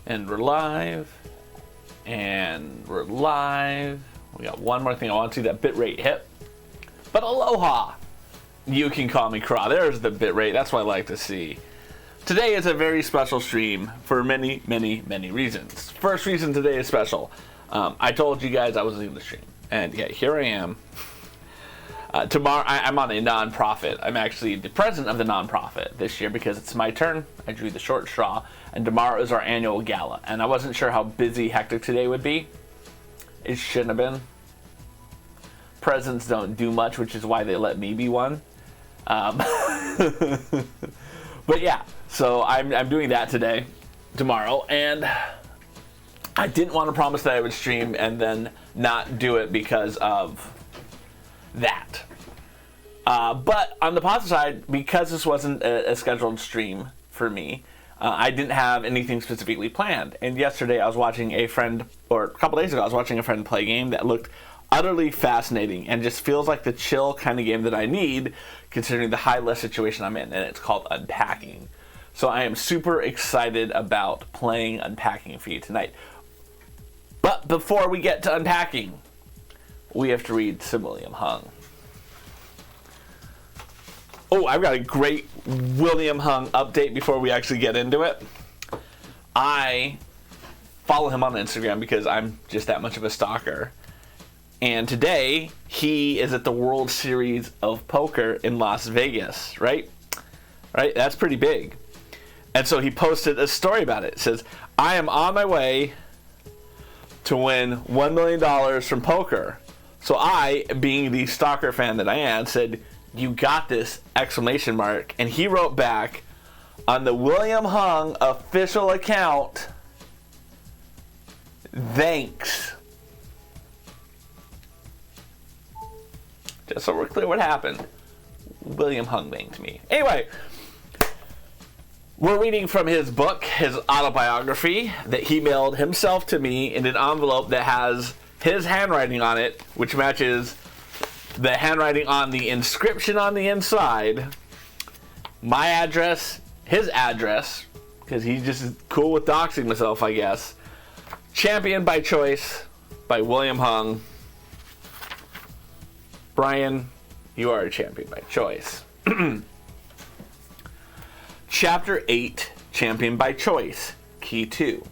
And we're live. And we're live. We got one more thing I want to see, that bitrate hit. But aloha! You can call me Craw. There's the bitrate. That's what I like to see. Today is a very special stream for many, many, many reasons. First reason today is special. I told you guys I was leaving the stream. And yeah, here I am. Tomorrow, I'm on a non-profit. I'm actually the president of the non-profit this year because it's my turn. I drew the short straw, and tomorrow is our annual gala. And I wasn't sure how busy, hectic today would be. It shouldn't have been. Presidents don't do much, which is why they let me be one. But yeah, so I'm doing that tomorrow, and I didn't want to promise that I would stream and then not do it because of that. But on the positive side, because this wasn't a scheduled stream for me, I didn't have anything specifically planned. And yesterday I was watching a friend, or a couple days ago, I was watching a friend play a game that looked utterly fascinating and just feels like the chill kind of game that I need considering the high-less situation I'm in, and it's called Unpacking. So I am super excited about playing Unpacking for you tonight. But before we get to Unpacking, we have to read some William Hung. Oh, I've got a great William Hung update before we actually get into it. I follow him on Instagram because I'm just that much of a stalker. And today, he is at the World Series of Poker in Las Vegas, right? Right? That's pretty big. And so he posted a story about it. It says, I am on my way to win $1 million from poker. So I, being the stalker fan that I am, said, you got this, ! And he wrote back on the William Hung official account, thanks. Just so we're clear what happened, William Hung thanked me. Anyway, we're reading from his book, his autobiography, that he mailed himself to me in an envelope that has his handwriting on it, which matches the handwriting on the inscription on the inside, my address, his address, because he's just cool with doxing himself, I guess. Champion by Choice by William Hung. Brian, you are a champion by choice. Chapter 8, Champion by Choice, Key 2.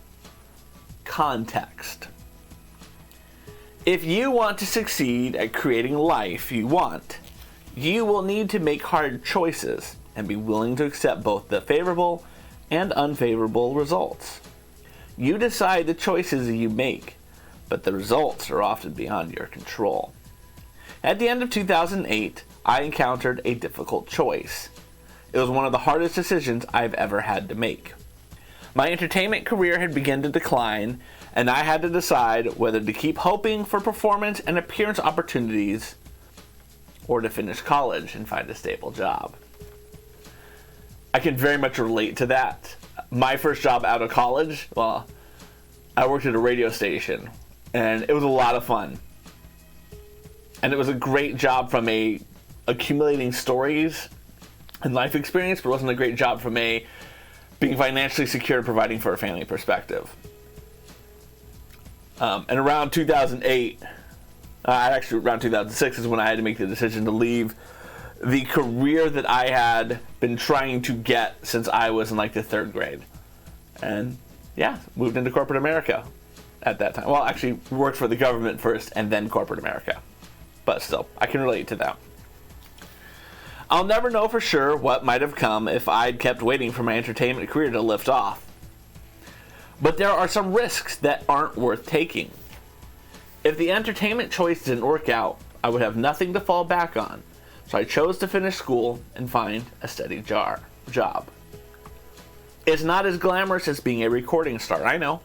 Context. If you want to succeed at creating life you want, you will need to make hard choices and be willing to accept both the favorable and unfavorable results. You decide the choices you make, but the results are often beyond your control. At the end of 2008, I encountered a difficult choice. It was one of the hardest decisions I've ever had to make. My entertainment career had begun to decline, and I had to decide whether to keep hoping for performance and appearance opportunities or to finish college and find a stable job. I can very much relate to that. My first job out of college, well, I worked at a radio station, and it was a lot of fun. And it was a great job from a accumulating stories and life experience, but it wasn't a great job from a being financially secure, providing for a family perspective. And around 2008, actually around 2006 is when I had to make the decision to leave the career that I had been trying to get since I was in like the 3rd grade. And yeah, moved into corporate America at that time. Well, actually worked for the government first and then corporate America. But still, I can relate to that. I'll never know for sure what might have come if I'd kept waiting for my entertainment career to lift off. But there are some risks that aren't worth taking. If the entertainment choice didn't work out, I would have nothing to fall back on, so I chose to finish school and find a steady job. It's not as glamorous as being a recording star, I know,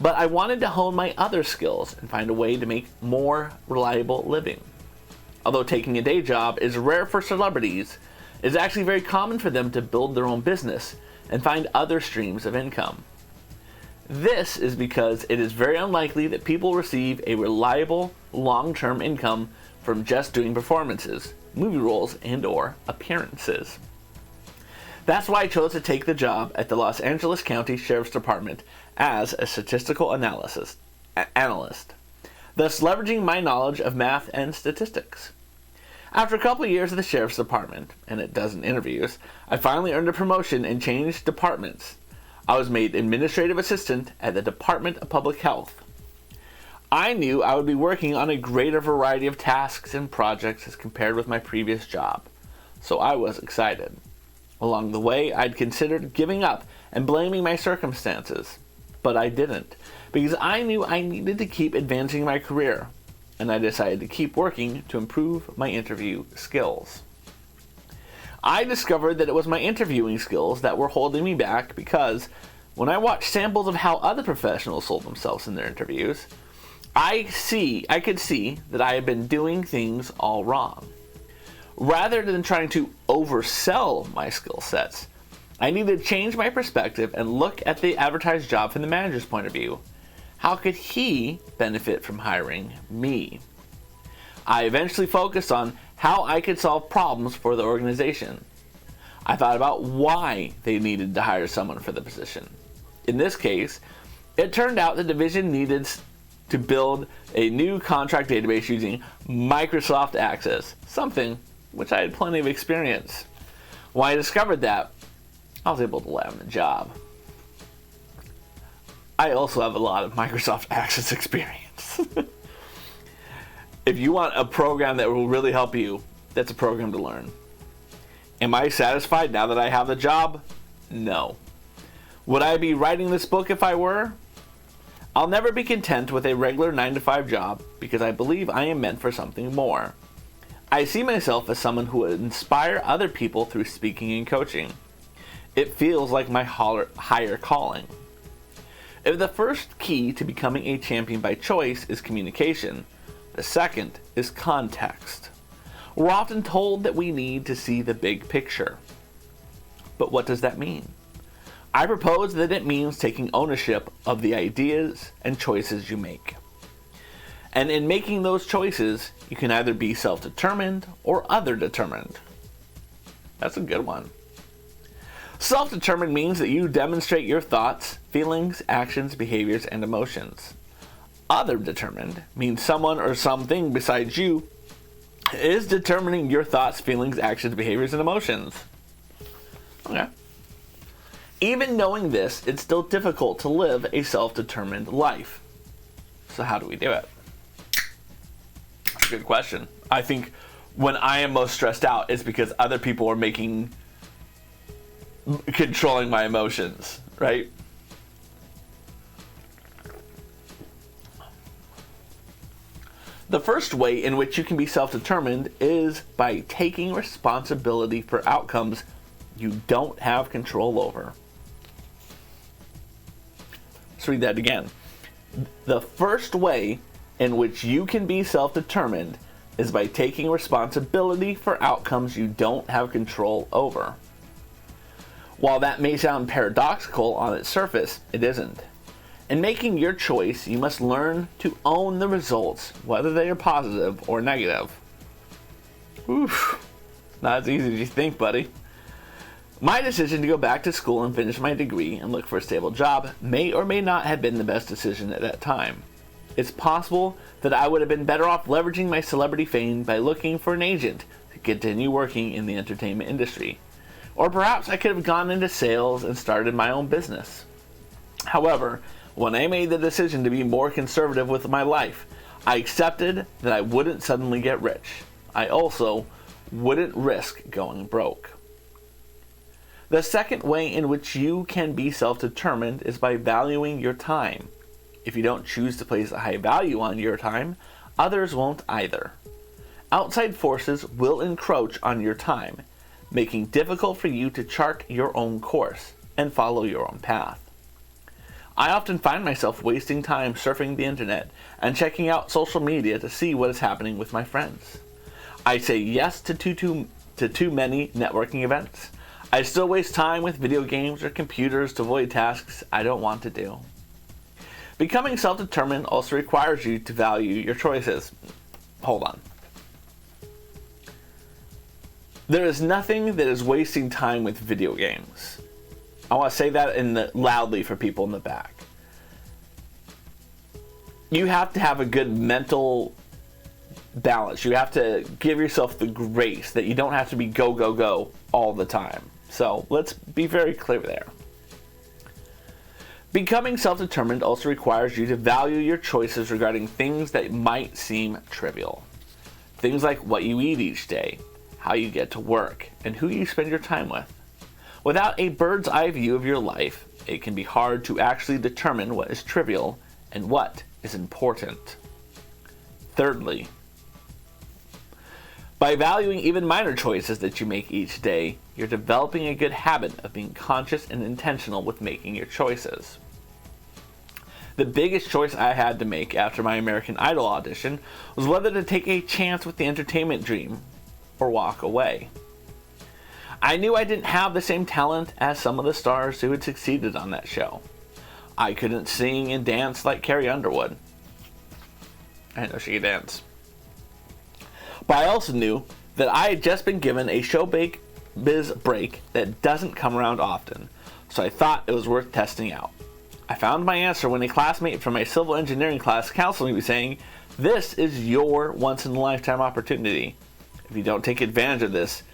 but I wanted to hone my other skills and find a way to make more reliable living. Although taking a day job is rare for celebrities, it's actually very common for them to build their own business and find other streams of income. This is because it is very unlikely that people receive a reliable, long-term income from just doing performances, movie roles, and/or appearances. That's why I chose to take the job at the Los Angeles County Sheriff's Department as a statistical analyst, thus leveraging my knowledge of math and statistics. After a couple of years at the Sheriff's Department and a dozen interviews, I finally earned a promotion and changed departments. I was made administrative assistant at the Department of Public Health. I knew I would be working on a greater variety of tasks and projects as compared with my previous job, so I was excited. Along the way, I'd considered giving up and blaming my circumstances, but I didn't, because I knew I needed to keep advancing my career, and I decided to keep working to improve my interview skills. I discovered that it was my interviewing skills that were holding me back because when I watched samples of how other professionals sold themselves in their interviews, I could see that I had been doing things all wrong. Rather than trying to oversell my skill sets, I needed to change my perspective and look at the advertised job from the manager's point of view. How could he benefit from hiring me? I eventually focused on how I could solve problems for the organization. I thought about why they needed to hire someone for the position. In this case, it turned out the division needed to build a new contract database using Microsoft Access, something which I had plenty of experience. When I discovered that, I was able to land the job. I also have a lot of Microsoft Access experience. If you want a program that will really help you, that's a program to learn. Am I satisfied now that I have the job? No. Would I be writing this book if I were? I'll never be content with a regular 9-to-5 job because I believe I am meant for something more. I see myself as someone who would inspire other people through speaking and coaching. It feels like my higher calling. If the first key to becoming a champion by choice is communication, the second is context. We're often told that we need to see the big picture. But what does that mean? I propose that it means taking ownership of the ideas and choices you make. And in making those choices, you can either be self-determined or other-determined. That's a good one. Self-determined means that you demonstrate your thoughts, feelings, actions, behaviors, and emotions. Other-determined means someone or something besides you is determining your thoughts, feelings, actions, behaviors, and emotions. Okay. Even knowing this, it's still difficult to live a self-determined life. So how do we do it? That's a good question. I think when I am most stressed out, it's because other people are controlling my emotions, right? The first way in which you can be self-determined is by taking responsibility for outcomes you don't have control over. Let's read that again. The first way in which you can be self-determined is by taking responsibility for outcomes you don't have control over. While that may sound paradoxical on its surface, it isn't. In making your choice, you must learn to own the results, whether they are positive or negative. Oof, not as easy as you think, buddy. My decision to go back to school and finish my degree and look for a stable job may or may not have been the best decision at that time. It's possible that I would have been better off leveraging my celebrity fame by looking for an agent to continue working in the entertainment industry. Or perhaps I could have gone into sales and started my own business. However, when I made the decision to be more conservative with my life, I accepted that I wouldn't suddenly get rich. I also wouldn't risk going broke. The second way in which you can be self-determined is by valuing your time. If you don't choose to place a high value on your time, others won't either. Outside forces will encroach on your time, making it difficult for you to chart your own course and follow your own path. I often find myself wasting time surfing the internet and checking out social media to see what is happening with my friends. I say yes to too many networking events. I still waste time with video games or computers to avoid tasks I don't want to do. Becoming self-determined also requires you to value your choices. Hold on. There is nothing that is wasting time with video games. I want to say that loudly for people in the back. You have to have a good mental balance. You have to give yourself the grace that you don't have to be go, go, go all the time. So let's be very clear there. Becoming self-determined also requires you to value your choices regarding things that might seem trivial. Things like what you eat each day, how you get to work, and who you spend your time with. Without a bird's eye view of your life, it can be hard to actually determine what is trivial and what is important. Thirdly, by valuing even minor choices that you make each day, you're developing a good habit of being conscious and intentional with making your choices. The biggest choice I had to make after my American Idol audition was whether to take a chance with the entertainment dream or walk away. I knew I didn't have the same talent as some of the stars who had succeeded on that show. I couldn't sing and dance like Carrie Underwood. I know she could dance. But I also knew that I had just been given a showbiz break that doesn't come around often, so I thought it was worth testing out. I found my answer when a classmate from my civil engineering class counseled me saying, "This is your once-in-a-lifetime opportunity. If you don't take advantage of this,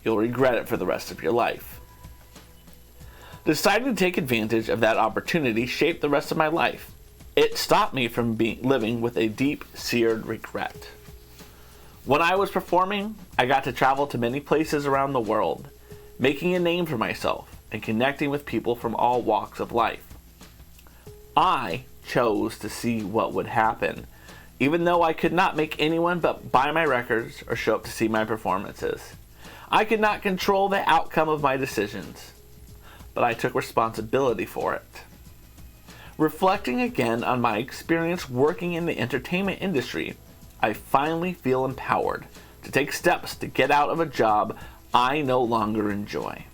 you'll regret it for the rest of your life." Deciding to take advantage of that opportunity shaped the rest of my life. It stopped me from living with a deep, seared regret. When I was performing, I got to travel to many places around the world, making a name for myself and connecting with people from all walks of life. I chose to see what would happen, even though I could not make anyone but buy my records or show up to see my performances. I could not control the outcome of my decisions, but I took responsibility for it. Reflecting again on my experience working in the entertainment industry, I finally feel empowered to take steps to get out of a job I no longer enjoy.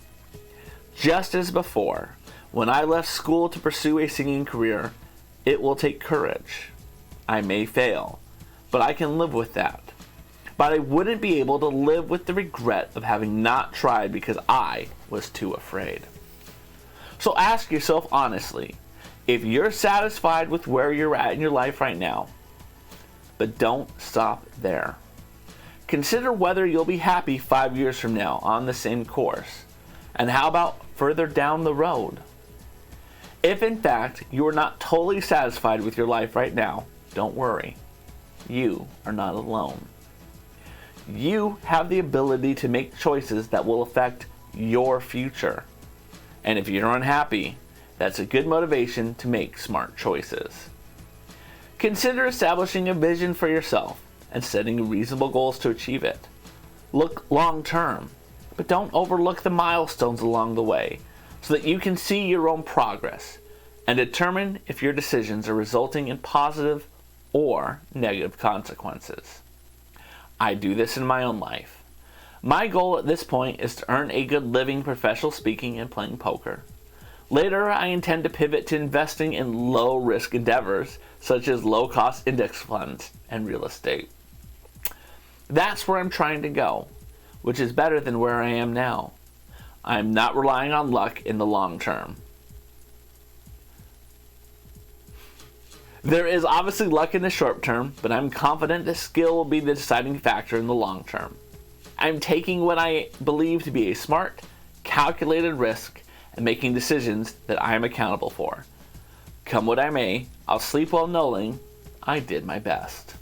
Just as before, when I left school to pursue a singing career, it will take courage. I may fail, but I can live with that. But I wouldn't be able to live with the regret of having not tried because I was too afraid. So ask yourself honestly, if you're satisfied with where you're at in your life right now, but don't stop there. Consider whether you'll be happy 5 years from now on the same course. And how about further down the road? If in fact you are not totally satisfied with your life right now, don't worry. You are not alone. You have the ability to make choices that will affect your future. And if you're unhappy, that's a good motivation to make smart choices. Consider establishing a vision for yourself and setting reasonable goals to achieve it. Look long term, but don't overlook the milestones along the way so that you can see your own progress and determine if your decisions are resulting in positive or negative consequences. I do this in my own life. My goal at this point is to earn a good living professional speaking and playing poker. Later, I intend to pivot to investing in low-risk endeavors such as low-cost index funds and real estate. That's where I'm trying to go, which is better than where I am now. I'm not relying on luck in the long term. There is obviously luck in the short term, but I'm confident that skill will be the deciding factor in the long term. I'm taking what I believe to be a smart, calculated risk and making decisions that I am accountable for. Come what I may, I'll sleep well knowing I did my best.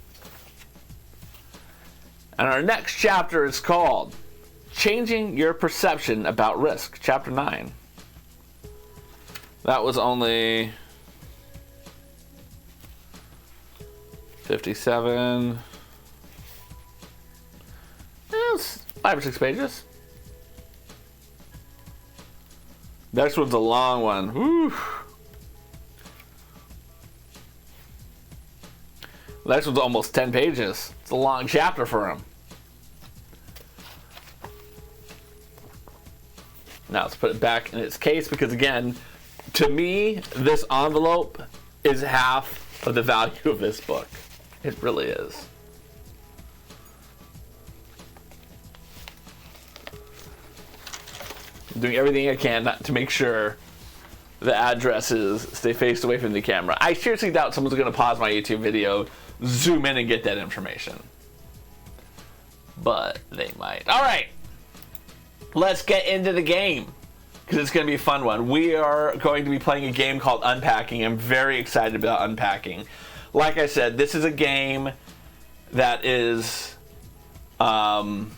And our next chapter is called Changing Your Perception About Risk, Chapter 9. That was only 57. It's 5 or 6 pages. Next one's a long one. Whew. Next one's almost 10 pages. It's a long chapter for him. Now let's put it back in its case because, again, to me, this envelope is half of the value of this book. It really is. I'm doing everything I can to make sure the addresses stay faced away from the camera. I seriously doubt someone's going to pause my YouTube video, zoom in, and get that information. But they might. All right. Let's get into the game, because it's going to be a fun one. We are going to be playing a game called Unpacking. I'm very excited about Unpacking. Like I said, this is a game that is... I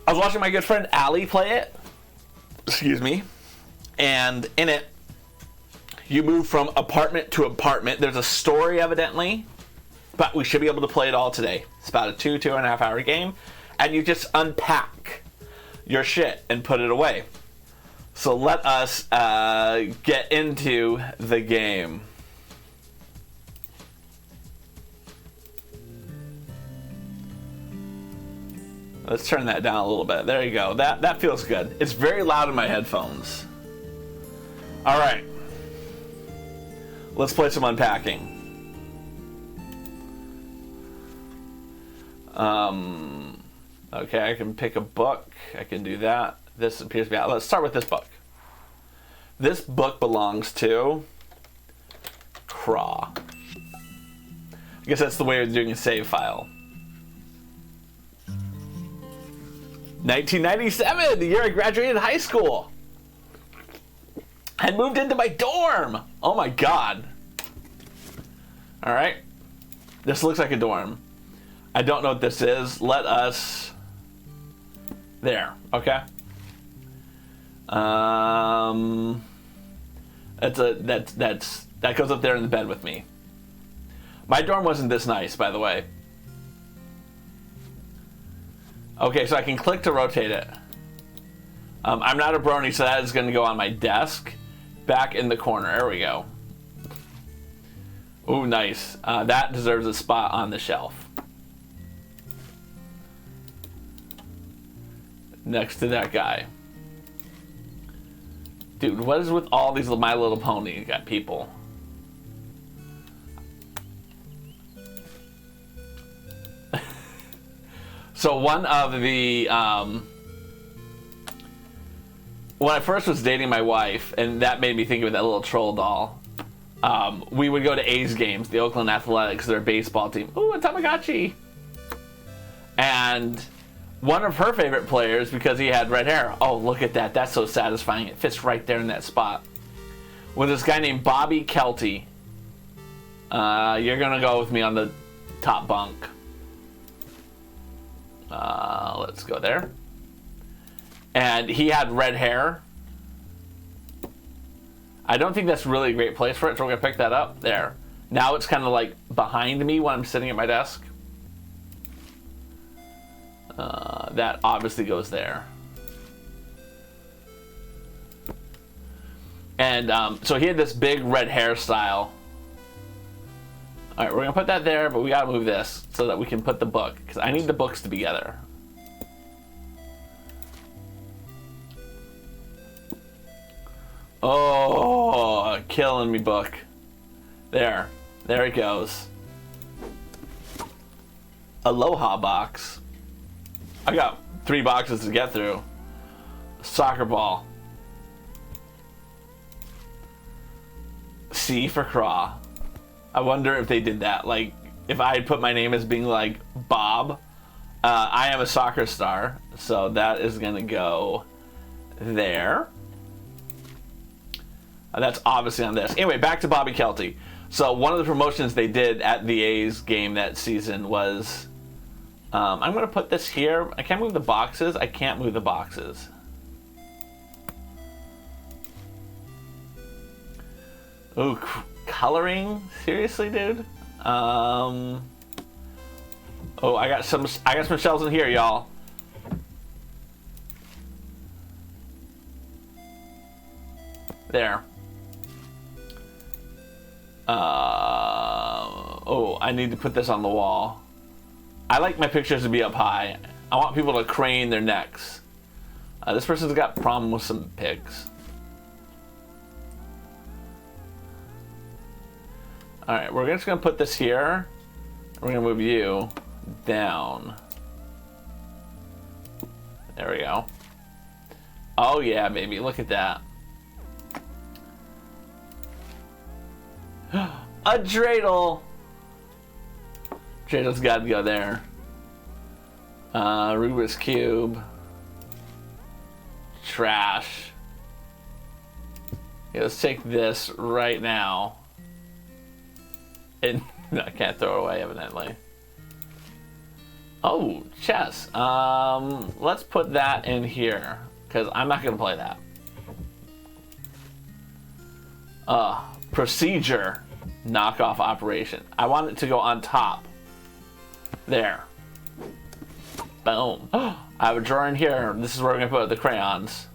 was watching my good friend Allie play it. Excuse me. And in it, you move from apartment to apartment. There's a story, evidently, but we should be able to play it all today. It's about a 2.5 hour game, and you just unpack your shit and put it away. So let us get into the game. Let's turn that down a little bit. There you go. That feels good. It's very loud in my headphones. All right. Let's play some Unpacking. Okay, I can pick a book. I can do that. This appears to be out. Let's start with this book. This book belongs to Craw. I guess that's the way of doing a save file. 1997, the year I graduated high school. And moved into my dorm. Oh my god. Alright. This looks like a dorm. I don't know what this is. Let us... There. Okay. That goes up there in the bed with me. My dorm wasn't this nice, by the way. Okay, so I can click to rotate it. I'm not a brony, so that is going to go on my desk. Back in the corner. There we go. Ooh, nice. That deserves a spot on the shelf. Next to that guy. Dude, what is with all these My Little Pony got people? So one of the... when I first was dating my wife, and that made me think of that little troll doll, we would go to A's games, the Oakland Athletics, their baseball team. Ooh, a Tamagotchi! And one of her favorite players, because he had red hair, oh, look at that, that's so satisfying, it fits right there in that spot, was this guy named Bobby Kelty. You're gonna go with me on the top bunk. Let's go there. And he had red hair. I don't think that's really a great place for it, so we're going to pick that up. There. Now it's kind of like behind me when I'm sitting at my desk. That obviously goes there. And so he had this big red hairstyle. Alright, we're going to put that there, but we got to move this so that we can put the book, because I need the books to be together. Oh, killing me, book. There it goes. Aloha box. I got 3 boxes to get through. Soccer ball. C for Craw. I wonder if they did that. Like, if I had put my name as being like Bob, I am a soccer star, so that is gonna go there. That's obviously on this. Anyway, back to Bobby Kelty. So one of the promotions they did at the A's game that season was, I'm gonna put this here. I can't move the boxes. I can't move the boxes. Ooh, coloring? Seriously, dude? Oh, I got some shells in here, y'all. There. Oh, I need to put this on the wall. I like my pictures to be up high. I want people to crane their necks. This person's got a problem with some pigs. Alright, we're just going to put this here. We're going to move you down. There we go. Oh yeah, baby, look at that. A dreidel. Dreidels gotta go there. Rubik's Cube. Trash. Yeah, let's take this right now. And no, I can't throw it away, evidently. Oh, chess. Let's put that in here, because I'm not gonna play that. Procedure. Knockoff operation. I want it to go on top. There. Boom. I have a drawer in here. This is where we're gonna put the crayons.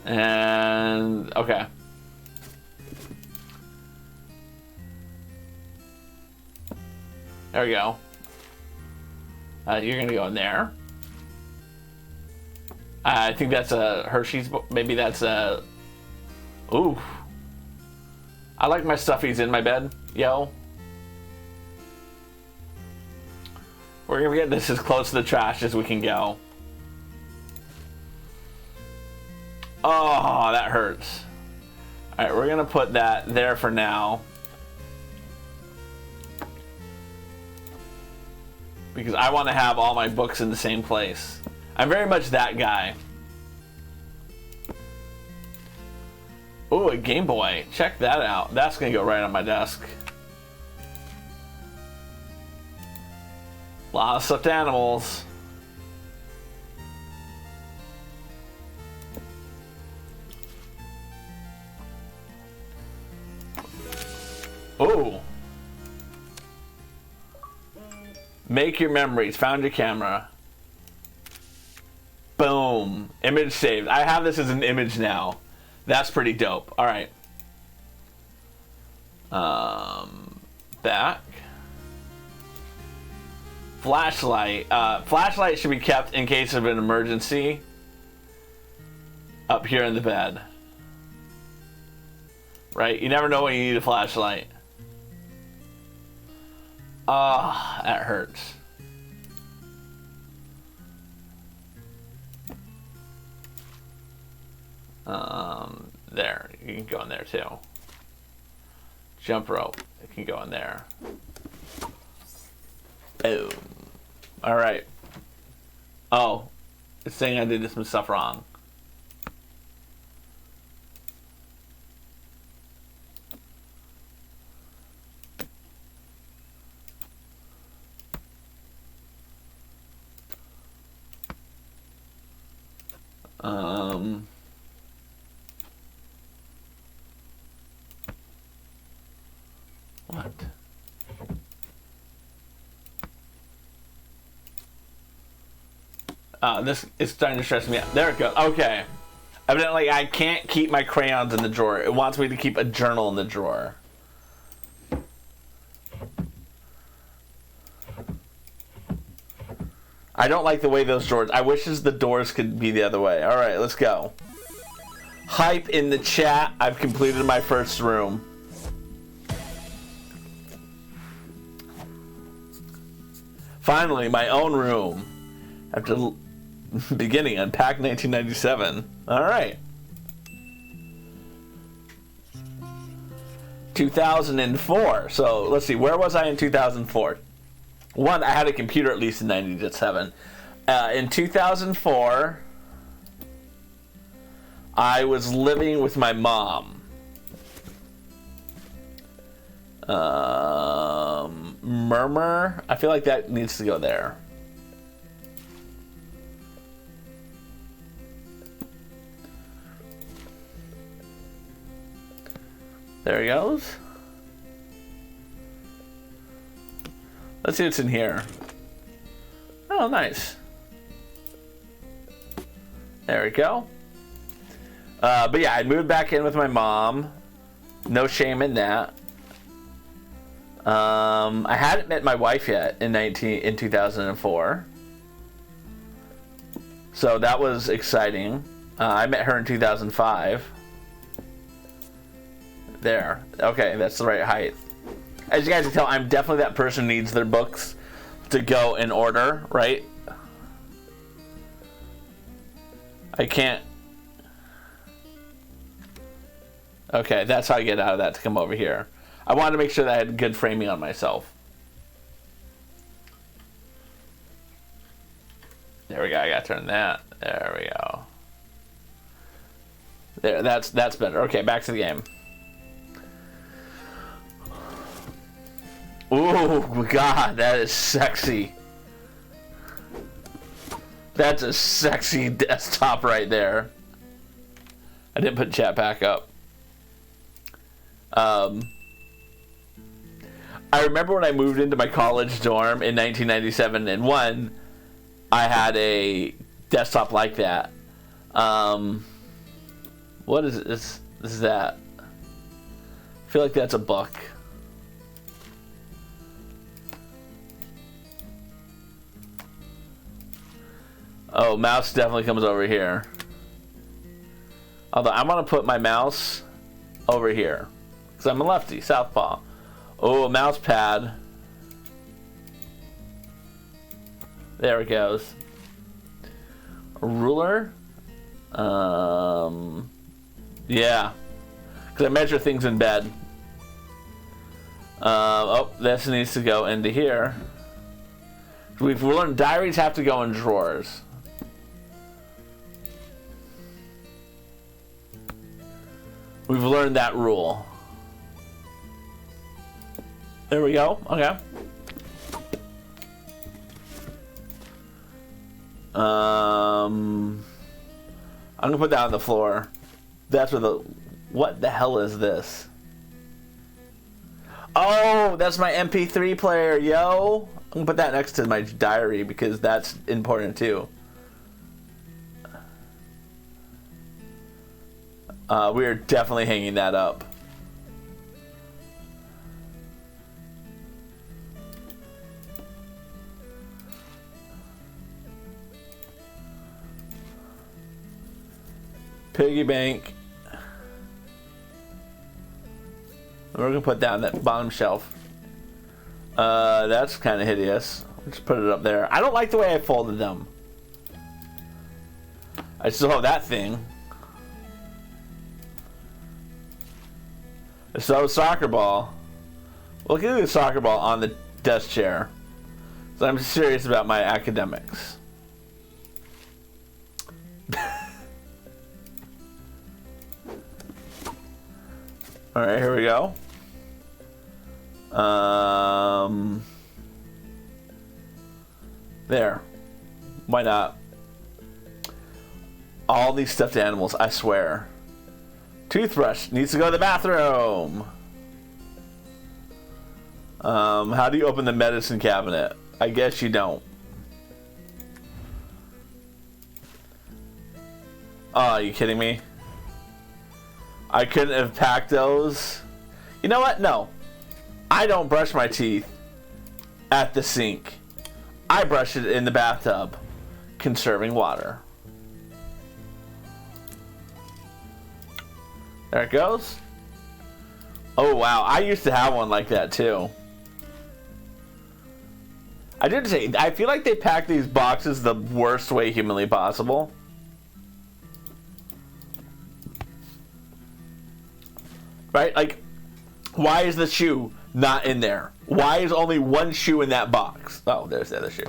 And okay. There we go. You're gonna go in there. I think that's a Hershey's. Maybe that's a. Ooh. I like my stuffies in my bed, yo. We're gonna get this as close to the trash as we can go. Oh, that hurts. Alright, we're gonna put that there for now. Because I want to have all my books in the same place. I'm very much that guy. Ooh, a Game Boy. Check that out. That's gonna go right on my desk. A lot of stuffed animals. Ooh. Make your memories. Found your camera. Boom. Image saved. I have this as an image now. That's pretty dope. All right. Back. Flashlight. Flashlight should be kept in case of an emergency. Up here in the bed. Right? You never know when you need a flashlight. Ah, that hurts. There. You can go in there too. Jump rope. It can go in there. Boom. Alright. Oh. It's saying I did some stuff wrong. What? This is starting to stress me out. There it goes. Okay. Evidently, I can't keep my crayons in the drawer. It wants me to keep a journal in the drawer. I don't like the way those drawers... I wish the doors could be the other way. Alright, let's go. Hype in the chat. I've completed my first room. Finally, my own room. After beginning Unpacked 1997. Alright. 2004. So, let's see. Where was I in 2004? One, I had a computer at least in 97. In 2004, I was living with my mom. Murmur. I feel like that needs to go there. There he goes. Let's see what's in here. Oh, nice. There we go. But yeah, I moved back in with my mom. No shame in that. I hadn't met my wife yet in 2004. So that was exciting. I met her in 2005. There. Okay, that's the right height. As you guys can tell, I'm definitely that person who needs their books to go in order, right? I can't. Okay, that's how I get out of that to come over here. I wanted to make sure that I had good framing on myself. There we go. I gotta turn that. There we go. There, that's better. Okay, back to the game. Ooh, God, that is sexy. That's a sexy desktop right there. I didn't put chat back up. I remember when I moved into my college dorm in 1997 and 1, I had a desktop like that. What is this? This is that. I feel like that's a book. Oh, mouse definitely comes over here. Although I'm gonna put my mouse over here because I'm a lefty, southpaw. Oh, a mouse pad. There it goes. A ruler. Yeah, because I measure things in bed. Oh, this needs to go into here. We've learned diaries have to go in drawers. We've learned that rule. There we go. Okay. I'm gonna put that on the floor. That's where the... What the hell is this? Oh, that's my MP3 player, yo! I'm gonna put that next to my diary because that's important too. We are definitely hanging that up. Piggy bank. We're gonna put down that bottom shelf. That's kind of hideous. Let's put it up there. I don't like the way I folded them. I still have that thing. So a soccer ball. Look at the soccer ball on the desk chair. So I'm serious about my academics. All right, here we go. There. Why not? All these stuffed animals, I swear. Toothbrush needs to go to the bathroom. How do you open the medicine cabinet? I guess you don't. Oh, are you kidding me? I couldn't have packed those. You know what? No. I don't brush my teeth at the sink. I brush it in the bathtub, conserving water. There it goes. Oh, wow. I used to have one like that, too. I did say, I feel like they pack these boxes the worst way humanly possible. Right? Like, why is the shoe not in there? Why is only one shoe in that box? Oh, there's the other shoe.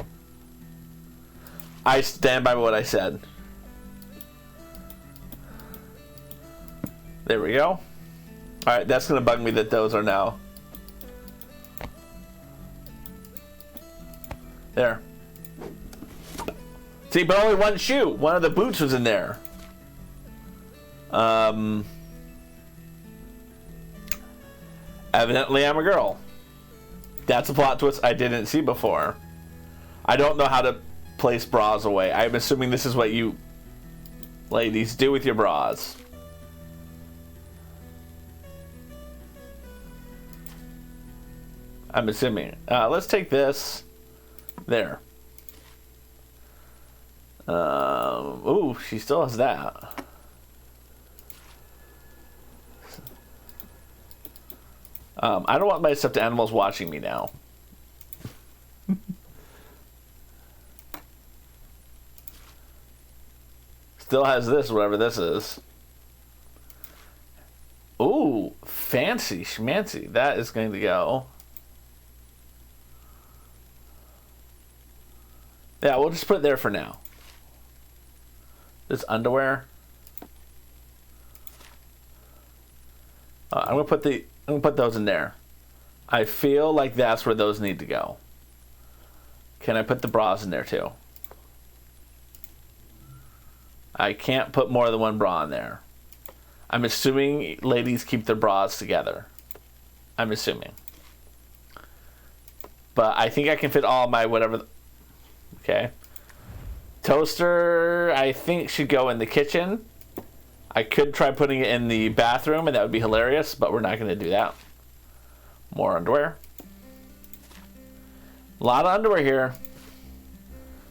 I stand by what I said. There we go. Alright, that's going to bug me that those are now. There. See, but only one shoe. One of the boots was in there. Evidently, I'm a girl. That's a plot twist I didn't see before. I don't know how to place bras away. I'm assuming this is what you ladies do with your bras. I'm assuming. Let's take this. There. Ooh, she still has that. I don't want my stuffed animals watching me now. Still has this, whatever this is. Ooh, fancy schmancy. That is going to go. Yeah, we'll just put it there for now. This underwear. I'm gonna put those in there. I feel like that's where those need to go. Can I put the bras in there too? I can't put more than one bra in there. I'm assuming ladies keep their bras together. I'm assuming. But I think I can fit all my whatever. Okay. Toaster, I think, should go in the kitchen. I could try putting it in the bathroom, and that would be hilarious, but we're not going to do that. More underwear. A lot of underwear here.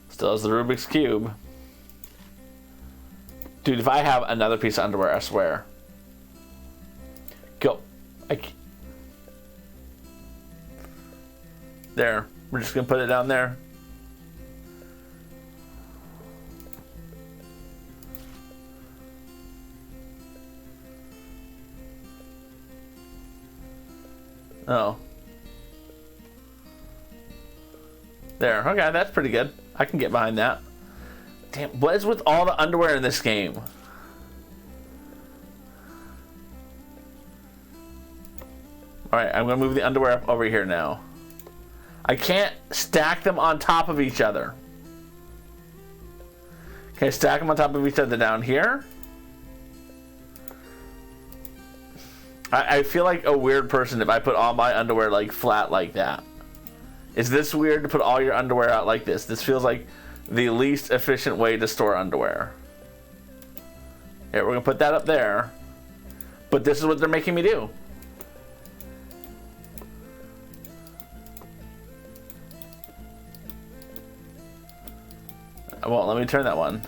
Still has the Rubik's Cube. Dude, if I have another piece of underwear, I swear. Go. There. We're just going to put it down there. Oh. There. Okay, that's pretty good. I can get behind that. Damn, what is with all the underwear in this game? Alright, I'm going to move the underwear up over here now. I can't stack them on top of each other. Can I stack them on top of each other down here? I feel like a weird person if I put all my underwear like flat like that. Is this weird to put all your underwear out like this? This feels like the least efficient way to store underwear. Here, we're gonna put that up there. But this is what they're making me do. Well, let me turn that one.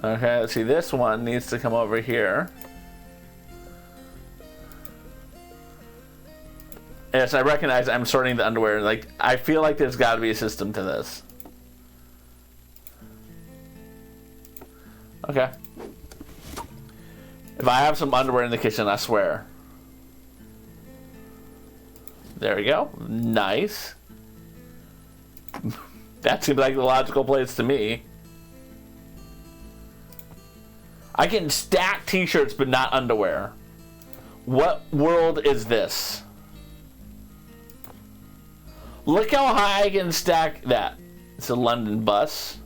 Okay, let's see. This one needs to come over here. Yes, I recognize I'm sorting the underwear. Like, I feel like there's got to be a system to this. Okay. If I have some underwear in the kitchen, I swear. There we go. Nice. That seems like the logical place to me. I can stack t-shirts, but not underwear. What world is this? Look how high I can stack that. It's a London bus.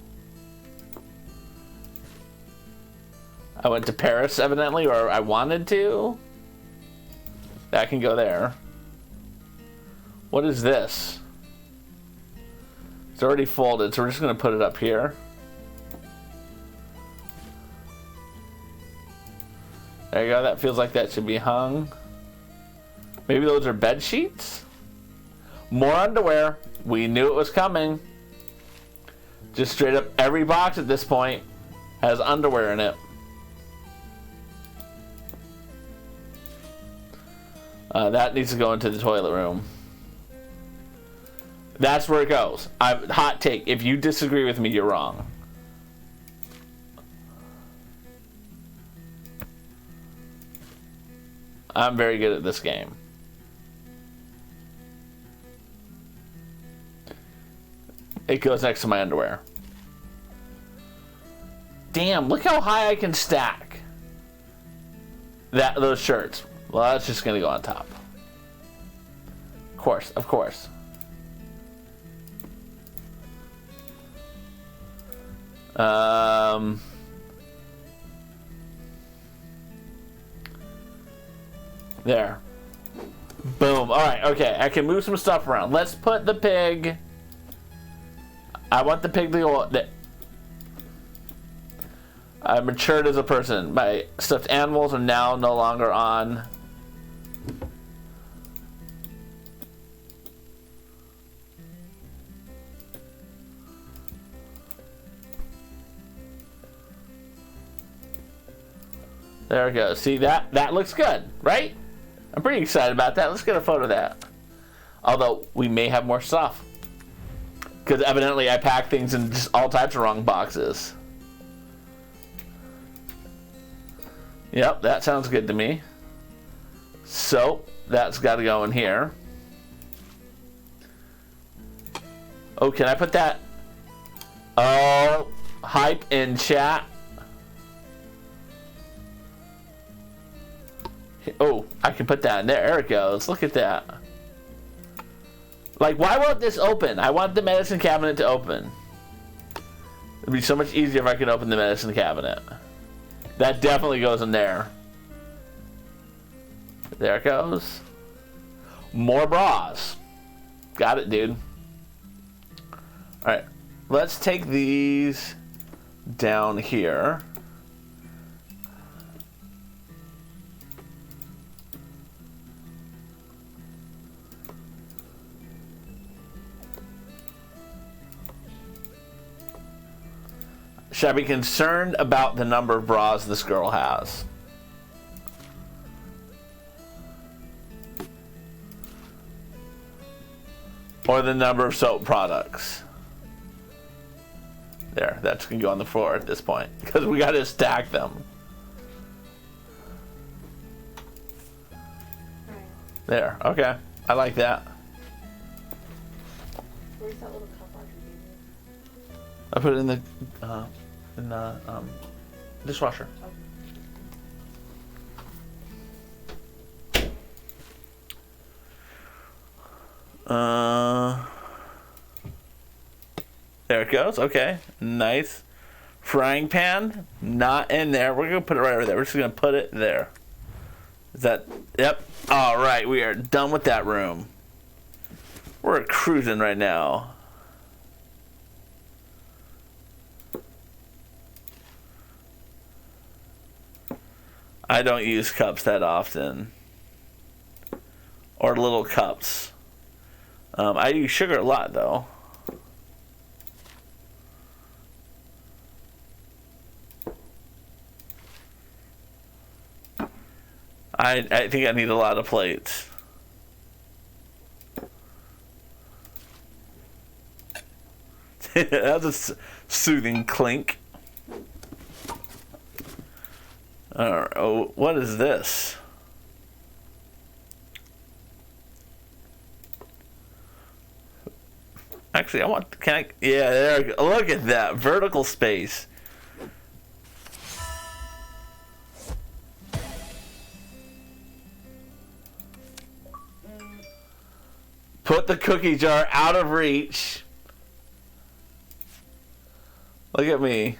I went to Paris, evidently, or I wanted to. That can go there. What is this? It's already folded, so we're just going to put it up here. There you go. That feels like that should be hung. Maybe those are bed sheets? More underwear. We knew it was coming. Just straight up every box at this point has underwear in it. That needs to go into the toilet room. That's where it goes. Hot take. If you disagree with me, you're wrong. I'm very good at this game. It goes next to my underwear. Damn, look how high I can stack those shirts. Well, that's just gonna go on top. Of course, of course. There. Boom. Alright, okay. I can move some stuff around. Let's put the pig. I want the pig to go. I matured as a person. My stuffed animals are now no longer on. There we go. See, that looks good, right? I'm pretty excited about that. Let's get a photo of that. Although, we may have more stuff. Because evidently I pack things in just all types of wrong boxes. Yep, that sounds good to me. So, that's got to go in here. Oh, can I put that? Oh, hype in chat. Oh, I can put that in there. There it goes. Look at that. Like, why won't this open? I want the medicine cabinet to open. It'd be so much easier if I could open the medicine cabinet. That definitely goes in there. There it goes. More bras. Got it, dude. Alright. Let's take these down here. Should I be concerned about the number of bras this girl has? Or the number of soap products? There, that's gonna go on the floor at this point. Because we gotta stack them. There, okay. I like that. Where's that little cup laundry baby? I put it in the dishwasher. There it goes. Okay, nice. Frying pan, not in there. We're gonna put it right over there. We're just gonna put it there. Is that? Yep. All right, we are done with that room. We're cruising right now. I don't use cups that often. Or little cups. I use sugar a lot, though. I think I need a lot of plates. That's a soothing clink. Alright, oh, what is this? Actually, I want, can I, yeah, there we go. Look at that, vertical space. Put the cookie jar out of reach. Look at me.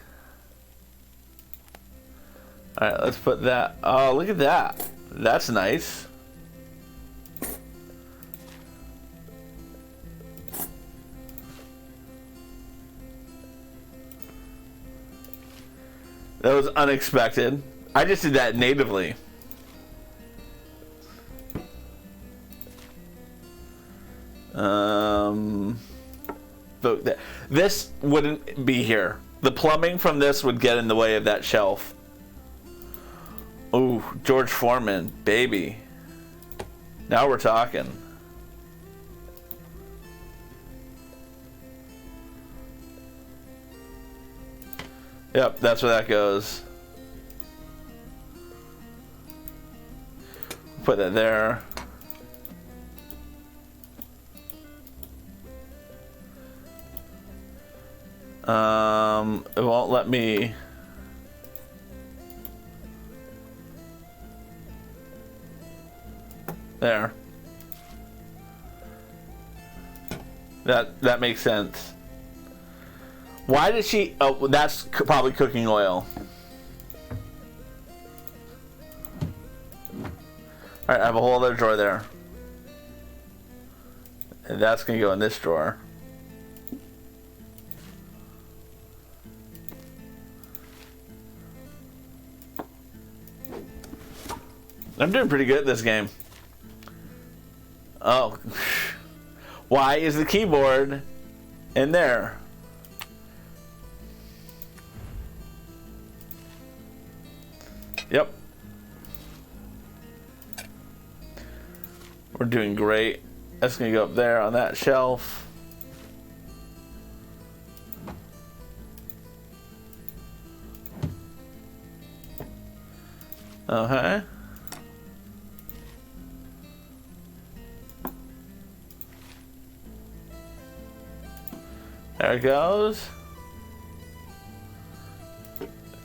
Alright, let's put that. Oh, look at that. That's nice. That was unexpected. I just did that natively. This wouldn't be here. The plumbing from this would get in the way of that shelf. Ooh, George Foreman, baby. Now we're talking. Yep, that's where that goes. Put that there. It won't let me. There. That makes sense. Why did she? Oh, that's probably cooking oil. Alright, I have a whole other drawer there. And that's gonna go in this drawer. I'm doing pretty good at this game. Oh. Why is the keyboard in there? Yep. We're doing great. That's gonna go up there on that shelf. Okay. There it goes.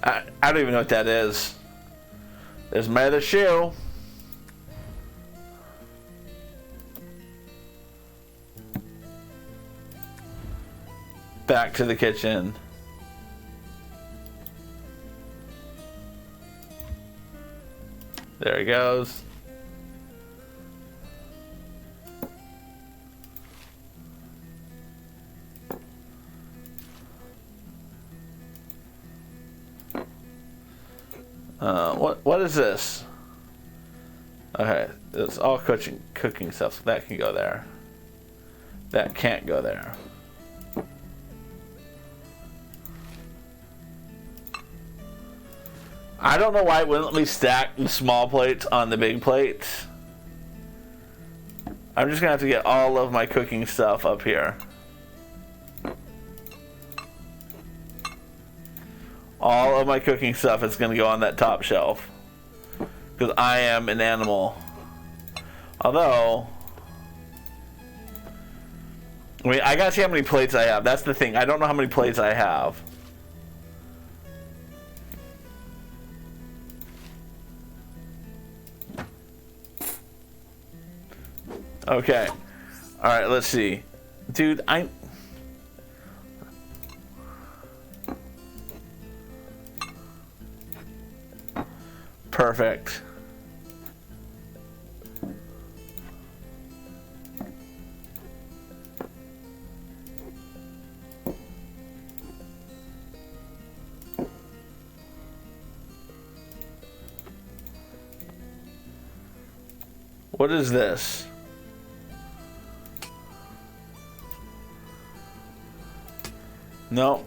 I don't even know what that is. There's my other shoe. Back to the kitchen. There it goes. What is this? Okay, it's all cooking stuff, so that can go there. That can't go there. I don't know why it wouldn't let me stack the small plates on the big plates. I'm just gonna have to get all of my cooking stuff up here. All of my cooking stuff is gonna go on that top shelf. Because I am an animal. Although, I mean, I gotta see how many plates I have. That's the thing. I don't know how many plates I have. Okay. Alright, let's see. Dude, Perfect. What is this? No.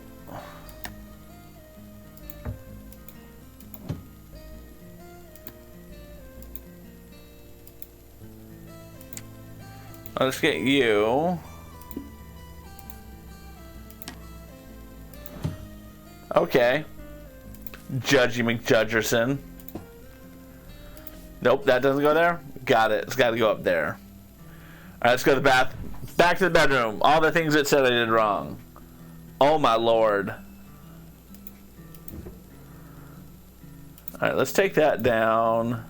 Let's get you. Okay. Judgy McJudgerson. Nope, that doesn't go there. Got it. It's got to go up there. All right, let's go to the bath. Back to the bedroom. All the things it said I did wrong. Oh my lord. All right, let's take that down.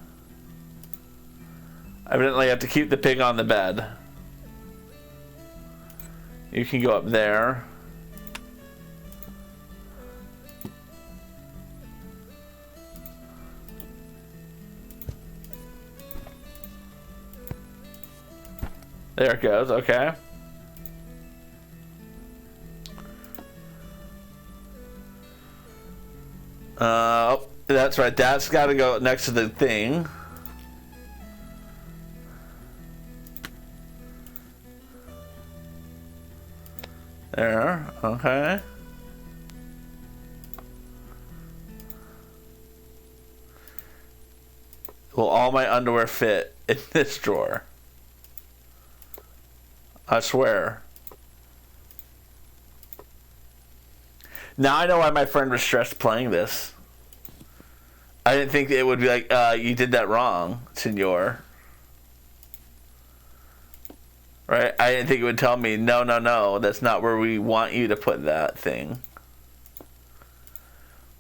Evidently, I have to keep the pig on the bed. You can go up there. There it goes, okay. That's right, that's got to go next to the thing. There, okay. Will all my underwear fit in this drawer? I swear. Now I know why my friend was stressed playing this. I didn't think it would be like, you did that wrong, senor. Right? I didn't think it would tell me, no, that's not where we want you to put that thing.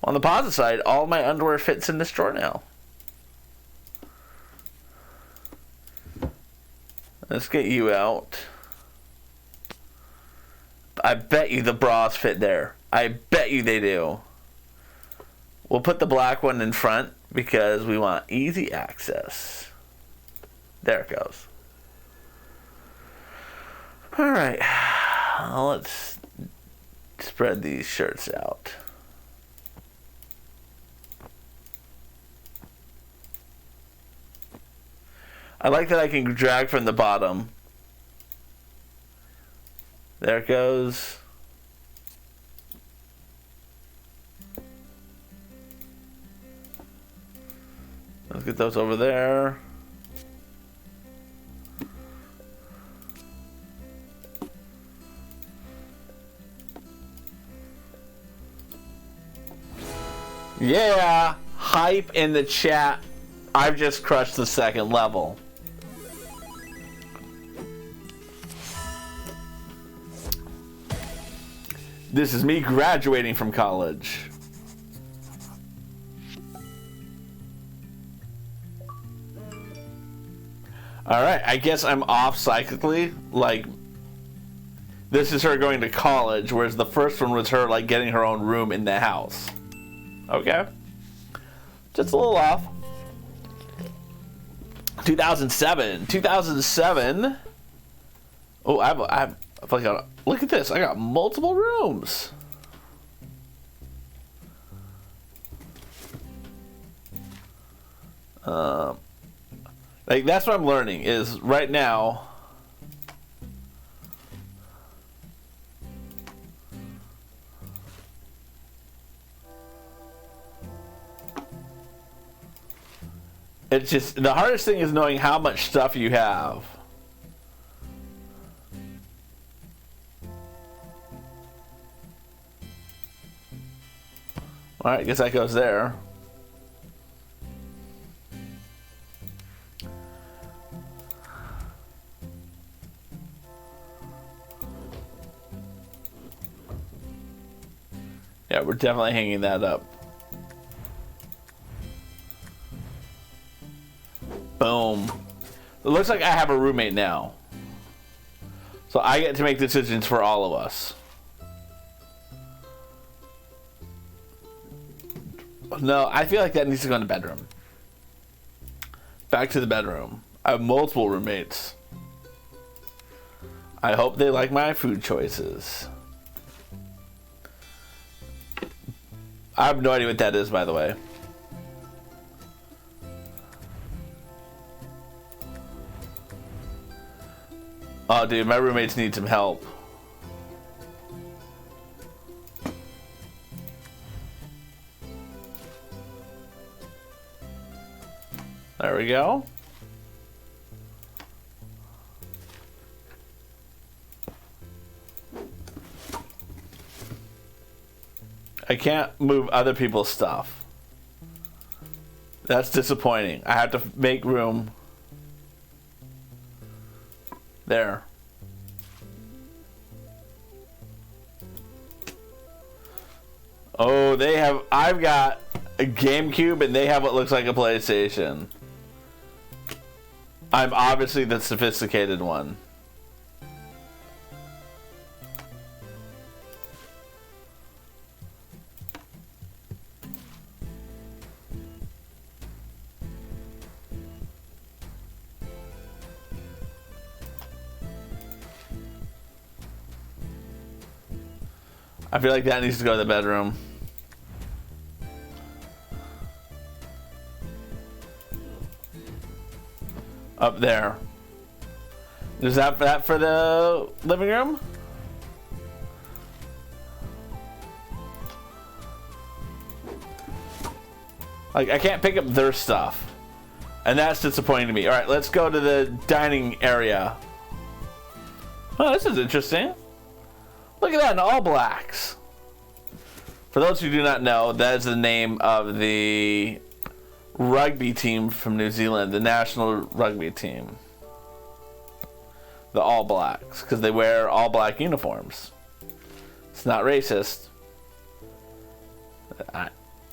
On the positive side, all my underwear fits in this drawer now. Let's get you out. I bet you the bras fit there. I bet you they do. We'll put the black one in front because we want easy access. There it goes. Alright. Let's spread these shirts out. I like that I can drag from the bottom. There it goes. Let's get those over there. Yeah! Hype in the chat I've just crushed the second level. This is me graduating from college. Alright, I guess I'm off psychically. Like, this is her going to college, whereas the first one was her, like, getting her own room in the house. Okay? Just a little off. 2007. 2007. Oh, I've got, look at this. I got multiple rooms. Like, that's what I'm learning is right now. It's just, the hardest thing is knowing how much stuff you have. Alright, I guess that goes there. Yeah, we're definitely hanging that up. Boom. It looks like I have a roommate now. So I get to make decisions for all of us. No, I feel like that needs to go in the bedroom. Back to the bedroom. I have multiple roommates. I hope they like my food choices. I have no idea what that is, by the way. Oh, dude, my roommates need some help. There we go. I can't move other people's stuff. That's disappointing. I have to make room. There. Oh, they have... I've got a GameCube and they have what looks like a PlayStation. I'm obviously the sophisticated one. I feel like that needs to go to the bedroom. Up there. Is that for the living room? Like, I can't pick up their stuff. And that's disappointing to me. Alright, let's go to the dining area. Oh, this is interesting. Look at that in all blacks. For those who do not know, that is the name of the rugby team from New Zealand, the national rugby team. The All Blacks, because they wear all black uniforms. It's not racist.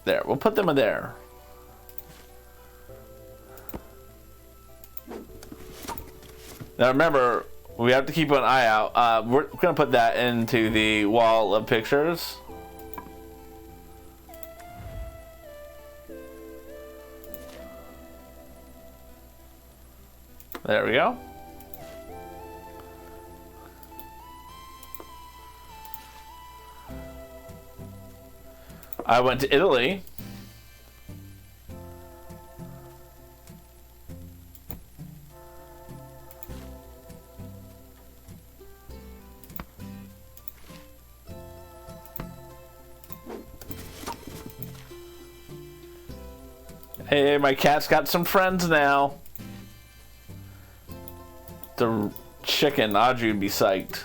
There, we'll put them there. Now remember, we have to keep an eye out. We're going to put that into the wall of pictures. There we go. I went to Italy. Hey, my cat's got some friends now. The chicken, Audrey would be psyched.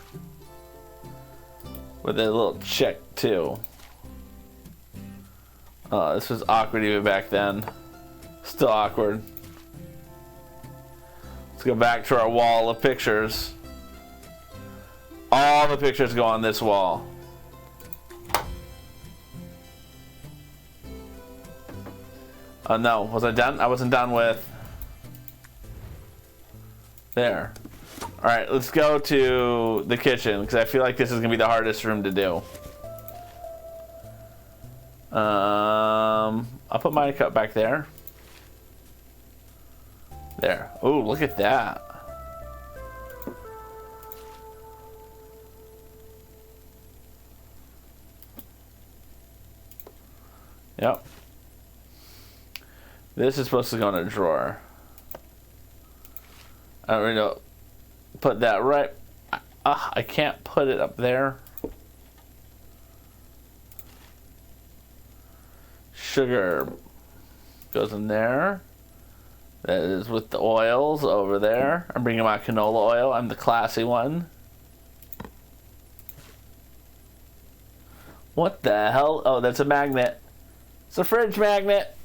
With a little chick, too. Oh, this was awkward even back then. Still awkward. Let's go back to our wall of pictures. All the pictures go on this wall. Oh no, was I done? I wasn't done with... There. Alright, let's go to the kitchen, because I feel like this is going to be the hardest room to do. I'll put my cup back there. There. Oh, look at that. Yep. This is supposed to go in a drawer. I don't really know. Put that right. I can't put it up there. Sugar goes in there. That is with the oils over there. I'm bringing my canola oil. I'm the classy one. What the hell? Oh, that's a magnet. It's a fridge magnet.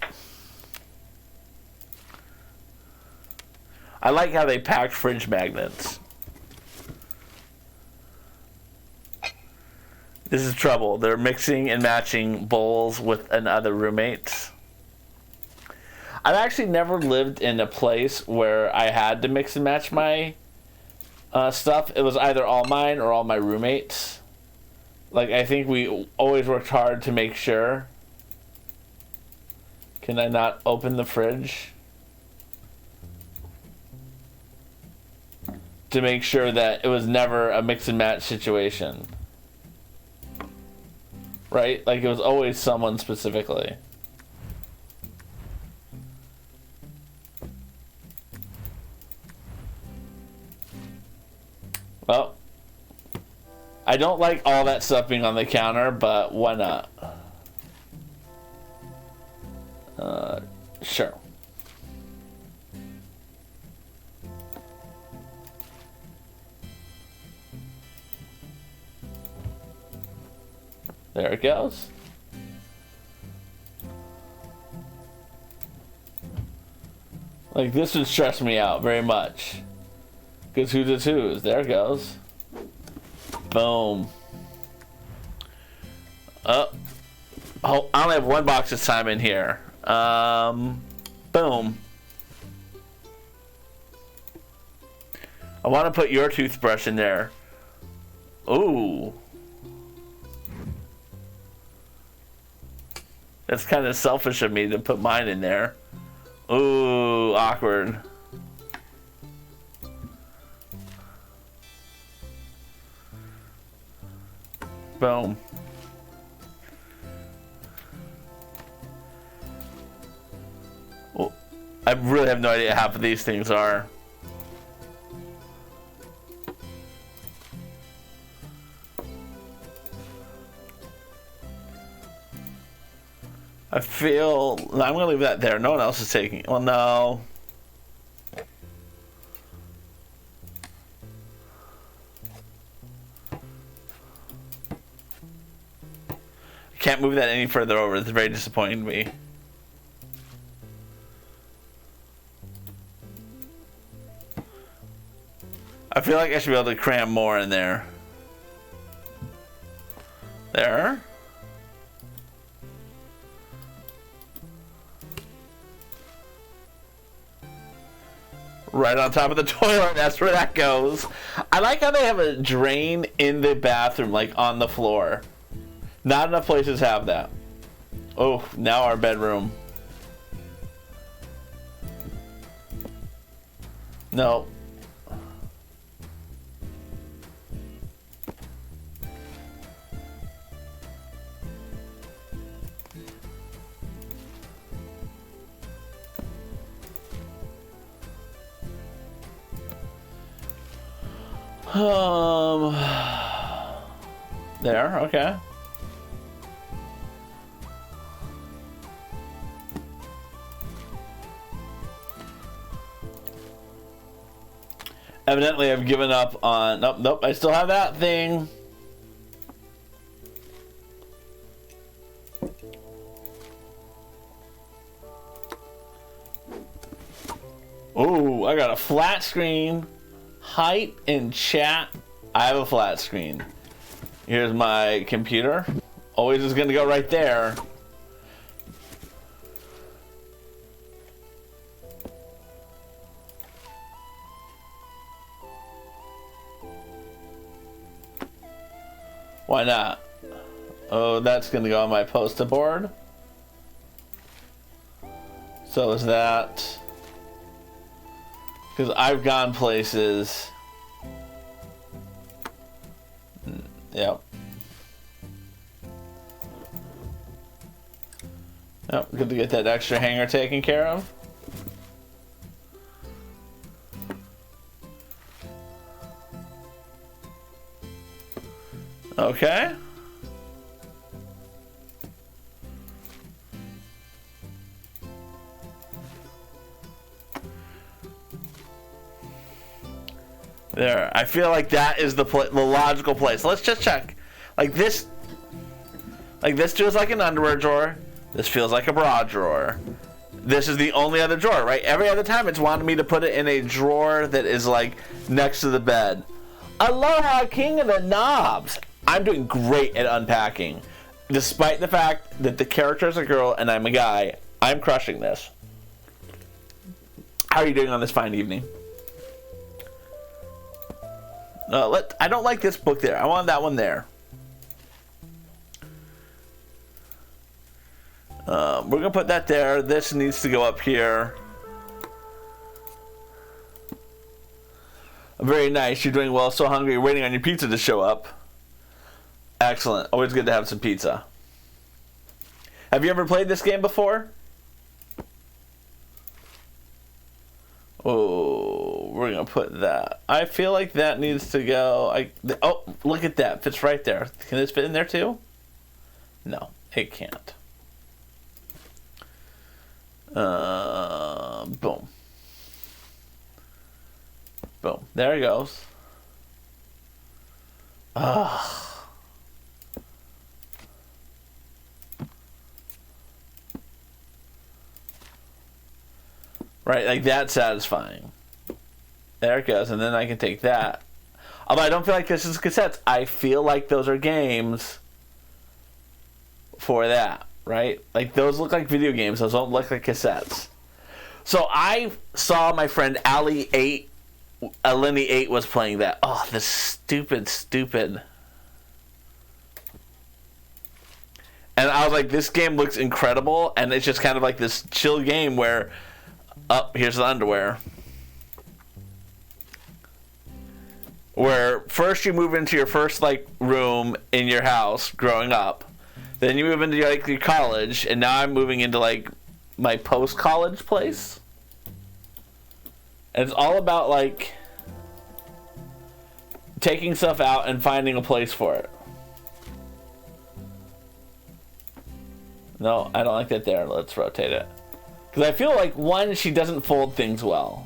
I like how they pack fridge magnets. This is trouble. They're mixing and matching bowls with another roommates. I've actually never lived in a place where I had to mix and match my stuff. It was either all mine or all my roommates. Like, I think we always worked hard to make sure. Can I not open the fridge? To make sure that it was never a mix and match situation. Right? Like, it was always someone specifically. Well, I don't like all that stuff being on the counter, but why not? Sure. There it goes. Like, this would stress me out very much. Because who's is who's? There it goes. Boom. Oh, I only have one box this time in here. Boom. I want to put your toothbrush in there. Ooh. That's kind of selfish of me to put mine in there. Ooh, awkward. Boom. Well, I really have no idea half of these things are. I feel... I'm going to leave that there. No one else is taking it. Well, no. Can't move that any further over. It's very disappointing to me. I feel like I should be able to cram more in there. There. Right on top of the toilet, that's where that goes. I like how they have a drain in the bathroom, like on the floor. Not enough places have that. Oh, now our bedroom. No. There, okay. Evidently, I've given up on... Nope, I still have that thing. Ooh, I got a flat screen. Height and chat. I have a flat screen. Here's my computer. Always is gonna go right there. Why not? Oh, that's gonna go on my poster board. So is that. Because I've gone places. Yep. Yep, good to get that extra hanger taken care of. Okay. There. I feel like that is the logical place. Let's just check. Like this feels like an underwear drawer. This feels like a bra drawer. This is the only other drawer, right? Every other time it's wanted me to put it in a drawer that is like next to the bed. Aloha, king of the knobs. I'm doing great at unpacking. Despite the fact that the character is a girl and I'm a guy, I'm crushing this. How are you doing on this fine evening? I don't like this book there. I want that one there. We're going to put that there. This needs to go up here. Very nice. You're doing well. So hungry. You're waiting on your pizza to show up. Excellent. Always good to have some pizza. Have you ever played this game before? Oh, we're going to put that. I feel like that needs to go. Oh, look at that. Fits right there. Can this fit in there too? No, it can't. Boom. Boom. There it goes. Right, like that's satisfying. There it goes, and then I can take that. Although I don't feel like this is cassettes. I feel like those are games for that, right? Like those look like video games. Those don't look like cassettes. So I saw my friend Ali 8, Lenny 8 was playing that. Oh, this stupid. And I was like, this game looks incredible, and it's just kind of like this chill game where, oh, here's the underwear. Where first you move into your first like room in your house growing up, then you move into like your college, and now I'm moving into like my post-college place. And it's all about like taking stuff out and finding a place for it. No, I don't like that there. Let's rotate it. Because I feel like, one, she doesn't fold things well.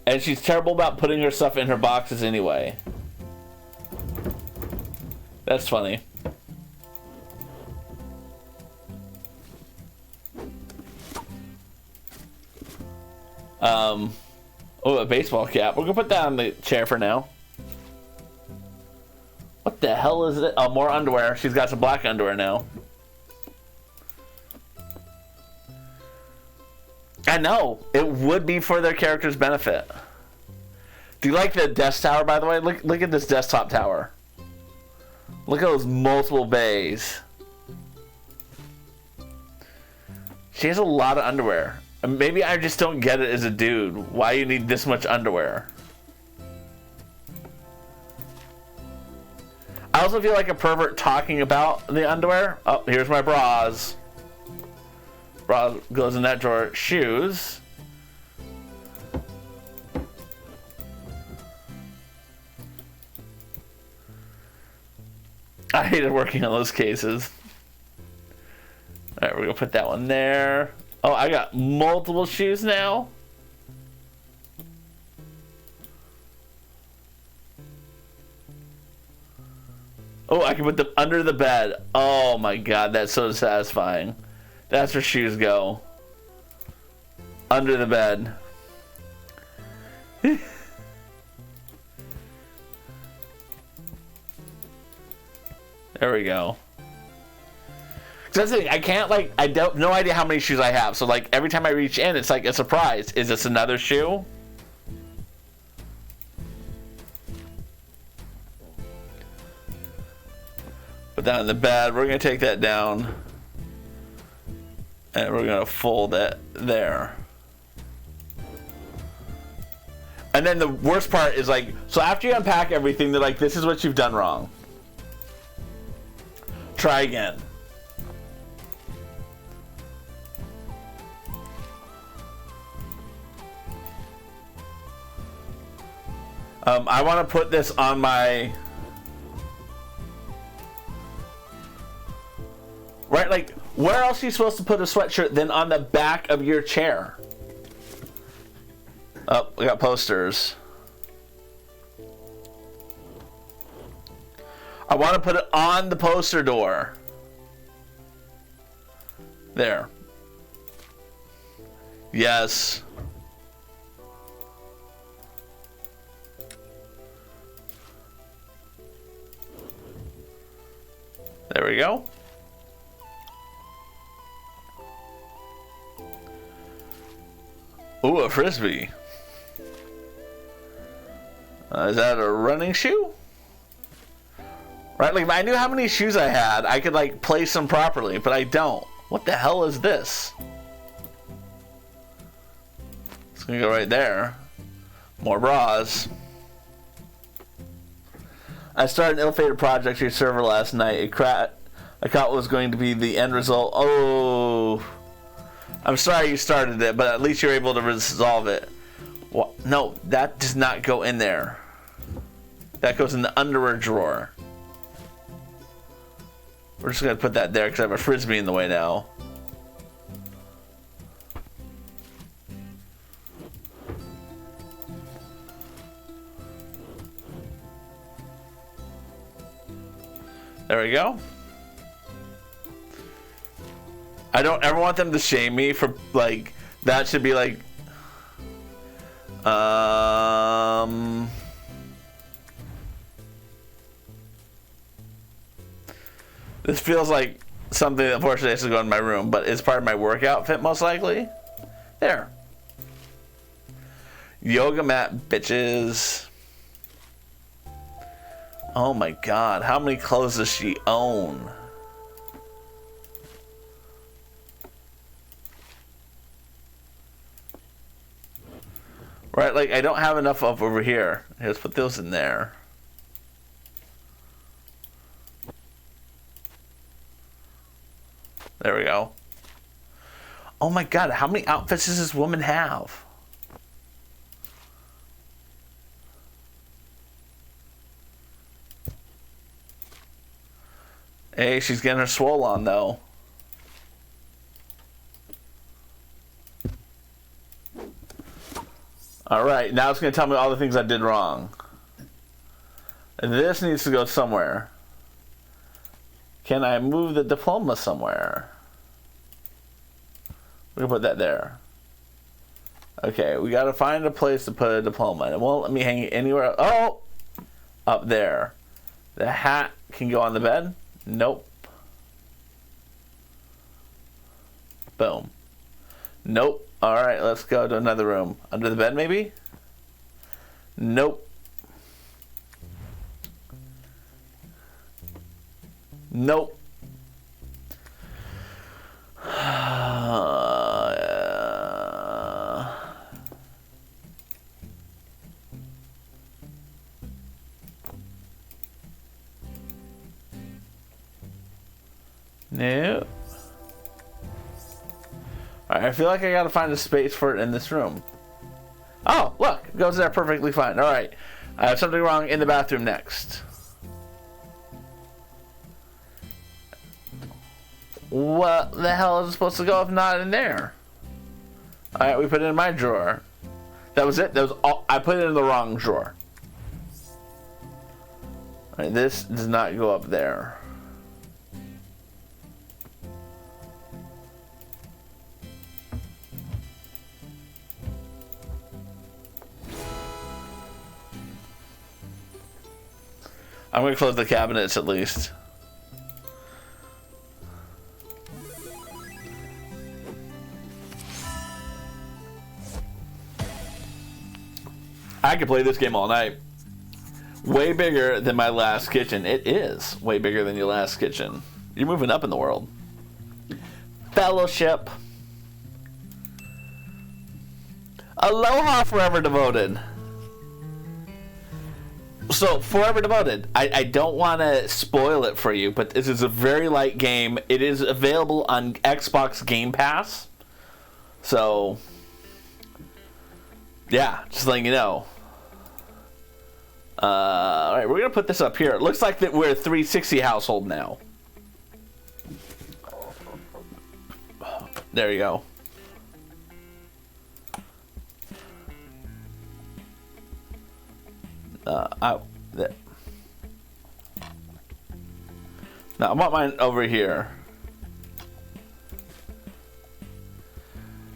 And she's terrible about putting her stuff in her boxes anyway. That's funny. Oh, a baseball cap. We're going to put that on the chair for now. What the hell is it? Oh, more underwear. She's got some black underwear now. I know. It would be for their character's benefit. Do you like the desk tower, by the way? Look at this desktop tower. Look at those multiple bays. She has a lot of underwear. Maybe I just don't get it as a dude. Why you need this much underwear? I also feel like a pervert talking about the underwear. Oh, here's my bras. Bra goes in that drawer. Shoes. I hated working on those cases. Alright, we're gonna put that one there. Oh, I got multiple shoes now. Oh, I can put them under the bed. Oh my god, that's so satisfying. That's where shoes go. under the bed. There we go. That's the thing. I can't, like, I don't, no idea how many shoes I have. So, like, every time I reach in, it's like a surprise. Is this another shoe? Put that in the bed. We're going to take that down. And we're going to fold it there. And then the worst part is, like, so after you unpack everything, they're like, this is what you've done wrong. Try again. I want to put this on my... Right, like, where else are you supposed to put a sweatshirt than on the back of your chair? Oh, we got posters. I want to put it on the poster door. There. Yes. There we go. Ooh, a frisbee. Is that a running shoe? Right, like if I knew how many shoes I had, I could like place them properly, but I don't. What the hell is this? It's gonna go right there. More bras. I started an ill-fated project for your server last night. I thought was going to be the end result. Oh, I'm sorry you started it, but at least you're able to resolve it. What? No, that does not go in there. That goes in the underwear drawer. We're just gonna put that there because I have a frisbee in the way now. There we go. I don't ever want them to shame me for, like, that should be like, this feels like something that unfortunately has to go in my room, but it's part of my work outfit most likely. There. Yoga mat, bitches. Oh my god, how many clothes does she own? Right, like I don't have enough up over here. Let's put those in there. There we go. Oh my god, how many outfits does this woman have? Hey, she's getting her swole on though. Alright, now it's going to tell me all the things I did wrong. And this needs to go somewhere. Can I move the diploma somewhere? We're going to put that there. Okay, we got to find a place to put a diploma. It won't let me hang it anywhere. Oh! Up there. The hat can go on the bed. Nope. Boom. Nope. Alright, let's go to another room. Under the bed, maybe? Nope. Nope. No. Alright, I feel like I gotta find a space for it in this room. Oh, look, it goes there perfectly fine. Alright, I have something wrong in the bathroom next. What the hell is it supposed to go if not in there? Alright, we put it in my drawer. That was it? That was all. I put it in the wrong drawer. Alright, this does not go up there. I'm gonna close the cabinets at least. I could play this game all night. Way bigger than my last kitchen. It is way bigger than your last kitchen. You're moving up in the world. Fellowship. Aloha, Forever Devoted. So, Forever Devoted, I don't want to spoil it for you, but this is a very light game. It is available on Xbox Game Pass. So, yeah, just letting you know. Alright, we're going to put this up here. It looks like that we're a 360 household now. There you go. Now I want mine over here.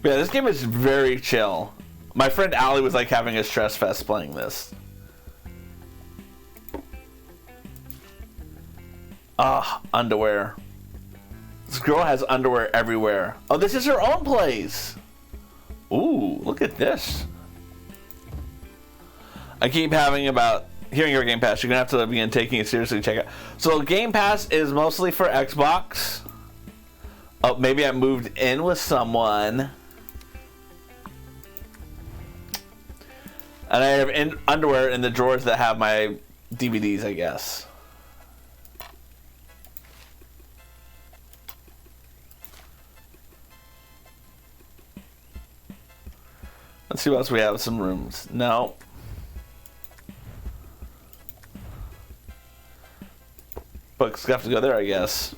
Yeah, this game is very chill. My friend Allie was like having a stress fest playing this. Underwear. This girl has underwear everywhere. Oh, this is her own place. Ooh, look at this. I keep hearing your Game Pass. You're gonna have to begin taking it seriously. Check it out. So Game Pass is mostly for Xbox. Oh, maybe I moved in with someone. And I have underwear in the drawers that have my DVDs, I guess. Let's see what else we have. Some rooms. No. Books have to go there, I guess.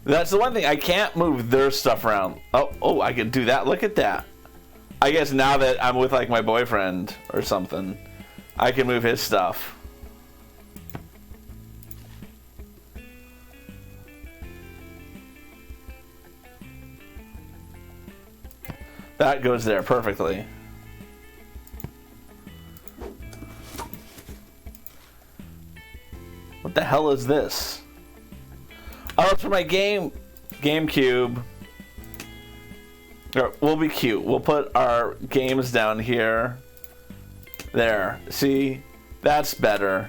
That's the one thing. I can't move their stuff around. Oh, I can do that. Look at that. I guess now that I'm with like my boyfriend or something, I can move his stuff. That goes there perfectly. What the hell is this? Oh, it's for my GameCube. We'll be cute. We'll put our games down here. There. See? That's better.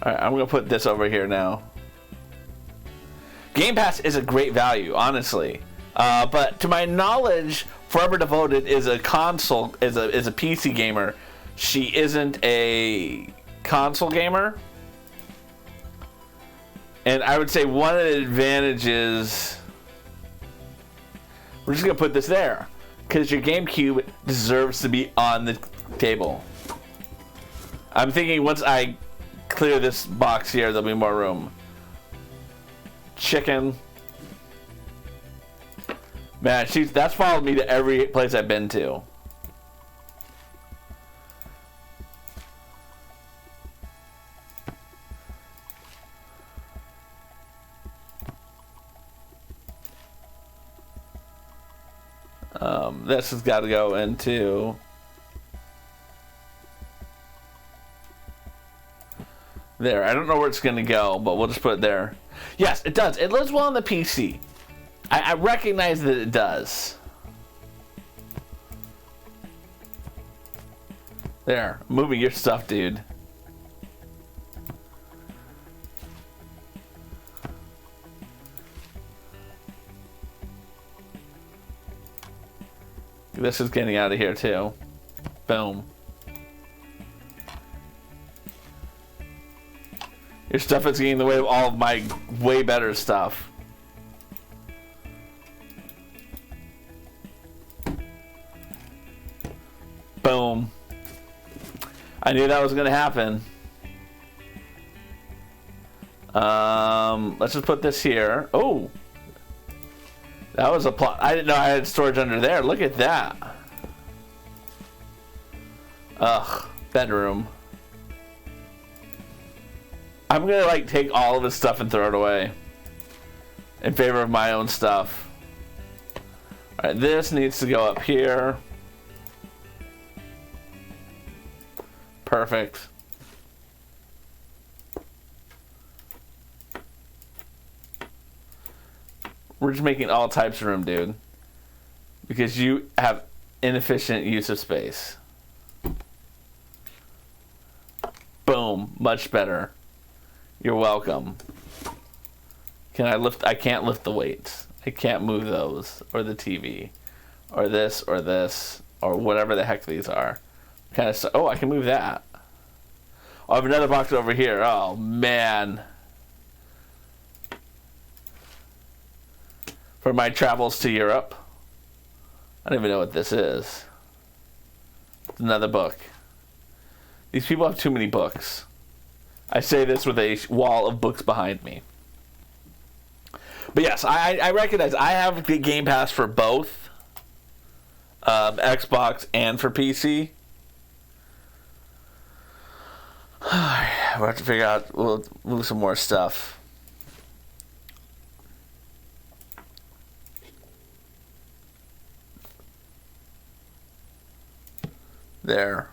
Alright, I'm going to put this over here now. Game Pass is a great value, honestly. But to my knowledge, Forever Devoted is a console, is a PC gamer. She isn't a console gamer. And I would say one of the advantages... We're just going to put this there. Because your GameCube deserves to be on the table. I'm thinking once I clear this box here, there'll be more room. Chicken. Man, that's followed me to every place I've been to. This has got to go into... There. I don't know where it's going to go, but we'll just put it there. Yes, it does. It lives well on the PC. I recognize that it does. There. Moving your stuff, dude. This is getting out of here, too. Boom. Your stuff is getting in the way of all of my way better stuff. Boom. I knew that was going to happen. Let's just put this here. Oh. That was a plot. I didn't know I had storage under there. Look at that. Ugh. Bedroom. I'm gonna like take all of his stuff and throw it away in favor of my own stuff. Alright, this needs to go up here. Perfect. We're just making all types of room, dude. Because you have inefficient use of space. Boom. Much better. You're welcome. Can I lift? I can't lift the weights. I can't move those. Or the TV. Or this. Or this. Or whatever the heck these are. Kind of. Oh, I can move that. Oh, I have another box over here. Oh, man. For my travels to Europe. I don't even know what this is. It's another book. These people have too many books. I say this with a wall of books behind me. But yes, I recognize I have the Game Pass for both Xbox and for PC. We'll have to figure out, we'll move some more stuff. There.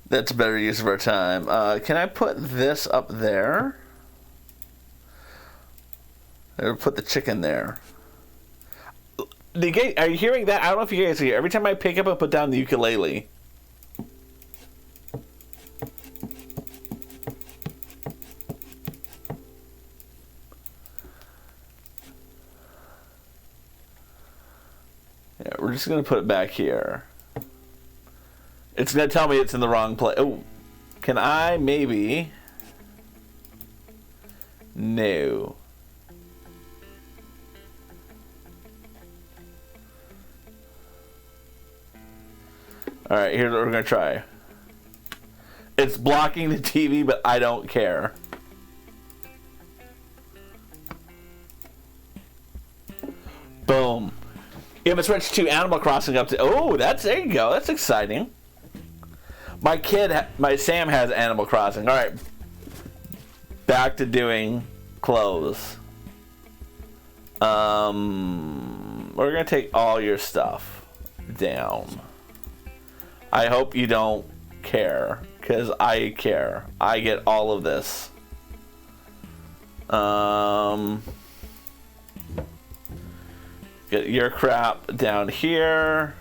That's a better use of our time. Can I put this up there? Or put the chicken there. Are you hearing that? I don't know if you guys hear. Every time I pick up and put down the ukulele. Yeah, we're just going to put it back here. It's going to tell me it's in the wrong place. Oh, can I maybe? No. Alright, here's what we're going to try. It's blocking the TV, but I don't care. Boom. You have switched to Animal Crossing up to... Oh, there you go. That's exciting. My Sam has Animal Crossing. Alright. Back to doing clothes. We're going to take all your stuff down. I hope you don't care, because I care. I get all of this. Get your crap down here.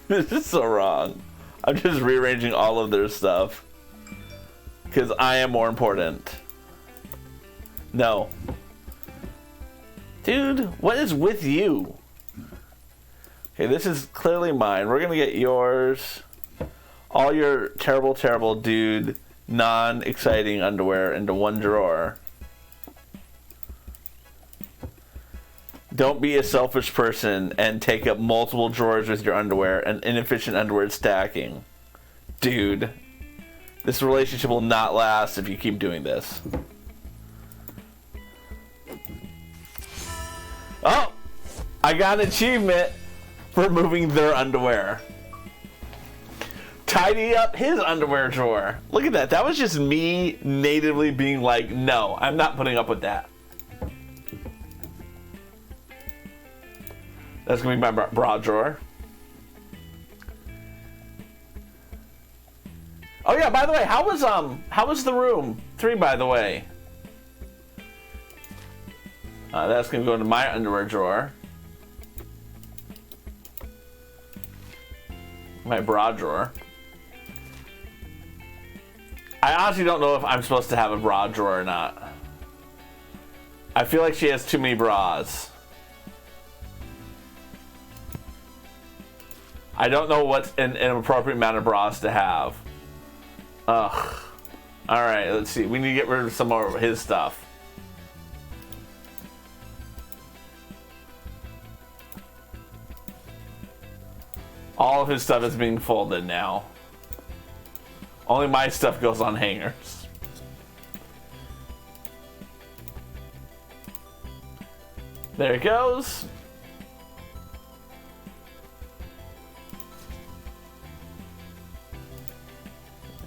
This is so wrong. I'm just rearranging all of their stuff. Because I am more important. No. Dude, what is with you? Okay, this is clearly mine. We're going to get yours. All your terrible, terrible dude, non-exciting underwear into one drawer. Don't be a selfish person and take up multiple drawers with your underwear and inefficient underwear stacking. Dude, this relationship will not last if you keep doing this. Oh! I got an achievement for moving their underwear. Tidy up his underwear drawer. Look at that. That was just me natively being like, no, I'm not putting up with that. That's gonna be my bra drawer. Oh yeah, by the way, how was the room 3, by the way? That's gonna go into my underwear drawer. My bra drawer. I honestly don't know if I'm supposed to have a bra drawer or not. I feel like she has too many bras. I don't know what's an appropriate amount of bras to have. Ugh. Alright, let's see. We need to get rid of some more of his stuff. All of his stuff is being folded now. Only my stuff goes on hangers. There it goes.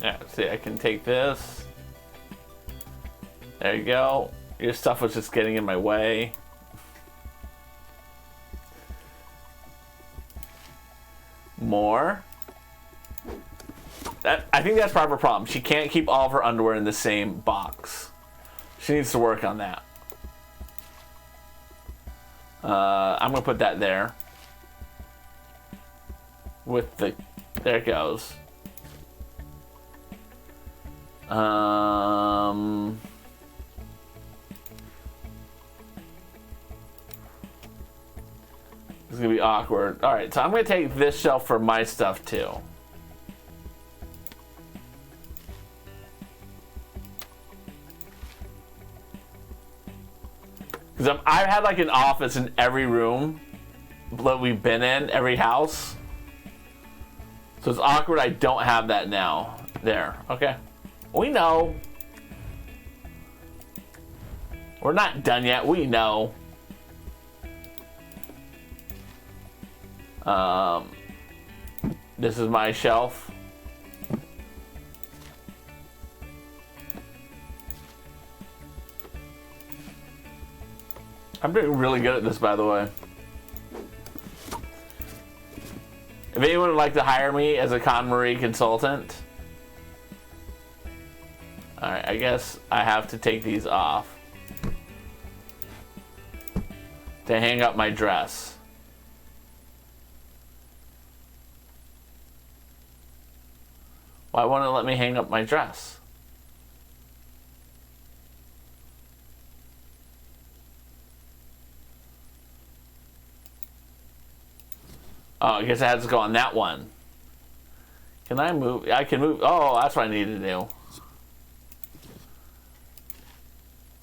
Yeah, see, I can take this. There you go. Your stuff was just getting in my way. More. I think that's part of her problem. She can't keep all of her underwear in the same box. She needs to work on that. I'm gonna put that there. With the, there it goes. It's gonna be awkward. All right, so I'm gonna take this shelf for my stuff too. Because I've had like an office in every room that we've been in, every house. So it's awkward I don't have that now. There, okay. We know. We're not done yet, we know. This is my shelf. I'm doing really good at this, by the way. If anyone would like to hire me as a KonMari consultant, alright, I guess I have to take these off to hang up my dress. Why won't it let me hang up my dress? Oh, I guess I had to go on that one. Can I move? I can move. Oh, that's what I need to do.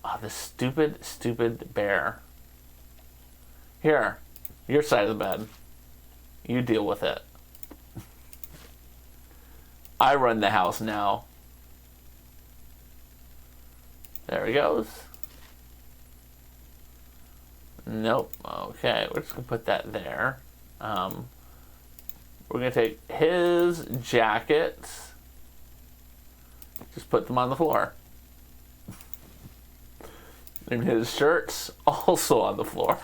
Oh, this stupid, stupid bear. Here, your side of the bed. You deal with it. I run the house now. There he goes. Nope. Okay, we're just gonna put that there. We're gonna take his jackets. Just put them on the floor. And his shirts also on the floor.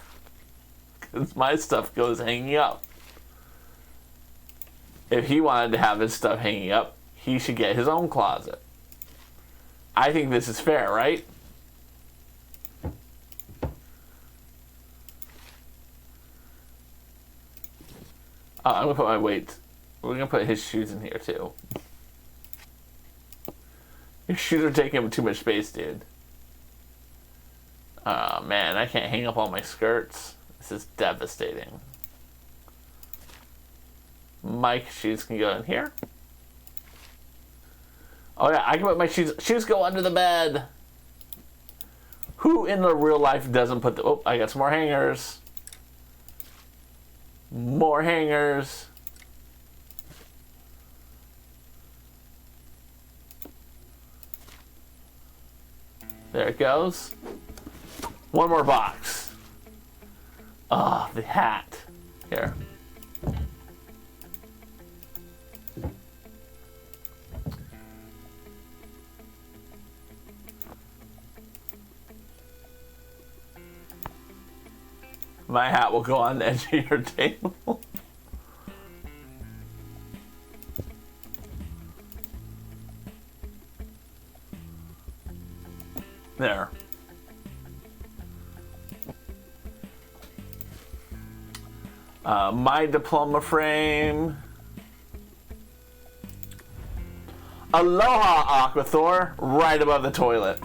Because my stuff goes hanging up. If he wanted to have his stuff hanging up, he should get his own closet. I think this is fair, right? I'm gonna put my weights. We're gonna put his shoes in here too. Your shoes are taking up too much space, dude. Oh man, I can't hang up all my skirts. This is devastating. Mike's shoes can go in here. Oh yeah, I can put my shoes. Shoes go under the bed. Who in the real life doesn't put the? Oh, I got some more hangers. More hangers. There it goes. One more box. Ah, oh, the hat. Here. My hat will go on the edge of your table. There. My diploma frame. Aloha, Aquathor, right above the toilet.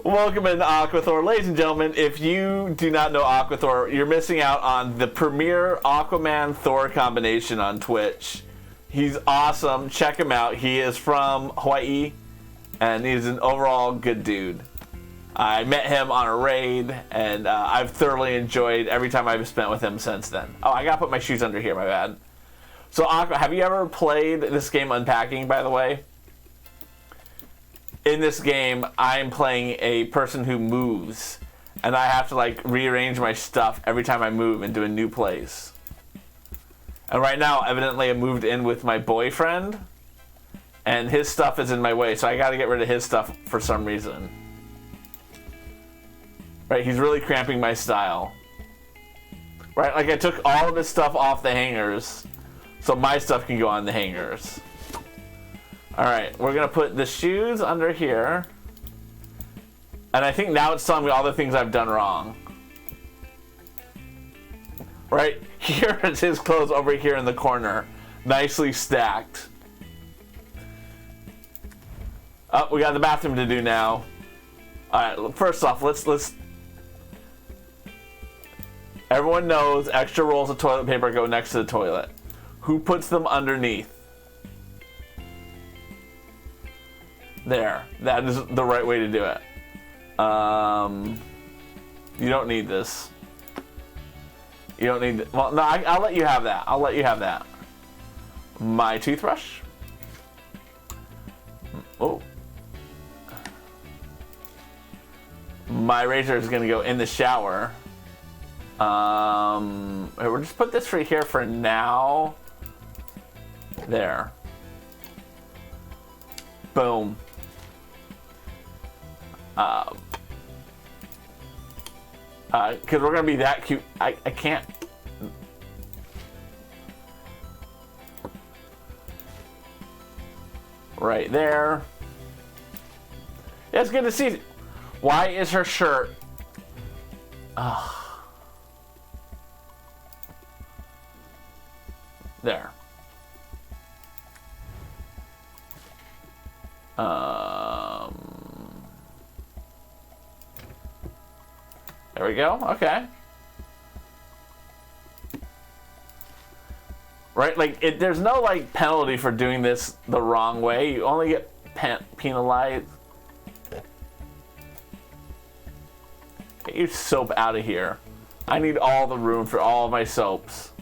Welcome into Aquathor. Ladies and gentlemen, if you do not know Aquathor, you're missing out on the premier Aquaman-Thor combination on Twitch. He's awesome. Check him out. He is from Hawaii, and he's an overall good dude. I met him on a raid, and I've thoroughly enjoyed every time I've spent with him since then. Oh, I gotta put my shoes under here, my bad. So, Aqua, have you ever played this game Unpacking, by the way? in this game, I'm playing a person who moves, and I have to like rearrange my stuff every time I move into a new place. And right now, evidently, I moved in with my boyfriend, and his stuff is in my way, so I got to get rid of his stuff for some reason. Right, he's really cramping my style. Right, like I took all of his stuff off the hangers, so my stuff can go on the hangers. Alright, we're going to put the shoes under here. And I think now it's telling me all the things I've done wrong. Right, here is his clothes over here in the corner. Nicely stacked. Oh, we got the bathroom to do now. Alright, first off, let's... Everyone knows extra rolls of toilet paper go next to the toilet. Who puts them underneath? There. That is the right way to do it. You don't need this. You don't need... Well, no, I'll let you have that. I'll let you have that. My toothbrush. Oh. My razor is going to go in the shower. We'll just put this right here for now. There. Boom. Because we're gonna be that cute. I can't. Right there. Yeah, it's good to see. Why is her shirt? There. There we go. Okay. Right, like there's no like penalty for doing this the wrong way. You only get penalized. Get your soap out of here. I need all the room for all of my soaps.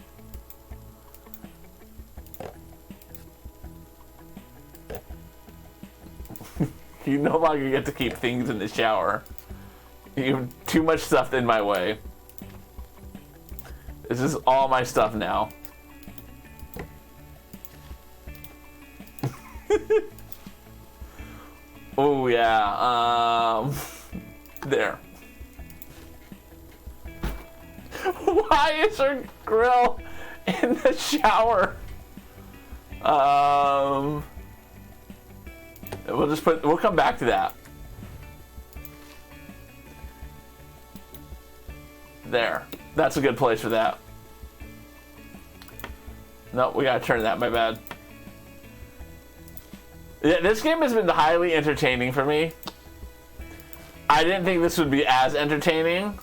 You no longer get to keep things in the shower. You have too much stuff in my way. This is all my stuff now. Oh yeah, there. Why is her grill in the shower? We'll come back to that. There. That's a good place for that. No, we gotta turn that, my bad. Yeah, this game has been highly entertaining for me. I didn't think this would be as entertaining.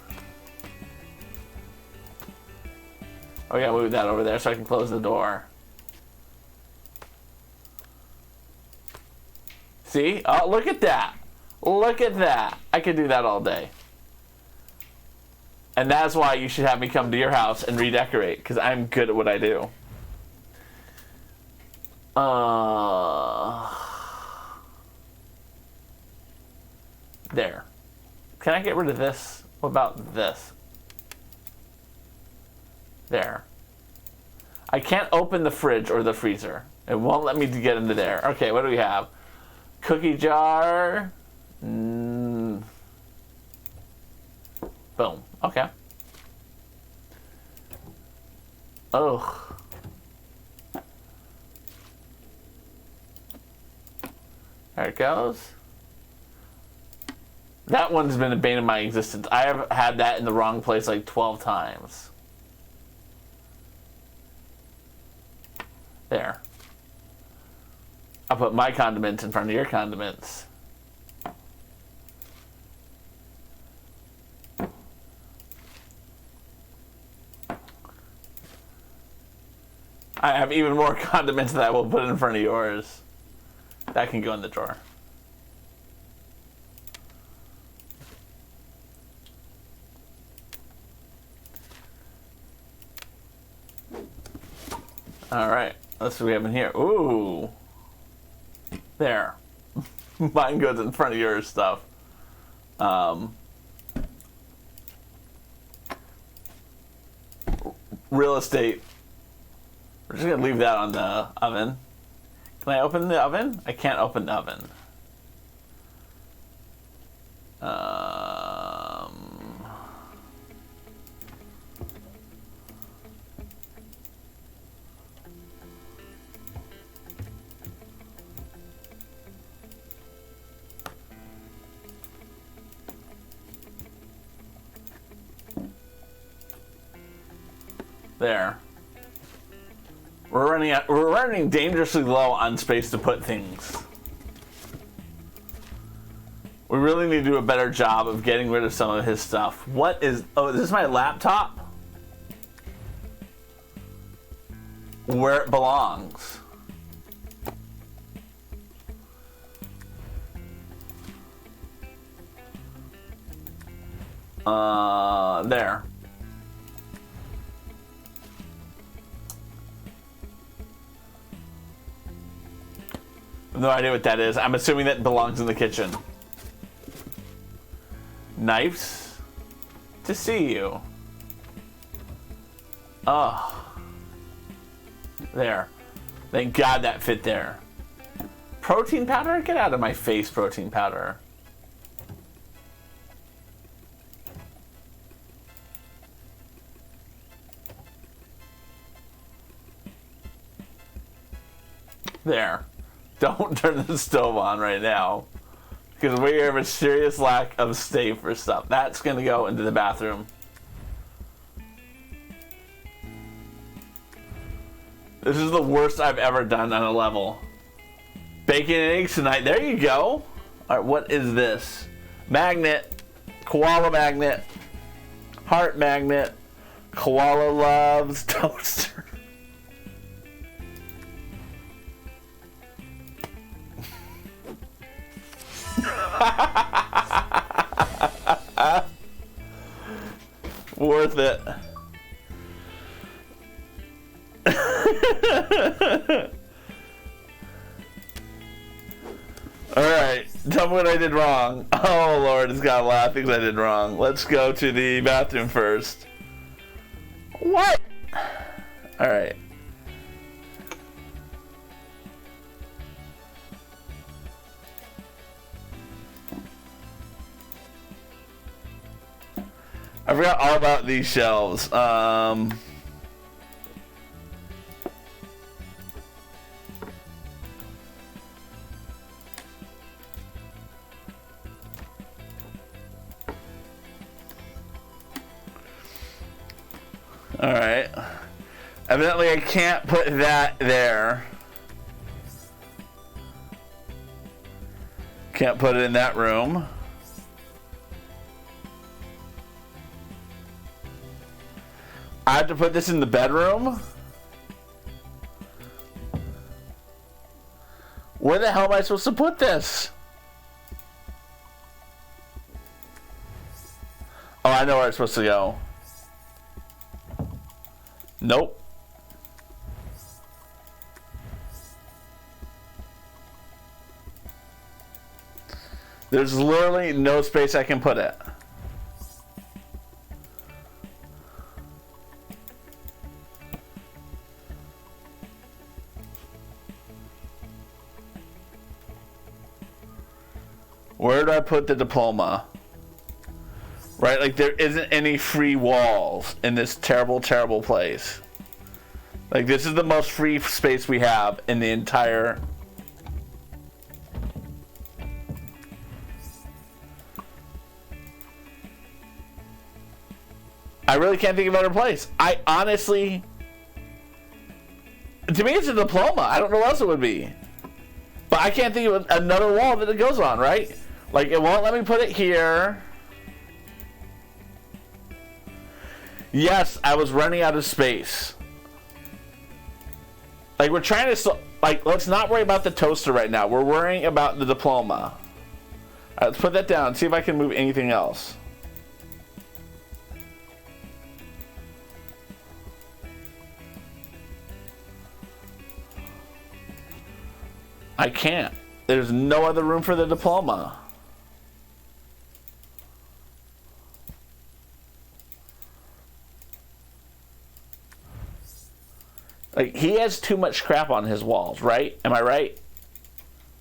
Oh, yeah, move that over there so I can close the door. See? Oh, look at that. Look at that. I could do that all day. And that's why you should have me come to your house and redecorate, because I'm good at what I do. There. Can I get rid of this? What about this? There. I can't open the fridge or the freezer. It won't let me get into there. Okay, what do we have? Cookie jar. Boom. Okay. Ugh. There it goes. That one's been a bane of my existence. I have had that in the wrong place like 12 times. There. I'll put my condiments in front of your condiments. I have even more condiments that I will put in front of yours. That can go in the drawer. All right, let's see what we have in here. Ooh, there. Mine goes in front of your stuff. Real estate. We're just gonna leave that on the oven. Can I open the oven? I can't open the oven. There. We're running dangerously low on space to put things. We really need to do a better job of getting rid of some of his stuff. What is... Oh, is this my laptop? Where it belongs. There. No idea what that is. I'm assuming that belongs in the kitchen. Knives to see you. Oh. There. Thank God that fit there. Protein powder? Get out of my face, protein powder. There. Don't turn the stove on right now. Because we have a serious lack of space for stuff. That's going to go into the bathroom. This is the worst I've ever done on a level. Bacon and eggs tonight. There you go. Alright, what is this? Magnet. Koala magnet. Heart magnet. Koala loves toaster. Worth it. Alright, tell me what I did wrong. Oh Lord, it's got a lot of things I did wrong. Let's go to the bathroom first. What? Alright. I forgot all about these shelves. Alright. Evidently I can't put that there. Can't put it in that room. I have to put this in the bedroom? Where the hell am I supposed to put this? Oh, I know where it's supposed to go. Nope. There's literally no space I can put it. Where do I put the diploma? Right, like there isn't any free walls in this terrible, terrible place. Like this is the most free space we have in the entire... I really can't think of a better place. I honestly... To me it's a diploma. I don't know what else it would be. But I can't think of another wall that it goes on, right? Like it won't let me put it here. Yes, I was running out of space. Like we're trying to, like, let's not worry about the toaster right now. We're worrying about the diploma. All right, let's put that down. See if I can move anything else. I can't. There's no other room for the diploma. Like, he has too much crap on his walls, right? Am I right?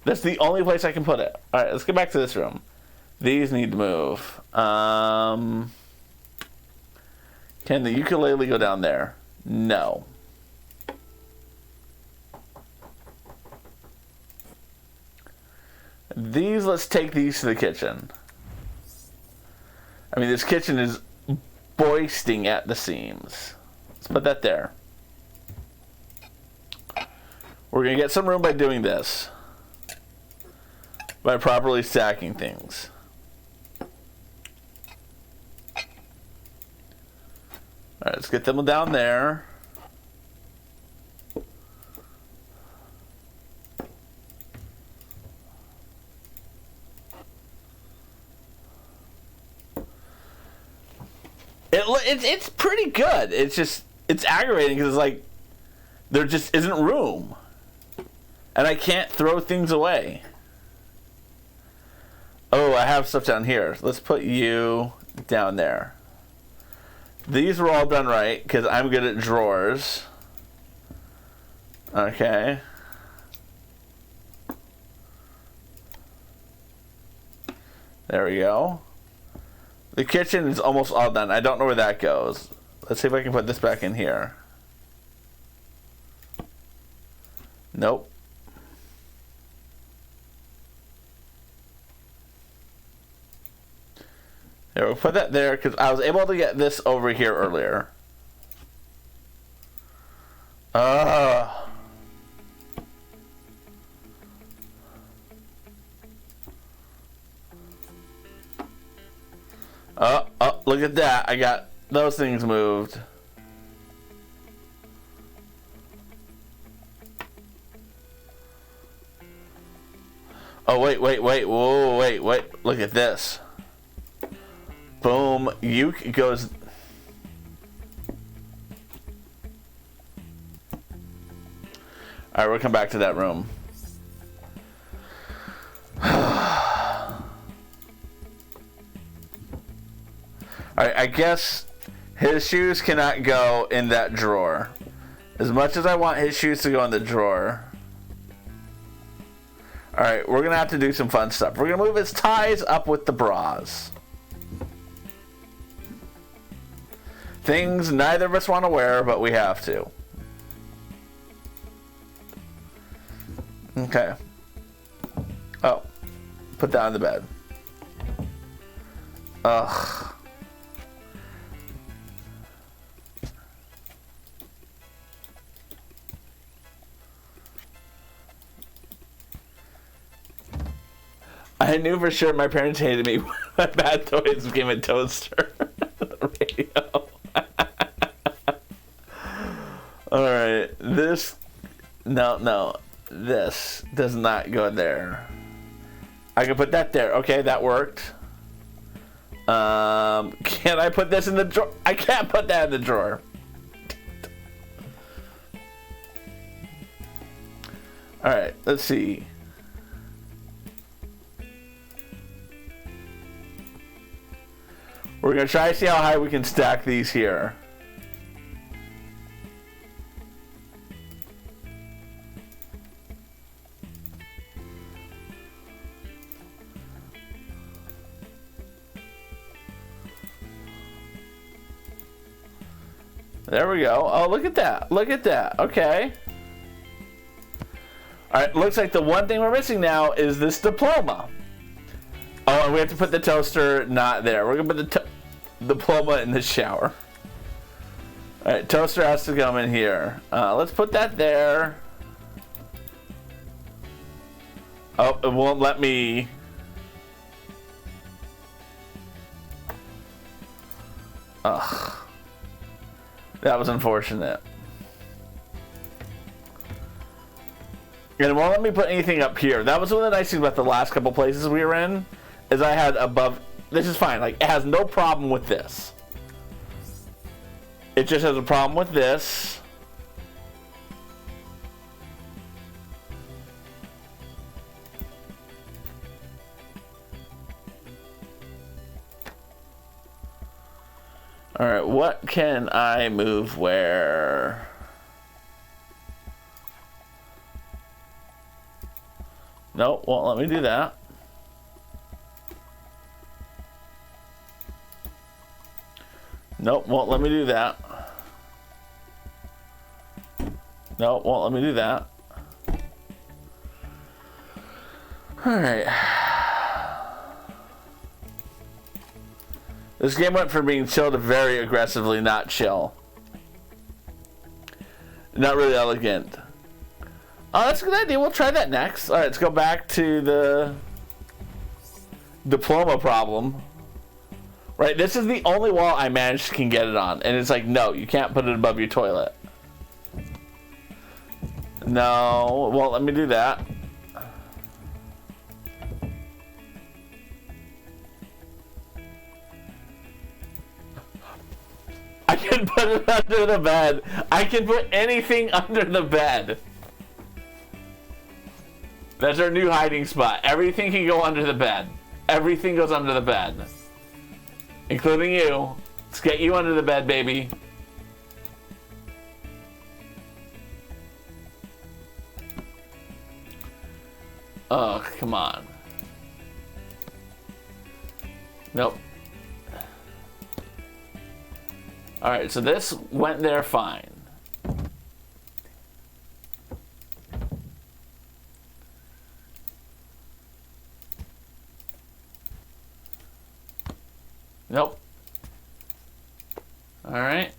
That's the only place I can put it. Alright, let's get back to this room. These need to move. Can the ukulele go down there? No. These, let's take these to the kitchen. I mean, this kitchen is bursting at the seams. Let's put that there. We're going to get some room by doing this. By properly stacking things. Alright, let's get them down there. It's pretty good. It's just, it's aggravating because it's like, there just isn't room. And I can't throw things away. Oh, I have stuff down here. Let's put you down there. These were all done right because I'm good at drawers. Okay. There we go. The kitchen is almost all done. I don't know where that goes. Let's see if I can put this back in here. Nope. There, we'll put that there because I was able to get this over here earlier. Oh, look at that. I got those things moved. Oh, wait. Whoa, wait. Look at this. Boom. Uke goes... Alright, we'll come back to that room. Alright, I guess his shoes cannot go in that drawer. As much as I want his shoes to go in the drawer. Alright, we're gonna have to do some fun stuff. We're gonna move his ties up with the bras. Things neither of us want to wear, but we have to. Okay. Oh. Put that on the bed. Ugh. I knew for sure my parents hated me when my bad toys became a toaster. Radio. Alright, this... No. This does not go there. I can put that there. Okay, that worked. Can I put this in the drawer? I can't put that in the drawer. Alright, let's see. We're going to try to see how high we can stack these here. There we go. Oh, look at that. Look at that. Okay. Alright, looks like the one thing we're missing now is this diploma. Oh, and we have to put the toaster not there. We're going to put the diploma in the shower. Alright, toaster has to come in here. Let's put that there. Oh, it won't let me... Ugh. That was unfortunate. And it won't let me put anything up here. That was one of the nice things about the last couple places we were in, is I had above... This is fine. Like, it has no problem with this. It just has a problem with this. Alright, what can I move where? Nope, won't let me do that. Nope, won't let me do that. Nope, won't let me do that. Alright. This game went from being chill to very aggressively not chill. Not really elegant. Oh, that's a good idea. We'll try that next. Alright, let's go back to the diploma problem. Right, this is the only wall I managed can get it on. And it's like, no, you can't put it above your toilet. No, it won't let me do that. I can put it under the bed. I can put anything under the bed. That's our new hiding spot. Everything can go under the bed. Everything goes under the bed. Including you. Let's get you under the bed, baby. Oh, come on. Nope. Alright, so this went there fine. Nope. Alright.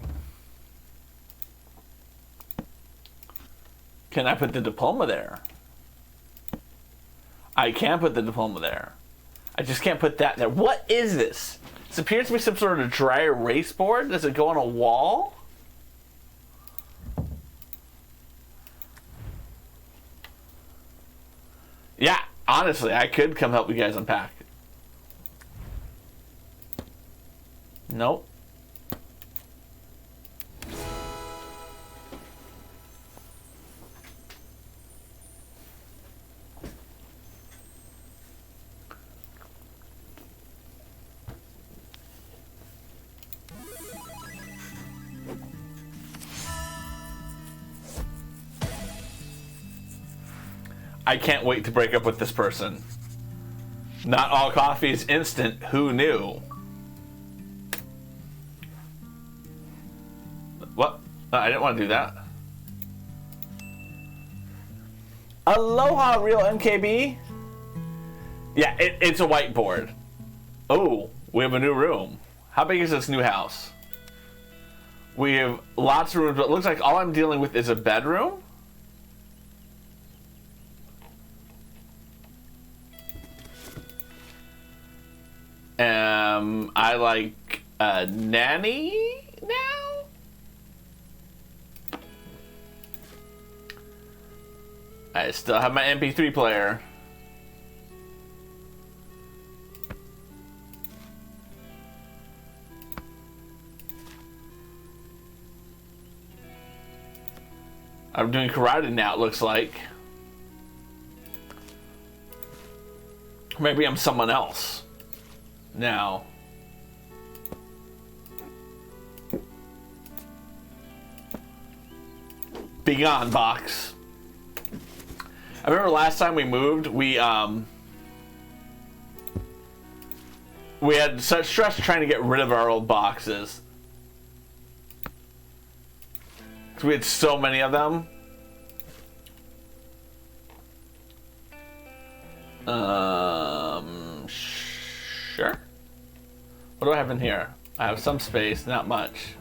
Can I put the diploma there? I can put the diploma there. I just can't put that there. What is this? This appears to be some sort of dry erase board. Does it go on a wall? Yeah, honestly, I could come help you guys unpack. Nope. I can't wait to break up with this person. Not all coffee is instant. Who knew? What? I didn't want to do that. Aloha, real MKB? Yeah, it's a whiteboard. Oh, we have a new room. How big is this new house? We have lots of rooms, but it looks like all I'm dealing with is a bedroom. I like a nanny now? I still have my MP3 player. I'm doing karate now, it looks like. Maybe I'm someone else now. Be gone, box. I remember last time we moved, we had such stress trying to get rid of our old boxes. Because we had so many of them. Sure. What do I have in here? I have some space, not much.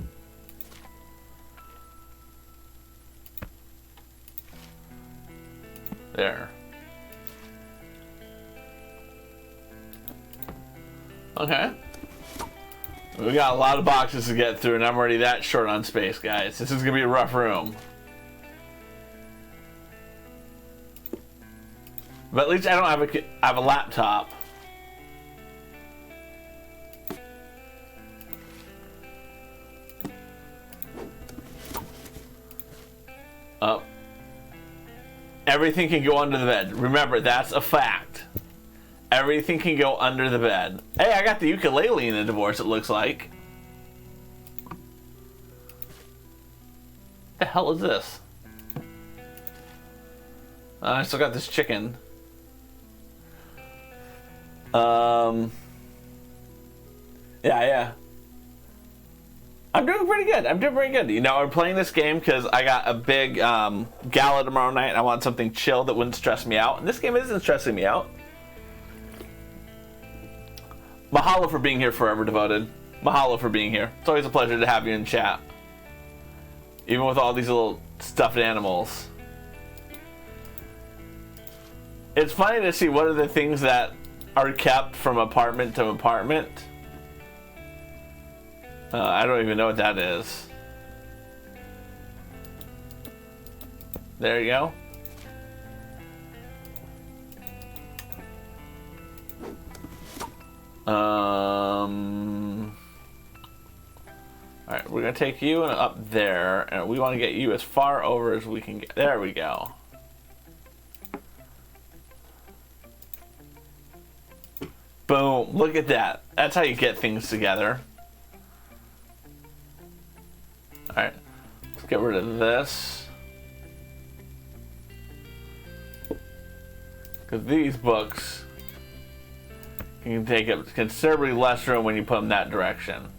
There. Okay. We got a lot of boxes to get through, and I'm already that short on space, guys. This is gonna be a rough room. But at least I don't have I have a laptop. Oh. Everything can go under the bed. Remember, that's a fact. Everything can go under the bed. Hey, I got the ukulele in the divorce, it looks like. the hell is this? I still got this chicken. Yeah. I'm doing pretty good. You know, I'm playing this game because I got a big gala tomorrow night. And I want something chill that wouldn't stress me out. And this game isn't stressing me out. Mahalo for being here, Forever Devoted. Mahalo for being here. It's always a pleasure to have you in chat. Even with all these little stuffed animals. It's funny to see what are the things that are kept from apartment to apartment. I don't even know what that is. There you go. Alright, we're gonna take you up there, and we want to get you as far over as we can get. There we go. Boom, look at that. That's how you get things together. Alright, let's get rid of this. Because these books can take up considerably less room when you put them that direction.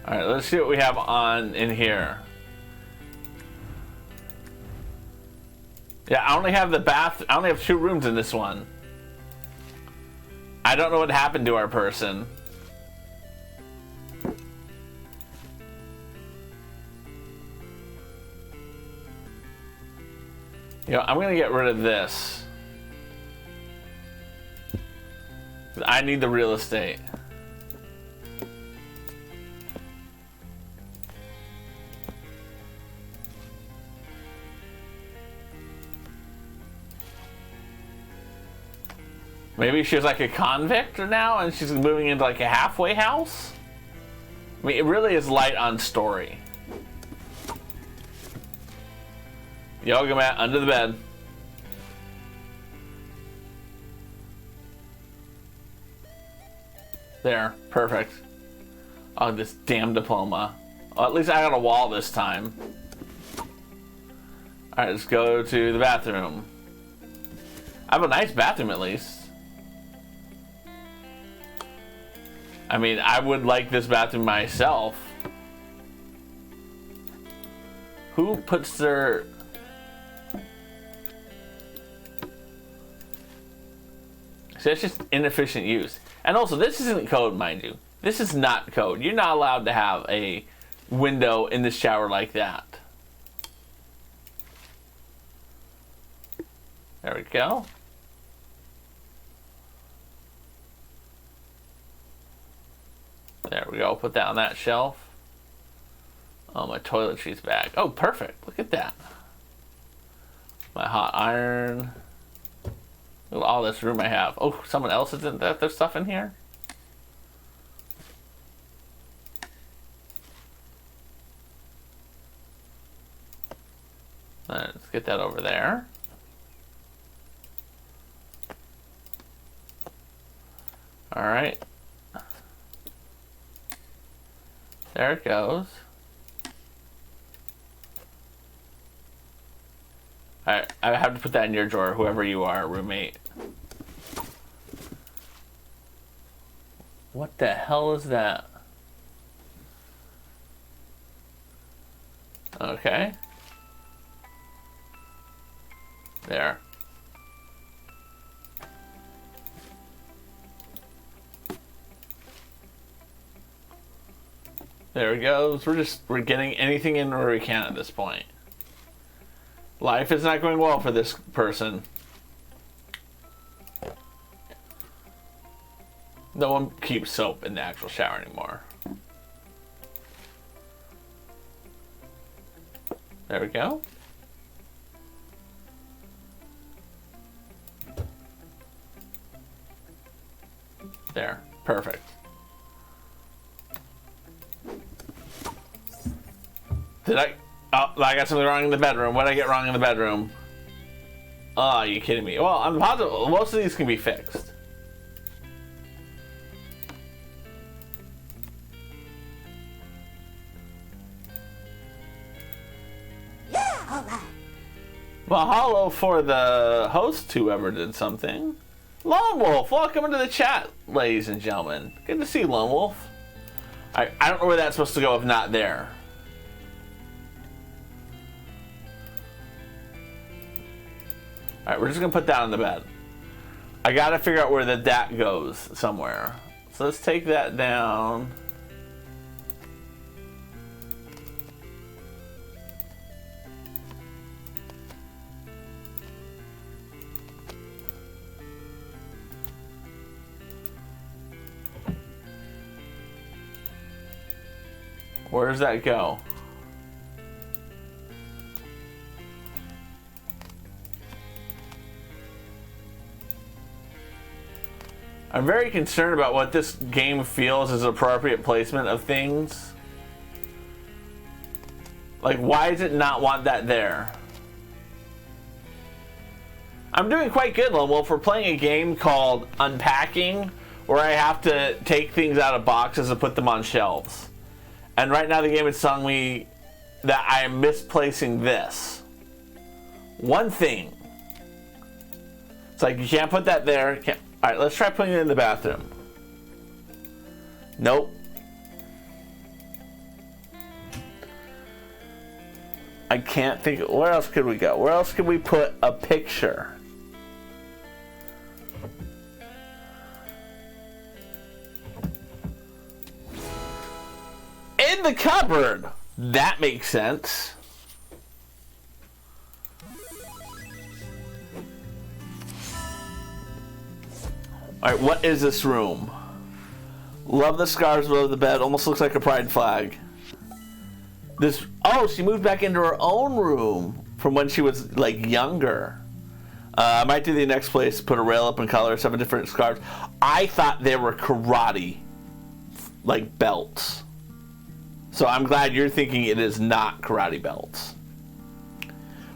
Alright, let's see what we have on in here. Yeah, I only have the bath. I only have 2 rooms in this one. I don't know what happened to our person. You know, I'm gonna get rid of this. I need the real estate. Maybe she's like a convict now and she's moving into like a halfway house? I mean, it really is light on story. Yoga mat under the bed. There, perfect. Oh, this damn diploma. Well, at least I got a wall this time. Alright, let's go to the bathroom. I have a nice bathroom at least. I mean, I would like this bathroom myself. Who puts their... So it's just inefficient use. And also, this isn't code, mind you. This is not code. You're not allowed to have a window in the shower like that. There we go. There we go. Put that on that shelf. Oh, my toiletries bag. Oh, perfect. Look at that. My hot iron. Look at all this room I have. Oh, someone else isn't that there's stuff in here? Let's get that over there. All right. There it goes. Alright, I have to put that in your drawer, whoever you are, roommate. What the hell is that? Okay. There. There it goes. We're getting anything in where we can at this point. Life is not going well for this person. No one keeps soap in the actual shower anymore. There we go. There. Perfect. Did I? Oh, I got something wrong in the bedroom. What did I get wrong in the bedroom? Oh, are you kidding me? Well, I'm positive most of these can be fixed. Yeah, all right. Mahalo for the host, whoever did something. Lone Wolf, welcome into the chat, ladies and gentlemen. Good to see you, Lone Wolf. I don't know where that's supposed to go if not there. Alright, we're just going to put that on the bed. I got to figure out where that goes somewhere. So let's take that down. Where does that go? I'm very concerned about what this game feels as appropriate placement of things. Like, why does it not want that there? I'm doing quite good, Lone Wolf. We're playing a game called Unpacking, where I have to take things out of boxes and put them on shelves. And right now the game is telling me that I am misplacing this. One thing. It's like, you can't put that there. Can't. Alright, let's try putting it in the bathroom. Nope. I can't think. Where else could we go? Where else could we put a picture? In the cupboard! That makes sense. Alright, what is this room? Love the scarves below the bed. Almost looks like a pride flag. This. Oh, she moved back into her own room from when she was, like, younger. I might do the next place, put a rail up in color, 7 different scarves. I thought they were karate, like, belts. So I'm glad you're thinking it is not karate belts.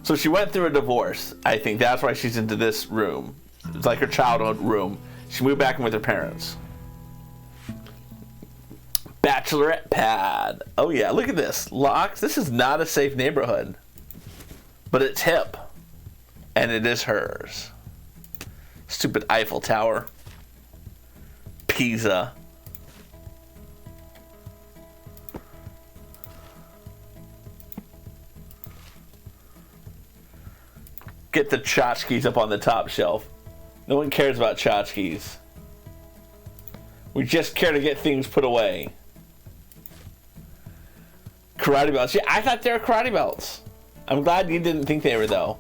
So she went through a divorce. I think that's why she's into this room. It's like her childhood room. She moved back in with her parents. Bachelorette pad. Oh yeah, look at this. Locks. This is not a safe neighborhood. But it's hip. And it is hers. Stupid Eiffel Tower. Pisa. Get the tchotchkes up on the top shelf. No one cares about tchotchkes. We just care to get things put away. Karate belts. Yeah, I thought they were karate belts. I'm glad you didn't think they were, though.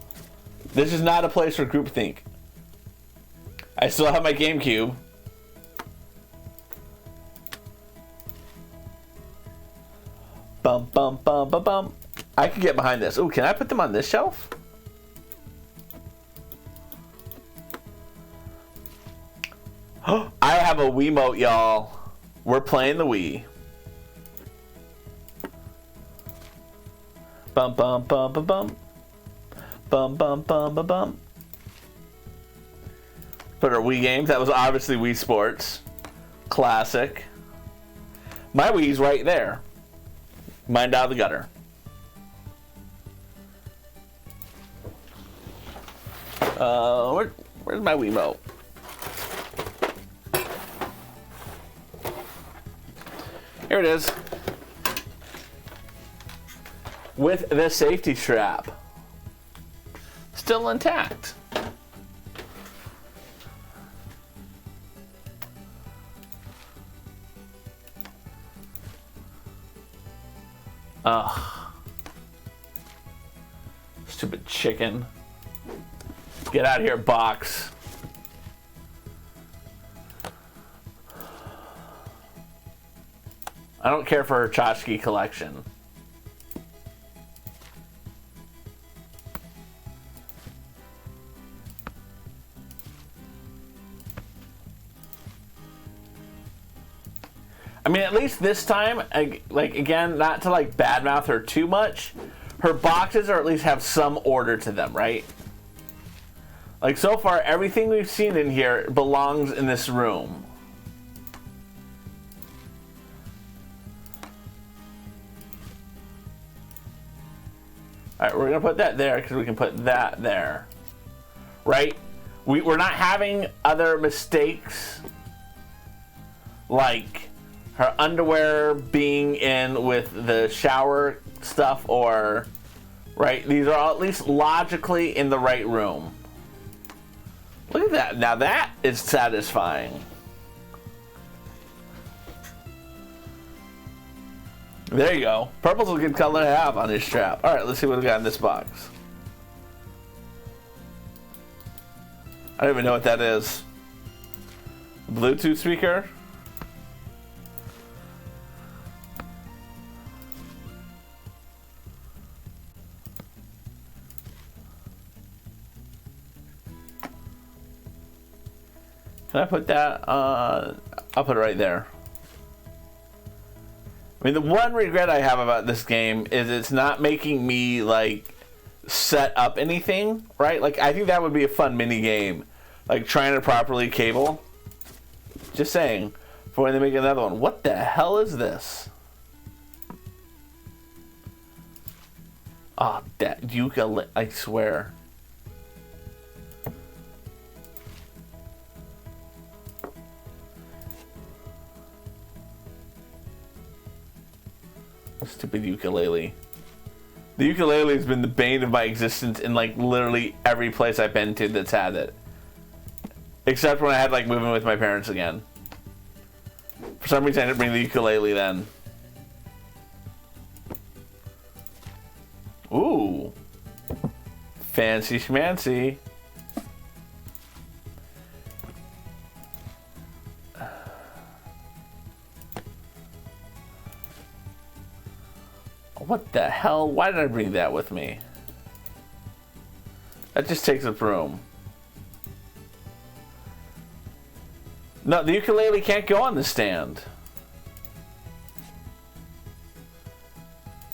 This is not a place for groupthink. I still have my GameCube. Bum, bum, bum, bum, bum. I can get behind this. Ooh, can I put them on this shelf? I have a Wiimote, y'all. We're playing the Wii. Bum bum bum bum bum. Bum bum bum bum bum. Put our Wii games. That was obviously Wii Sports. Classic. My Wii's right there. Mine out of the gutter. Where's my Wiimote? Here it is. With the safety strap. Still intact. Ugh. Stupid chicken. Get out of here, box. I don't care for her tchotchke collection. I mean, at least this time, like, again, not to, like, badmouth her too much, her boxes or at least have some order to them, right? Like, so far, everything we've seen in here belongs in this room. Alright, we're going to put that there because we can put that there. Right? We're not having other mistakes like her underwear being in with the shower stuff, or, right? These are all at least logically in the right room. Look at that. Now that is satisfying. There you go. Purple's a good color to have on this strap. Alright, let's see what we got in this box. I don't even know what that is. Bluetooth speaker? Can I put that on? I'll put it right there. I mean, the one regret I have about this game is it's not making me, like, set up anything, right? Like, I think that would be a fun mini game. Like, trying to properly cable. Just saying. For when they make another one. What the hell is this? Oh, that ukulele, I swear. Stupid ukulele. The ukulele has been the bane of my existence in, like, literally every place I've been to that's had it. Except when I had, like, moving with my parents again. For some reason I didn't bring the ukulele then. Ooh. Fancy schmancy. What the hell? Why did I bring that with me? That just takes up room. No, the ukulele can't go on the stand.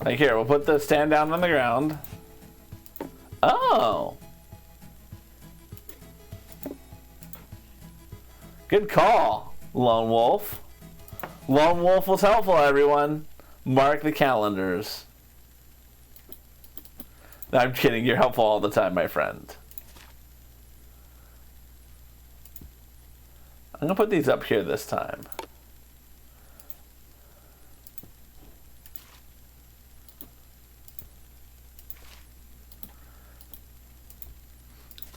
Like, here, we'll put the stand down on the ground. Oh. Good call, Lone Wolf. Lone Wolf was helpful, everyone. Mark the calendars. No, I'm kidding. You're helpful all the time, my friend. I'm going to put these up here this time.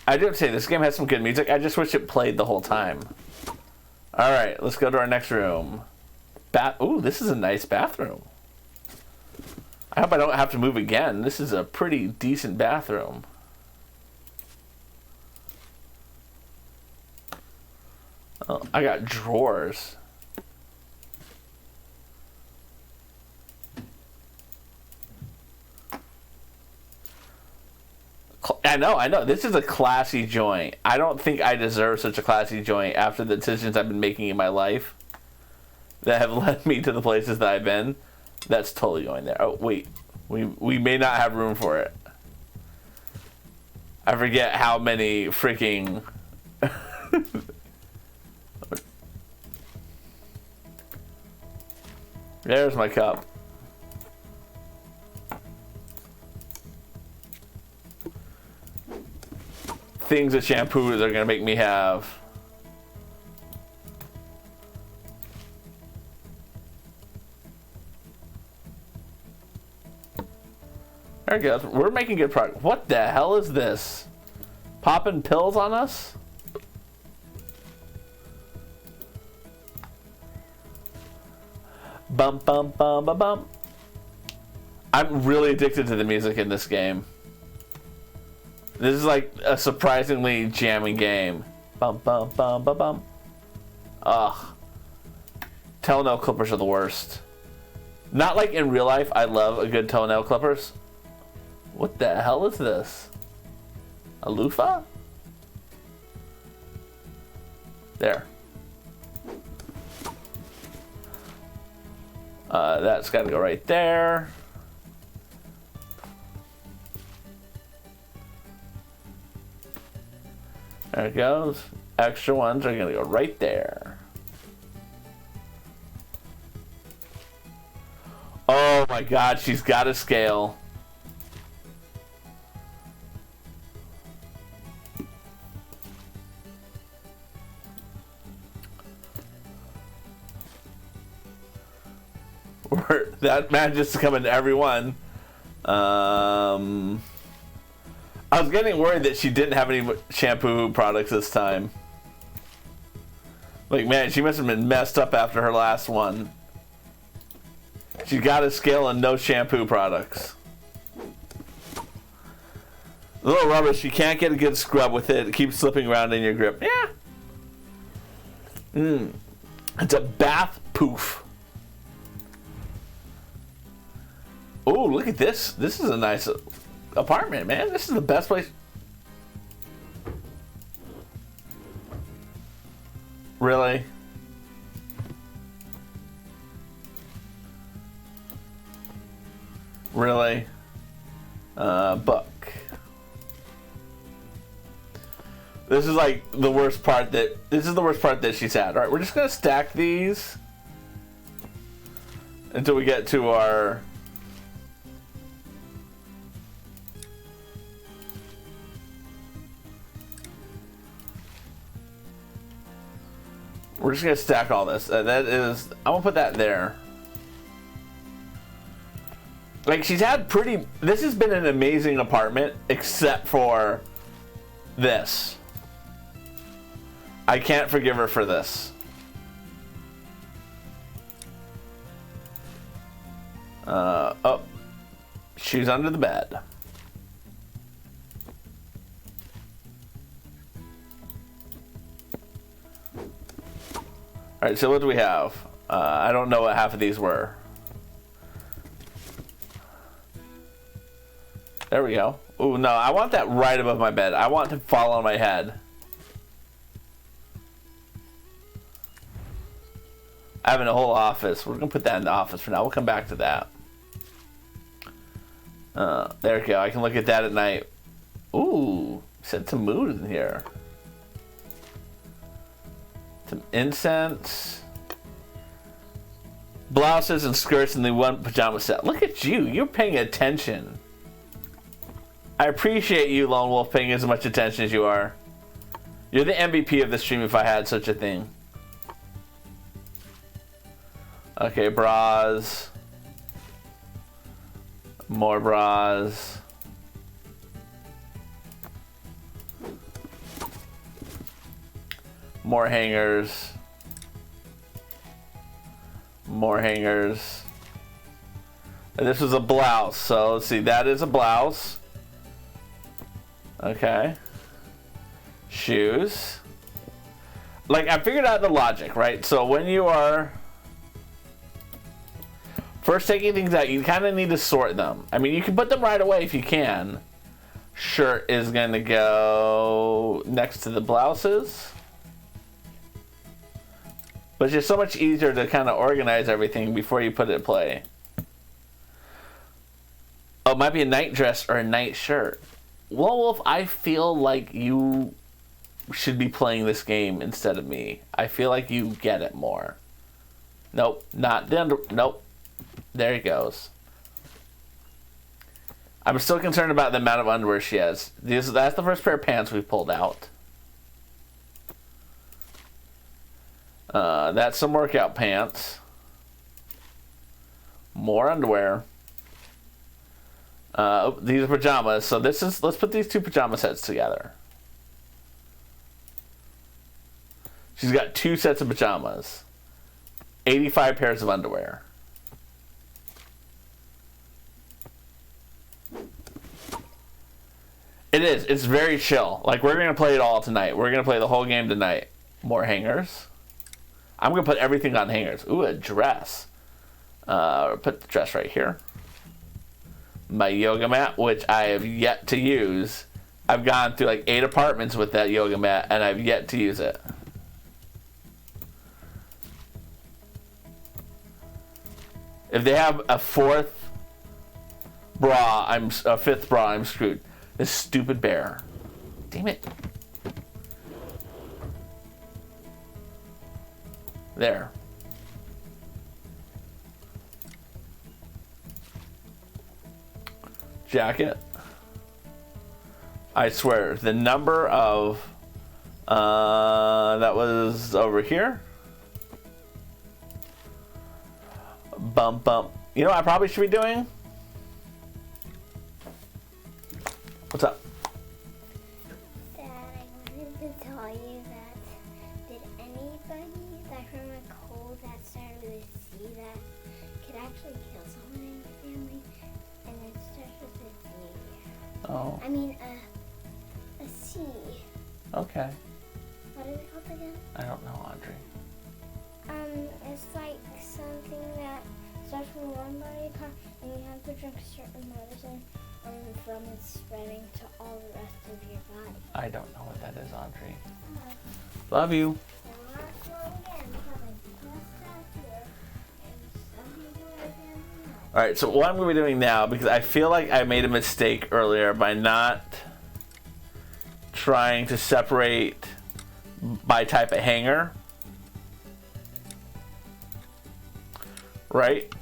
I do have to say, this game has some good music. I just wish it played the whole time. Alright, let's go to our next room. Ooh, this is a nice bathroom. I hope I don't have to move again. This is a pretty decent bathroom. Oh, I got drawers. I know. This is a classy joint. I don't think I deserve such a classy joint after the decisions I've been making in my life that have led me to the places that I've been. That's totally going there. Oh, wait. We may not have room for it. I forget how many freaking... There's my cup. Things that shampoos are gonna make me have. There we go. We're making good progress. What the hell is this? Popping pills on us? Bump, bump, bump, bump, bump. I'm really addicted to the music in this game. This is like a surprisingly jamming game. Bump, bump, bump, bump, bump. Ugh. Toenail clippers are the worst. Not like in real life, I love a good toenail clippers. What the hell is this? A loofah? There. That's got to go right there. There it goes. Extra ones are going to go right there. Oh my god, she's got a scale. That manages to come into every one. I was getting worried that she didn't have any shampoo products this time. Like, man, she must have been messed up after her last one. She got a scale and no shampoo products. A little rubbish. You can't get a good scrub with it. It keeps slipping around in your grip. Yeah. It's a bath poof. Oh, look at this. This is a nice apartment, man. This is the best place. Really? Really? Book. This is like the worst part that she's had. All right, we're just gonna stack these until we get to our. We're just gonna stack all this. That is, I'm gonna put that there. Like, she's had pretty. This has been an amazing apartment, except for this. I can't forgive her for this. Oh, shoes under the bed. Alright, so what do we have? I don't know what half of these were. There we go. Ooh, no, I want that right above my bed. I want to fall on my head. I have a whole office. We're going to put that in the office for now. We'll come back to that. There we go. I can look at that at night. Ooh, set some mood in here. Some incense. Blouses and skirts in the one pajama set. Look at you. You're paying attention. I appreciate you, Lone Wolf, paying as much attention as you are. You're the MVP of the stream if I had such a thing. Okay, bras. More bras. More hangers. More hangers. And this was a blouse, so let's see, that is a blouse. Okay. Shoes. Like, I figured out the logic, right? So when you are first taking things out, you kind of need to sort them. I mean, you can put them right away if you can. Shirt is going to go next to the blouses. But it's just so much easier to kind of organize everything before you put it in play. Oh, it might be a night dress or a night shirt. Lone Wolf, I feel like you should be playing this game instead of me. I feel like you get it more. Nope, not the under. Nope. There he goes. I'm still concerned about the amount of underwear she has. That's the first pair of pants we've pulled out. That's some workout pants. More underwear. These are pajamas. So this is, let's put these two pajama sets together. She's got 2 sets of pajamas. 85 pairs of underwear. It is. It's very chill. Like, we're going to play it all tonight. We're going to play the whole game tonight. More hangers. I'm going to put everything on hangers. Ooh, a dress. Put the dress right here. My yoga mat, which I have yet to use. I've gone through like 8 apartments with that yoga mat, and I've yet to use it. If they have a fifth bra, I'm screwed. This stupid bear. Damn it. There. Jacket. I swear, the number of that was over here. Bump. You know what I probably should be doing? What's up? Dad, I wanted to tell you that did anybody that from a cold that started with a C that could actually kill someone in your family? And it starts with a D. Oh. I mean a C. Okay. What is it called again? I don't know, Audrey. It's like something that starts from one body part, and you have to drink certain medicine from it spreading to all the rest of your body. I don't know what that is, Audrey. Love you. Alright, so what I'm going to be doing now, because I feel like I made a mistake earlier by not trying to separate by type of hanger. Right?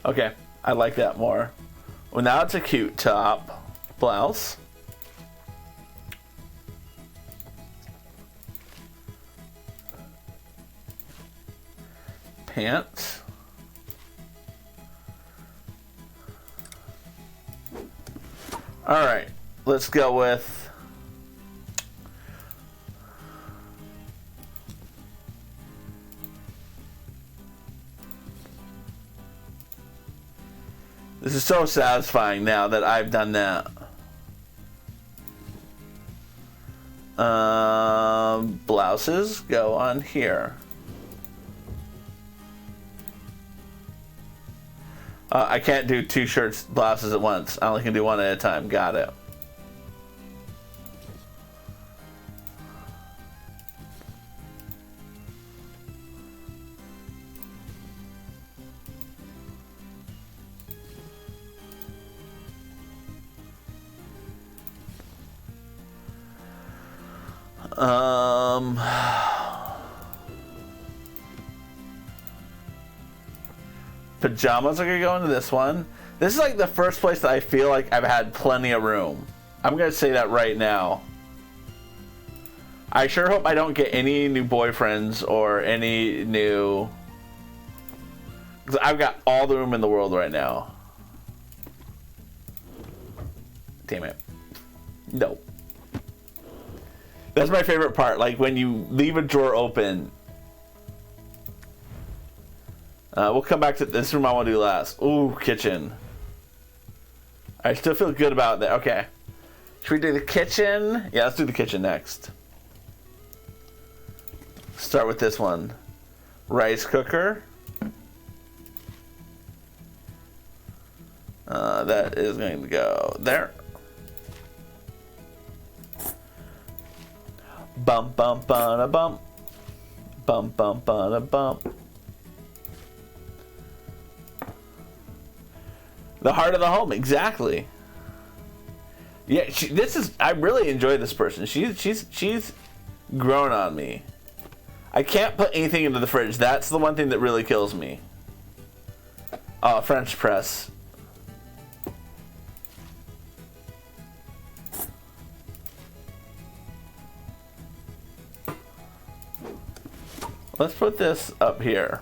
Okay, I like that more. Well, now it's a cute top, blouse, pants, all right, let's go with this is so satisfying now that I've done that. Blouses go on here. I can't do two shirts, blouses at once. I only can do one at a time. Got it. Pajamas are gonna go into this one. This is like the first place that I feel like I've had plenty of room. I'm gonna say that right now. I sure hope I don't get any new boyfriends or any new... because I've got all the room in the world right now. Damn it. No. That's my favorite part, like when you leave a drawer open. We'll come back to this room I want to do last. Ooh, kitchen. I still feel good about that. Okay. Should we do the kitchen? Yeah, let's do the kitchen next. Start with this one. Rice cooker. That is going to go there. Bump, bump, ba bump. Bump, bump, ba bump. The heart of the home, exactly. Yeah, I really enjoy this person. She's grown on me. I can't put anything into the fridge. That's the one thing that really kills me. Oh, French press. Let's put this up here.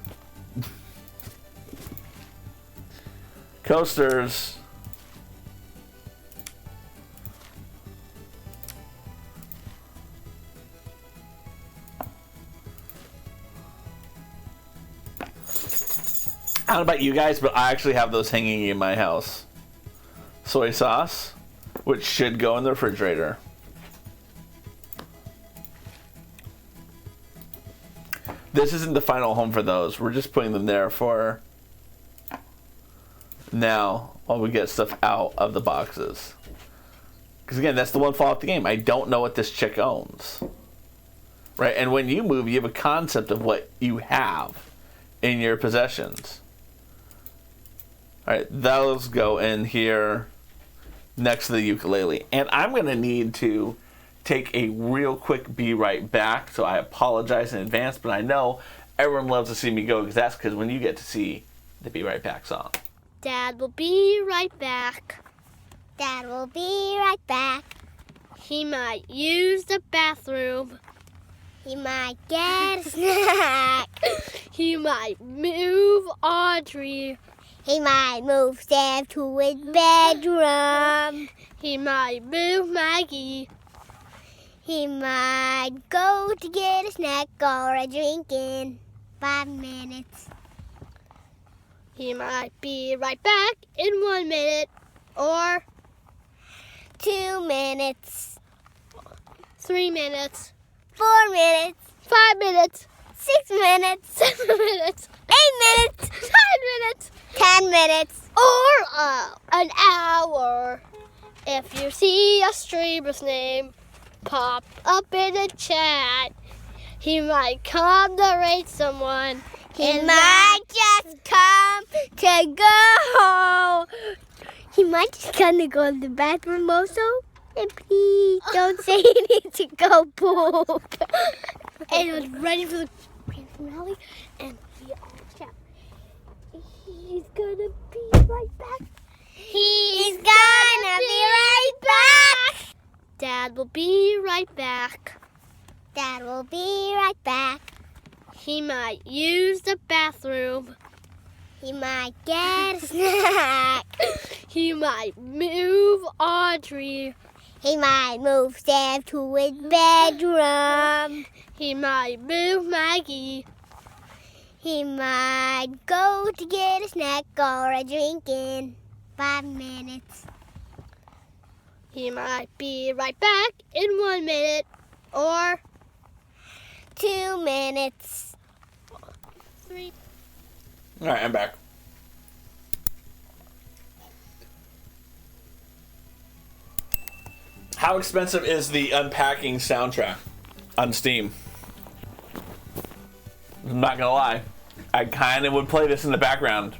Coasters. I don't know about you guys, but I actually have those hanging in my house. Soy sauce, which should go in the refrigerator. This isn't the final home for those. We're just putting them there for now while we get stuff out of the boxes. Because again, that's the one flaw with the game. I don't know what this chick owns. right? And when you move, you have a concept of what you have in your possessions. All right, those go in here next to the ukulele. And I'm going to need to take a real quick be right back, so I apologize in advance, but I know everyone loves to see me go, because that's when you get to see the Be Right Back song. Dad will be right back. Dad will be right back. He might use the bathroom. He might get a snack. He might move Audrey. He might move Sam to his bedroom. He might move Maggie. He might go to get a snack or a drink in 5 minutes. He might be right back in 1 minute or 2 minutes. 3 minutes. 4 minutes. 5 minutes. 6 minutes. 7 minutes. 8 minutes. 9 minutes. 10 minutes. Or an hour. If you see a streamer's name pop up in the chat, he might come to rate someone. He might just come to go. He might just come to go to the bathroom also. And please don't say you need to go poop. And I was ready for the grand finale, and we all shout, he's gonna be right back. He's gonna be right back. Dad will be right back. Dad will be right back. He might use the bathroom. He might get a snack. He might move Audrey. He might move Sam to his bedroom. He might move Maggie. He might go to get a snack or a drink in 5 minutes. He might be right back in 1 minute or 2 minutes. 3. All right, I'm back. How expensive is the Unpacking soundtrack on Steam? I'm not gonna lie, I kind of would play this in the background.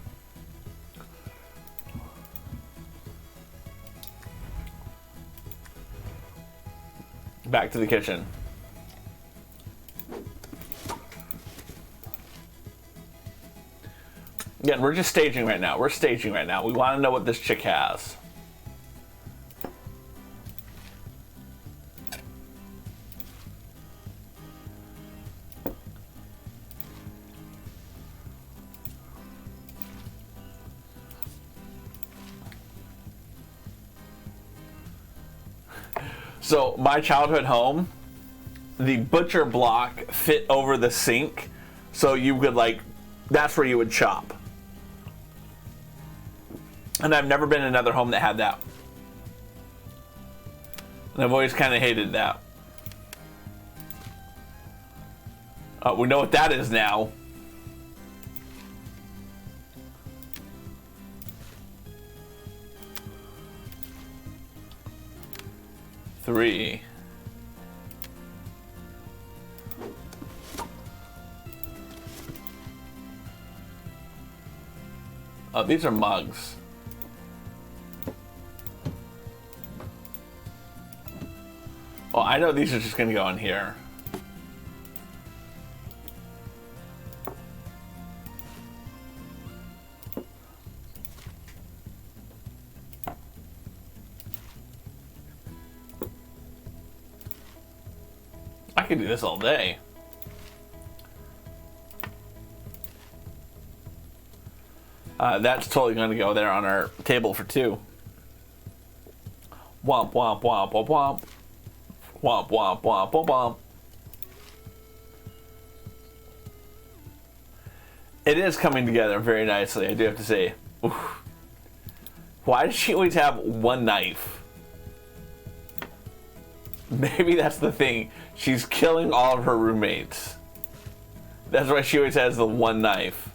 Back to the kitchen. Again, we're just staging right now. We're staging right now. We want to know what this chick has. So, my childhood home, the butcher block fit over the sink, so you could, like, that's where you would chop. And I've never been in another home that had that. And I've always kind of hated that. We know what that is now. Three. Oh, these are mugs. Well, I know these are just going to go in here. I could do this all day. That's totally going to go there on our table for two. Womp, womp, womp, womp, womp. Womp, womp, womp, womp, womp. It is coming together very nicely, I do have to say. Oof. Why does she always have one knife? Maybe that's the thing. She's killing all of her roommates. That's why she always has the one knife.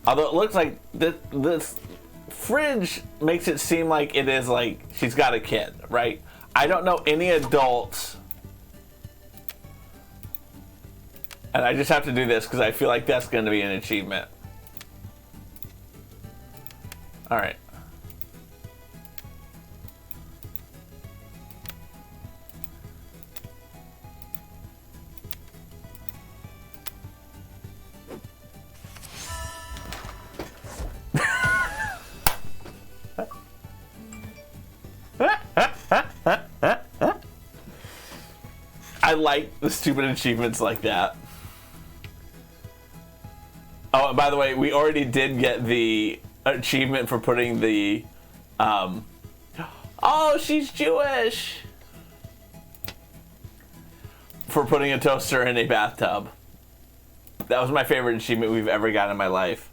Although it looks like this fridge makes it seem like it is like she's got a kid, right? I don't know any adults And I just have to do this because I feel like that's going to be an achievement. Alright. I like the stupid achievements like that. Oh, and by the way, we already did get the achievement for putting the oh, she's Jewish, for putting a toaster in a bathtub. That was my favorite achievement we've ever gotten in my life.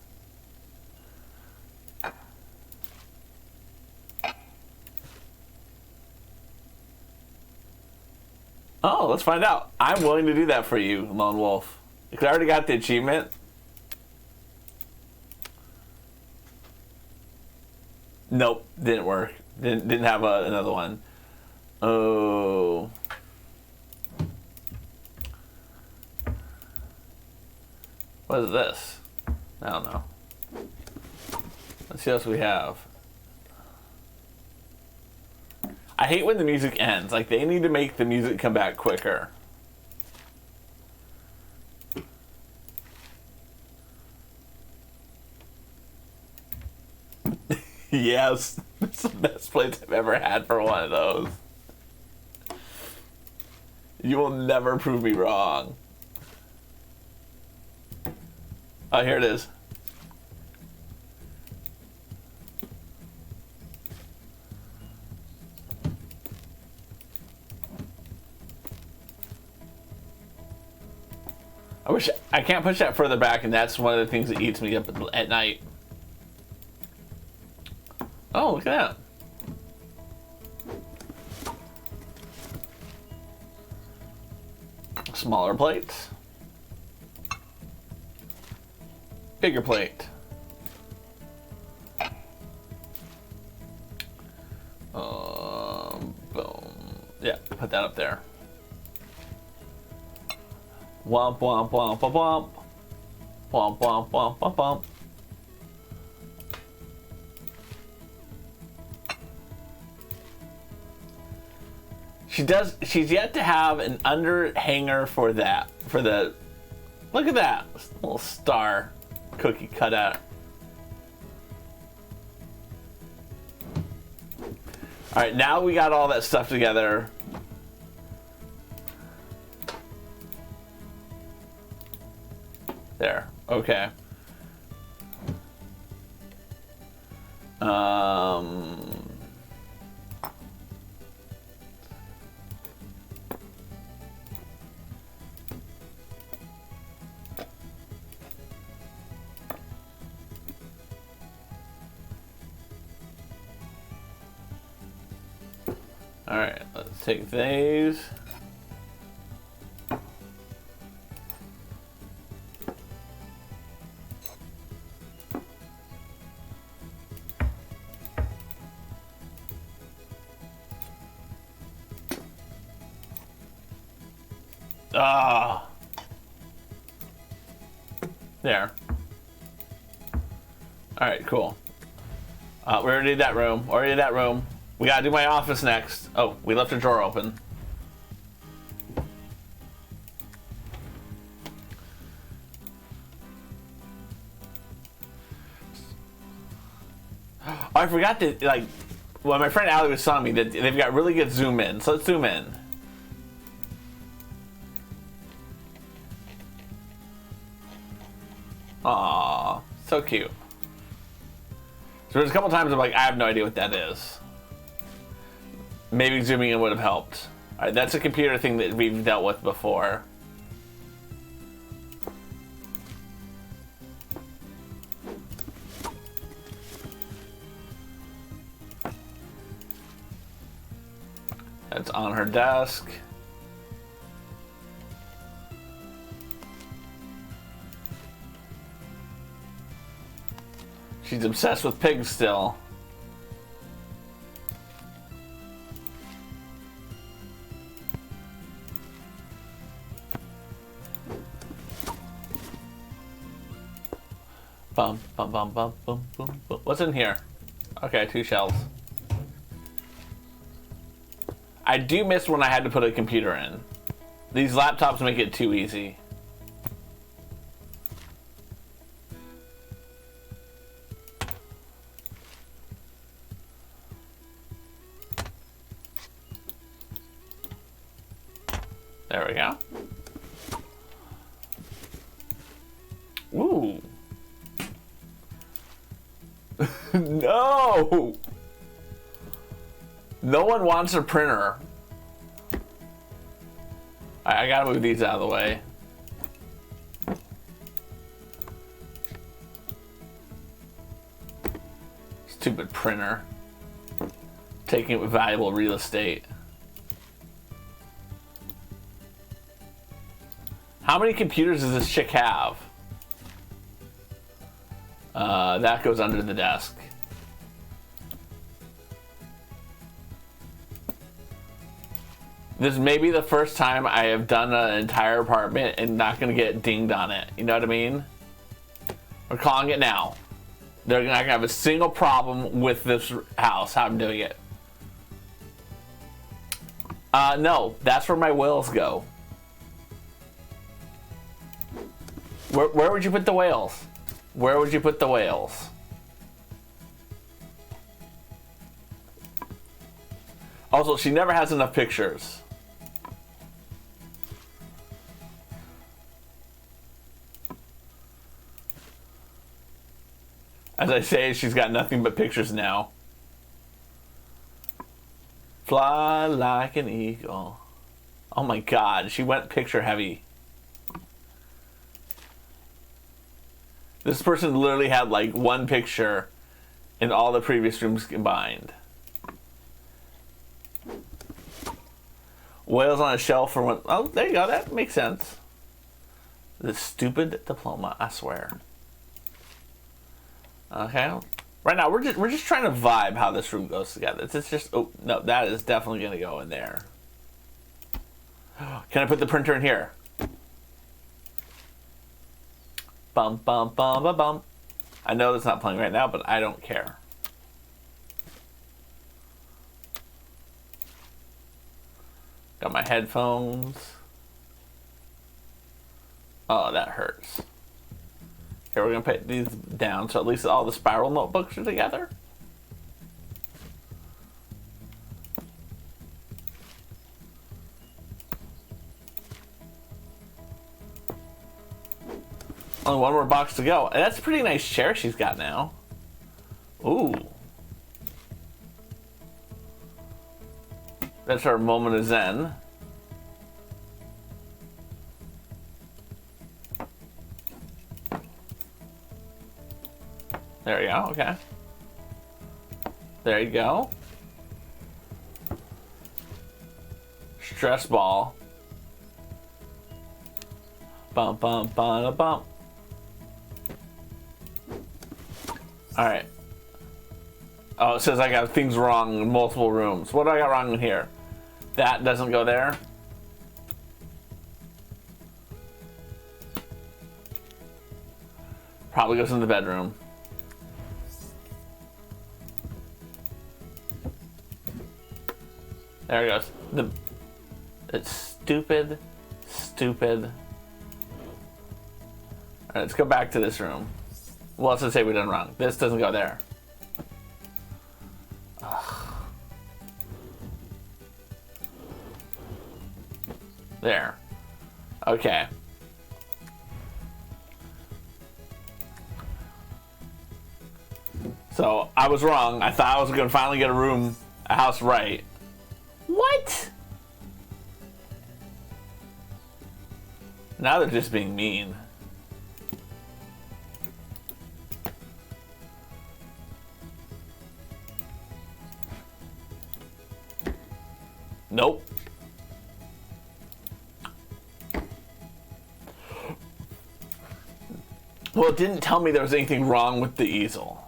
Oh, let's find out. I'm willing to do that for you, Lone Wolf. Because I already got the achievement. Nope, didn't work. Didn't have another one. Oh. What is this? I don't know. Let's see what else we have. I hate when the music ends. Like, they need to make the music come back quicker. Yes, it's the best place I've ever had for one of those. You will never prove me wrong. Oh, here it is. I wish I can't push that further back, and that's one of the things that eats me up at night. Oh, look at that. Smaller plates. Bigger plate. Boom. Yeah, put that up there. Womp womp womp womp womp. Womp womp womp womp womp. She's yet to have an under hanger for that. For the, look at that little star cookie cut out. All right, now we got all that stuff together. There. Okay. All right, let's take these. Ah. There. All right, cool. We already did that room. Already did that room. We gotta do my office next. Oh, we left a drawer open. Oh, I forgot to, like, well, my friend Allie was telling me that they've got really good zoom in. So let's zoom in. Aww, so cute. So there's a couple times I'm like, I have no idea what that is. Maybe zooming in would have helped. Alright, that's a computer thing that we've dealt with before. That's on her desk. She's obsessed with pigs still. Bum, bum, bum, bum, bum, bum, bum. What's in here? Okay, 2 shells. I do miss when I had to put a computer in. These laptops make it too easy. There we go. Ooh. No! No one wants a printer. I gotta move these out of the way. Stupid printer. Taking valuable real estate. How many computers does this chick have? That goes under the desk. This may be the first time I have done an entire apartment and not gonna get dinged on it. You know what I mean? We're calling it now. They're not gonna have a single problem with this house, how I'm doing it. No, that's where my whales go. Where would you put the whales? Where would you put the whales? Also, she never has enough pictures. As I say, she's got nothing but pictures now. Fly like an eagle. Oh my god, she went picture heavy. This person literally had like 1 picture in all the previous rooms combined. Whales on a shelf for one. Oh, there you go. That makes sense. This stupid diploma, I swear. Okay. Right now, we're just trying to vibe how this room goes together. It's just. Oh no, that is definitely gonna go in there. Can I put the printer in here? Bum, bum, bum, bum, bum. I know that's not playing right now, but I don't care. Got my headphones. Oh, that hurts. Here, we're gonna put these down so at least all the spiral notebooks are together. Only 1 more box to go. That's a pretty nice chair she's got now. Ooh. That's our moment of zen. There you go, okay. There you go. Stress ball. Bum, bum, bum, bum. Alright. Oh, it says I got things wrong in multiple rooms. What do I got wrong in here? That doesn't go there. Probably goes in the bedroom. There it goes. It's stupid. Stupid. Alright, let's go back to this room. Well, let's just say we done wrong. This doesn't go there. Ugh. There. Okay. So, I was wrong. I thought I was going to finally get a house right. What? Now they're just being mean. Nope. Well, it didn't tell me there was anything wrong with the easel.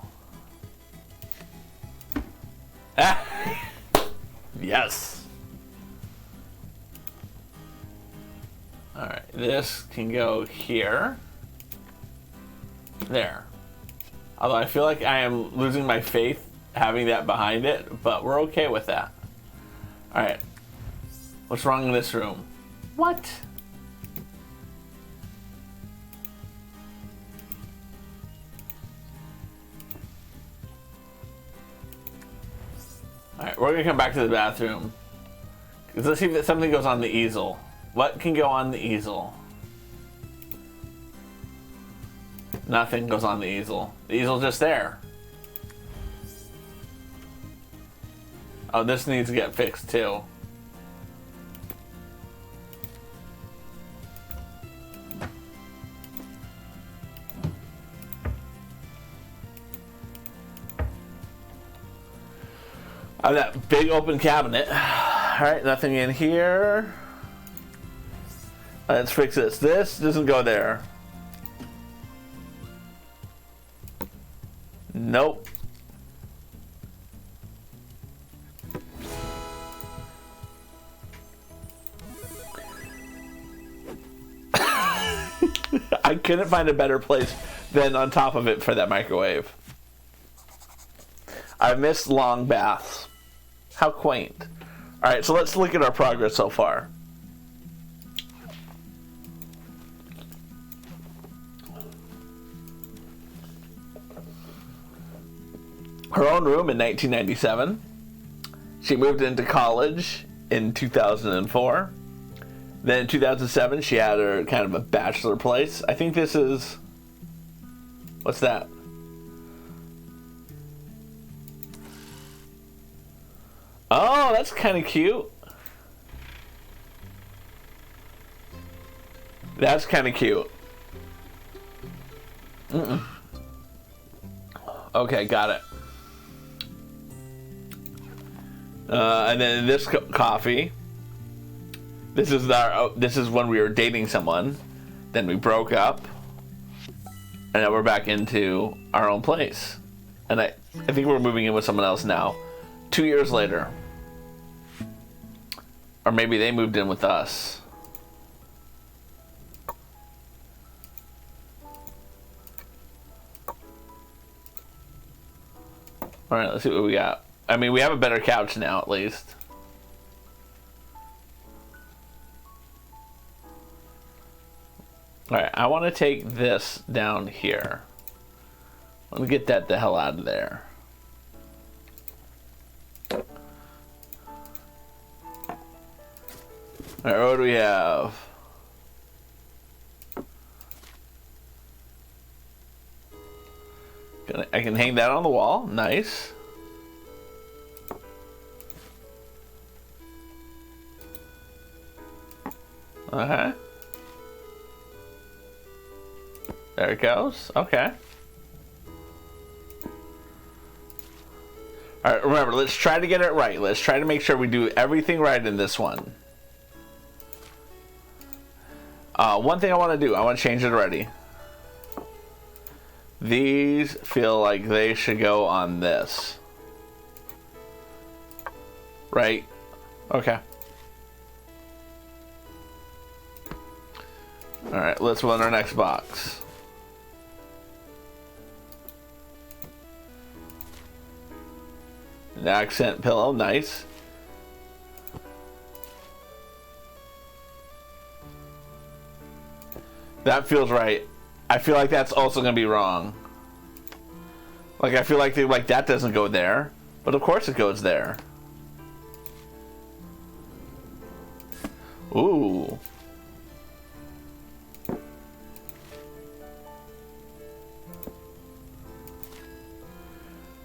Yes. Alright, this can go here. There. Although I feel like I am losing my faith having that behind it, but we're okay with that. Alright. What's wrong in this room? What? Alright, we're gonna come back to the bathroom. Let's see if something goes on the easel. What can go on the easel? Nothing goes on the easel. The easel's just there. Oh, this needs to get fixed too. Oh, that big open cabinet. Alright, nothing in here. Let's fix this. This doesn't go there. Nope. I couldn't find a better place than on top of it for that microwave. I missed long baths. How quaint. Alright, so let's look at our progress so far. Her own room in 1997. She moved into college in 2004. Then in 2007, she had her kind of a bachelor place. I think this is... What's that? Oh, that's kind of cute. That's kind of cute. Okay, got it. And then this coffee. This is when we were dating someone. Then we broke up. And now we're back into our own place. And I think we're moving in with someone else now. 2 years later. Or maybe they moved in with us. Alright, let's see what we got. I mean, we have a better couch now, at least. Alright, I want to take this down here. Let me get that the hell out of there. Alright, what do we have? I can hang that on the wall. Nice. Okay. There it goes. Okay. Alright, remember, let's try to get it right. Let's try to make sure we do everything right in this one. One thing I want to do, I want to change it already. These feel like they should go on this. Right? Okay. Alright, let's run our next box. An accent pillow, nice. That feels right. I feel like that's also gonna be wrong. Like, I feel like that doesn't go there, but of course it goes there. Ooh.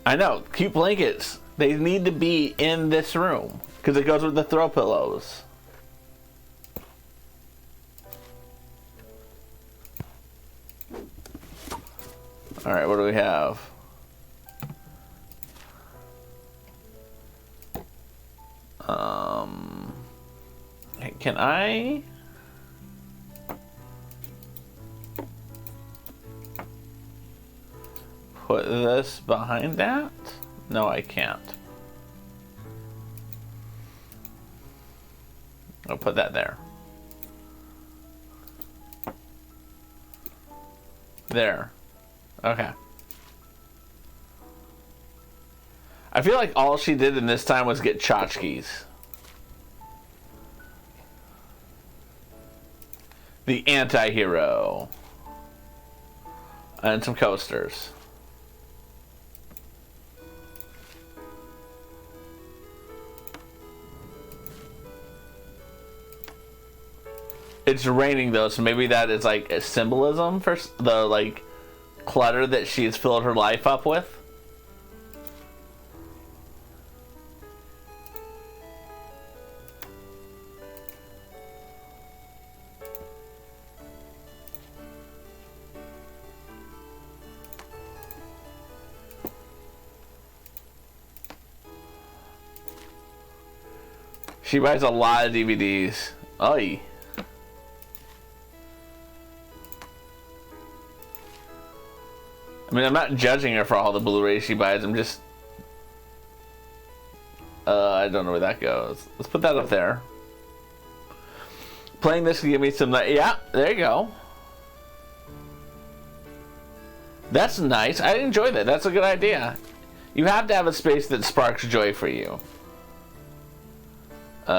I know, cute blankets. They need to be in this room because it goes with the throw pillows. All right, what do we have? Can I? Put this behind that? No, I can't. I'll put that there. There. Okay. I feel like all she did in this time was get tchotchkes. The anti-hero. And some coasters. It's raining though, so maybe that is like a symbolism for the like clutter that she's filled her life up with. She buys a lot of DVDs. Oy. I mean, I'm not judging her for all the Blu-rays she buys. I'm just... I don't know where that goes. Let's put that up there. Playing this can give me some... Yeah, there you go. That's nice. I enjoy that. That's a good idea. You have to have a space that sparks joy for you. There.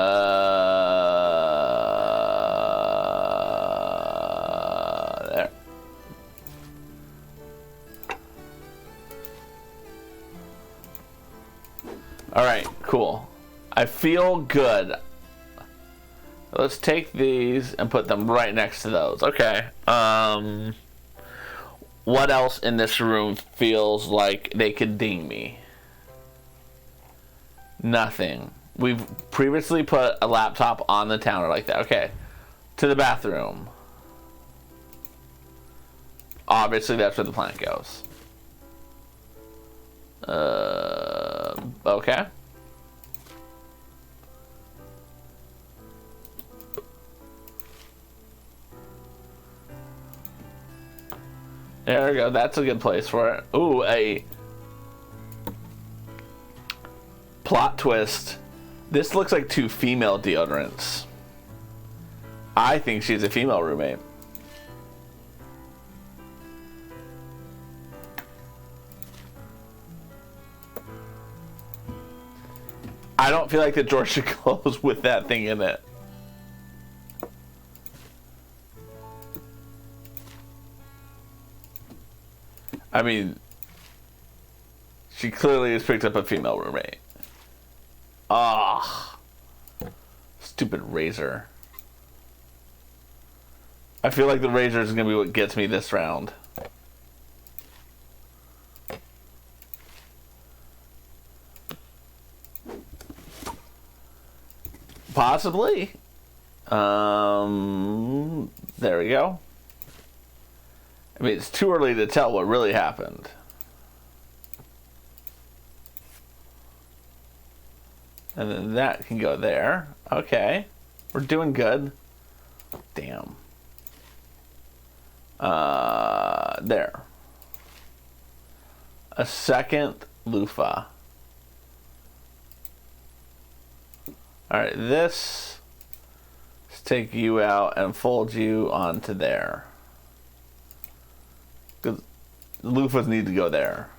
Alright, cool. I feel good. Let's take these and put them right next to those. Okay. What else in this room feels like they could ding me? Nothing. We've previously put a laptop on the counter like that. Okay. To the bathroom. Obviously, that's where the plant goes. Okay. There we go. That's a good place for it. Ooh, a plot twist. This looks like two female deodorants. I think she's a female roommate. I don't feel like the drawer should close with that thing in it. I mean, she clearly has picked up a female roommate. Ah, stupid razor. I feel like the razor is gonna be what gets me this round. Possibly. There we go. I mean, it's too early to tell what really happened. And then that can go there. Okay. We're doing good. Damn. There. A second loofah. Alright, let's take you out and fold you onto there. Because loofahs need to go there.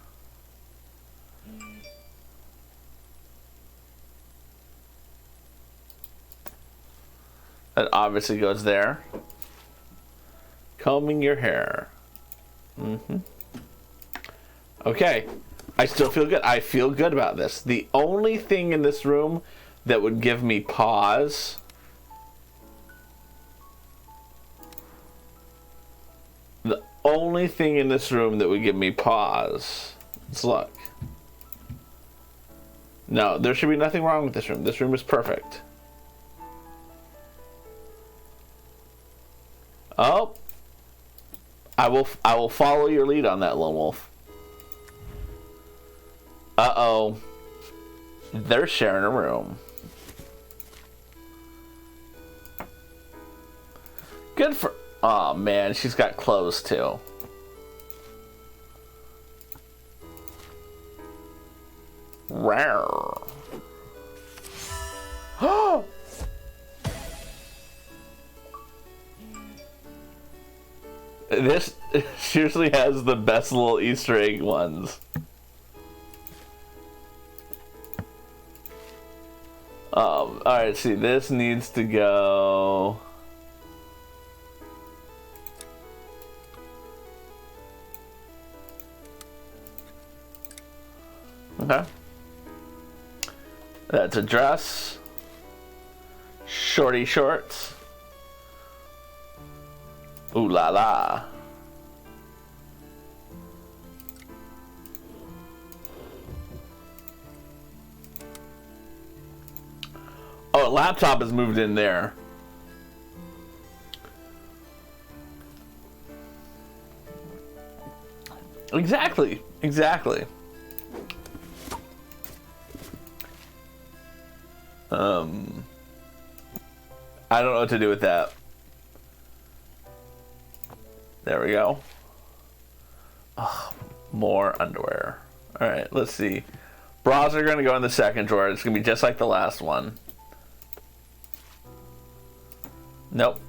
That obviously goes there. Combing your hair. Okay. I still feel good. I feel good about this. The only thing in this room that would give me pause only thing in this room that would give me pause. Let's look. No, there should be nothing wrong with this room. This room is perfect. Oh. I will follow your lead on that, Lone Wolf. Uh-oh. They're sharing a room. Good for... Oh, man. She's got clothes, too. Rare. Oh! This seriously has the best little Easter egg ones. Alright, see, this needs to go... Okay. That's a dress. Shorty shorts. Ooh la la. Oh, a laptop is moved in there. Exactly. Exactly. I don't know what to do with that. There we go. Oh, more underwear. Alright, let's see. Bras are going to go in the second drawer. It's going to be just like the last one. Nope.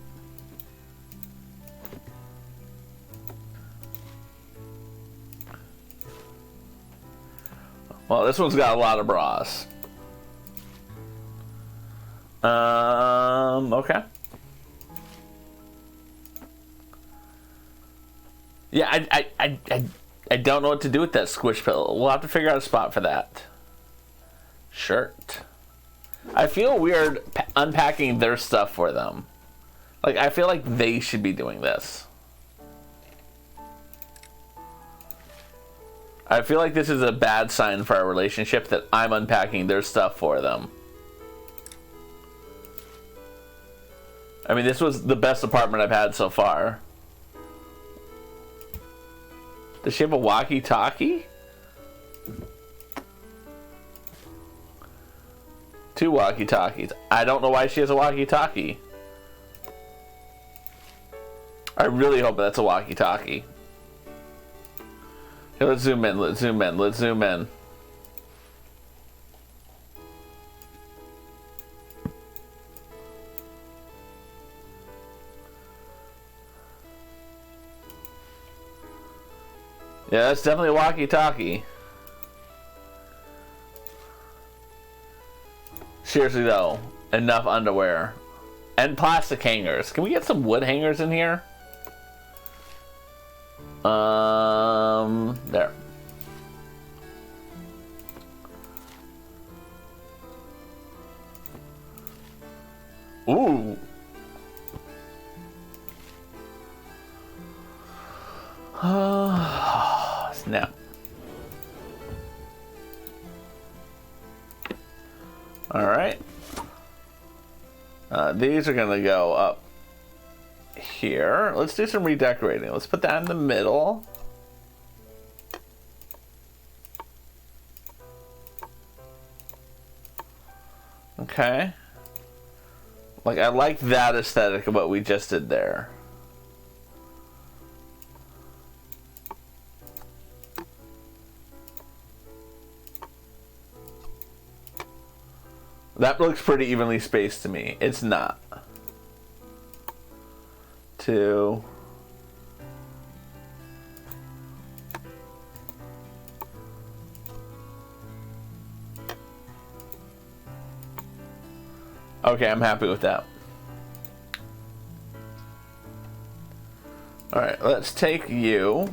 Well, this one's got a lot of bras. Okay. Yeah, I don't know what to do with that squish pillow. We'll have to figure out a spot for that. Shirt. I feel weird unpacking their stuff for them. Like, I feel like they should be doing this. I feel like this is a bad sign for our relationship that I'm unpacking their stuff for them. I mean, this was the best apartment I've had so far. Does she have a walkie-talkie? 2 walkie-talkies. I don't know why she has a walkie-talkie. I really hope that's a walkie-talkie. Okay, let's zoom in, let's zoom in, let's zoom in. Yeah, that's definitely a walkie-talkie. Seriously though, enough underwear. And plastic hangers. Can we get some wood hangers in here? There. Ooh. Snap. All right. These are gonna go up here. Let's do some redecorating. Let's put that in the middle. Okay. Like, I like that aesthetic of what we just did there. That looks pretty evenly spaced to me. It's not. 2. Okay, I'm happy with that. All right, let's take you.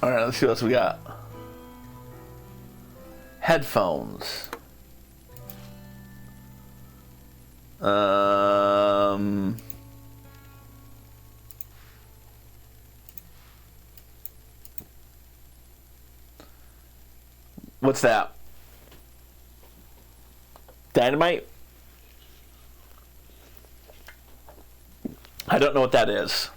All right, let's see what else we got. Headphones. What's that? Dynamite? I don't know what that is.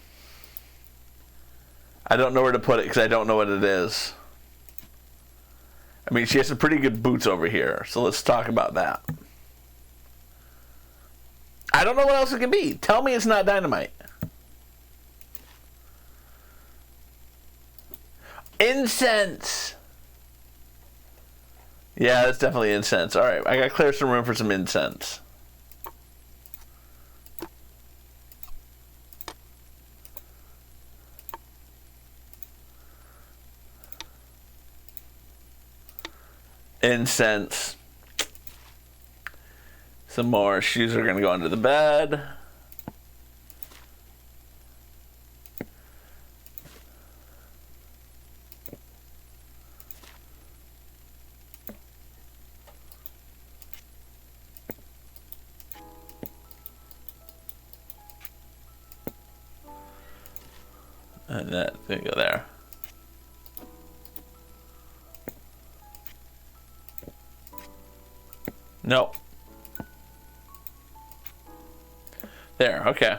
I don't know where to put it because I don't know what it is. I mean, she has some pretty good boots over here, so let's talk about that. I don't know what else it can be. Tell me it's not dynamite. Incense! Yeah, that's definitely incense. Alright, I gotta clear some room for some incense. incense. Some more shoes are gonna go under the bed. And that's gonna go there. Nope. There, okay.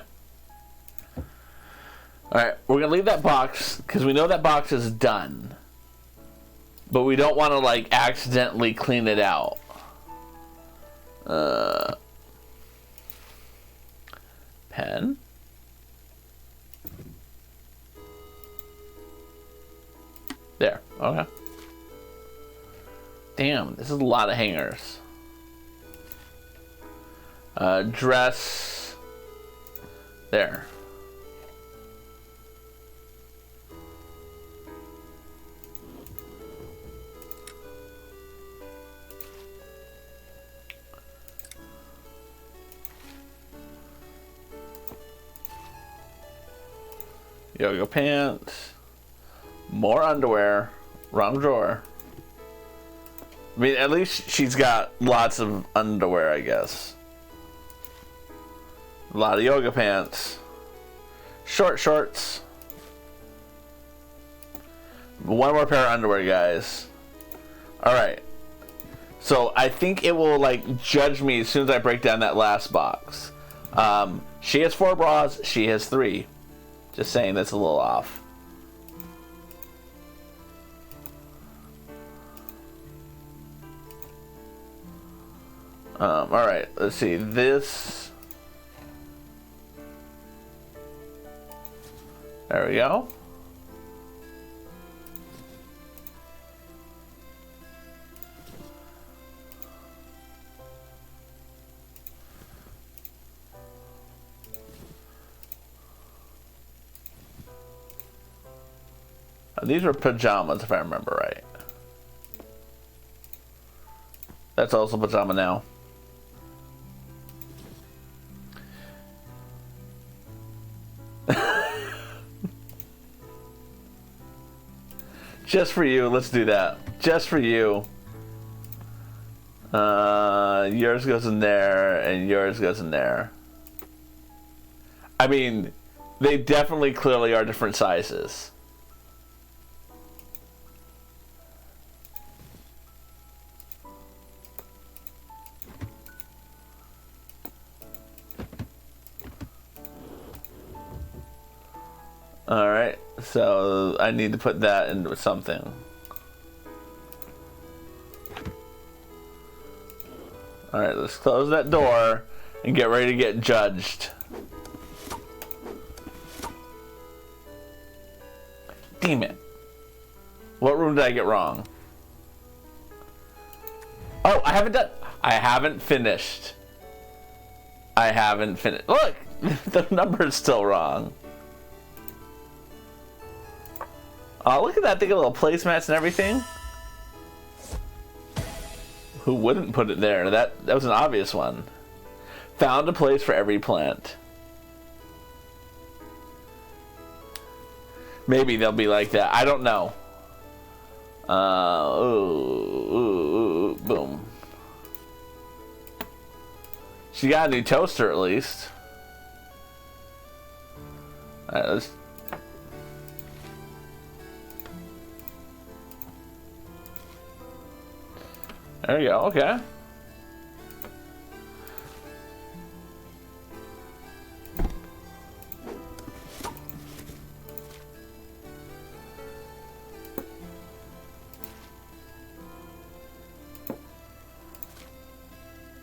Alright, we're gonna leave that box because we know that box is done. But we don't want to like accidentally clean it out. Pen. There, okay. Damn, this is a lot of hangers. Dress. There. Yoga pants. More underwear. Wrong drawer. I mean, at least she's got lots of underwear, I guess. A lot of yoga pants. Short shorts. One more pair of underwear, guys. Alright. So, I think it will, like, judge me as soon as I break down that last box. She has 4 bras. She has 3. Just saying, that's a little off. Alright, let's see. This. There we go. These were pajamas, if I remember right. That's also pajama now. Just for you, let's do that. Just for you. Yours goes in there, and yours goes in there. I mean, they definitely clearly are different sizes. Alright, so I need to put that into something. Alright, let's close that door and get ready to get judged. Damn it. What room did I get wrong? Oh, I haven't finished. I haven't finished. Look! The number is still wrong. Oh, look at that. They got little placemats and everything. Who wouldn't put it there? That was an obvious one. Found a place for every plant. Maybe they'll be like that. I don't know. Boom. She got a new toaster at least. Alright, let's... There we go, okay.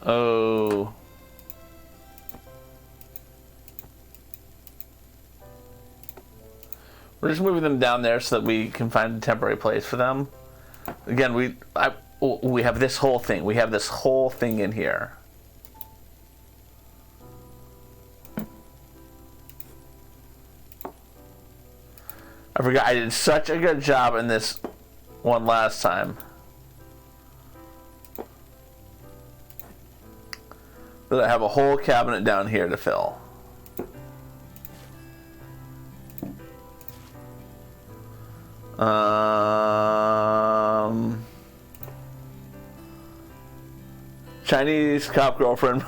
Oh. We're just moving them down there so that we can find a temporary place for them. Again, we have this whole thing. We have this whole thing in here. I forgot I did such a good job in this one last time. that I have a whole cabinet down here to fill. Chinese cop girlfriend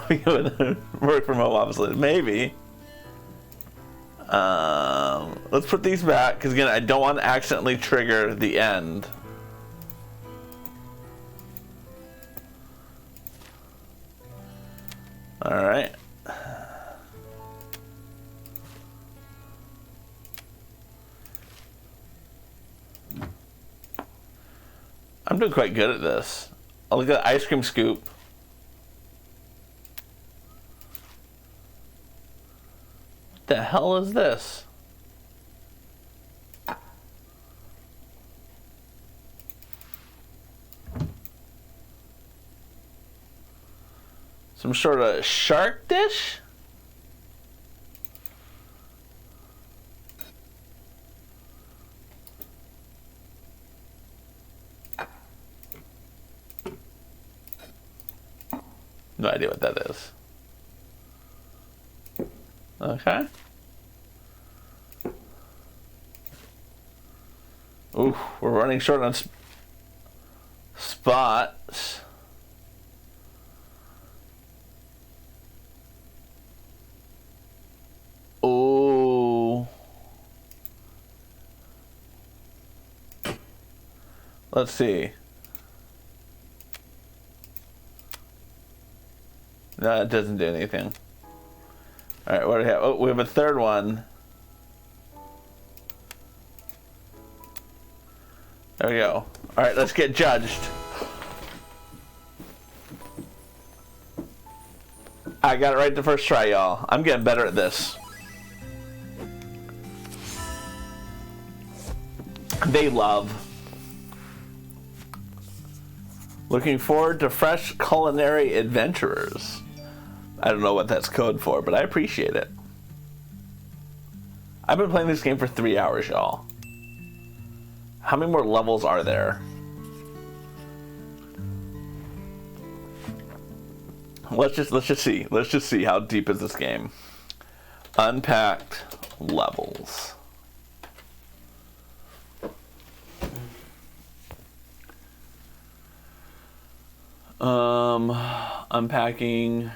work from home, obviously. Maybe. Let's put these back, because again, I don't want to accidentally trigger the end. Alright. I'm doing quite good at this. I'll look at the ice cream scoop. What the hell is this? Some sort of shark dish? No idea what that is. Okay. Ooh, we're running short on spots. Ooh. Let's see. No, it doesn't do anything. Alright, what do we have? Oh, we have a third one. There we go. Alright, let's get judged. I got it right the first try, y'all. I'm getting better at this. They love. Looking forward to fresh culinary adventurers. I don't know what that's code for, but I appreciate it. I've been playing this game for 3 hours, y'all. How many more levels are there? Let's just see. Let's just see how deep is this game. Unpacked levels. Unpacking.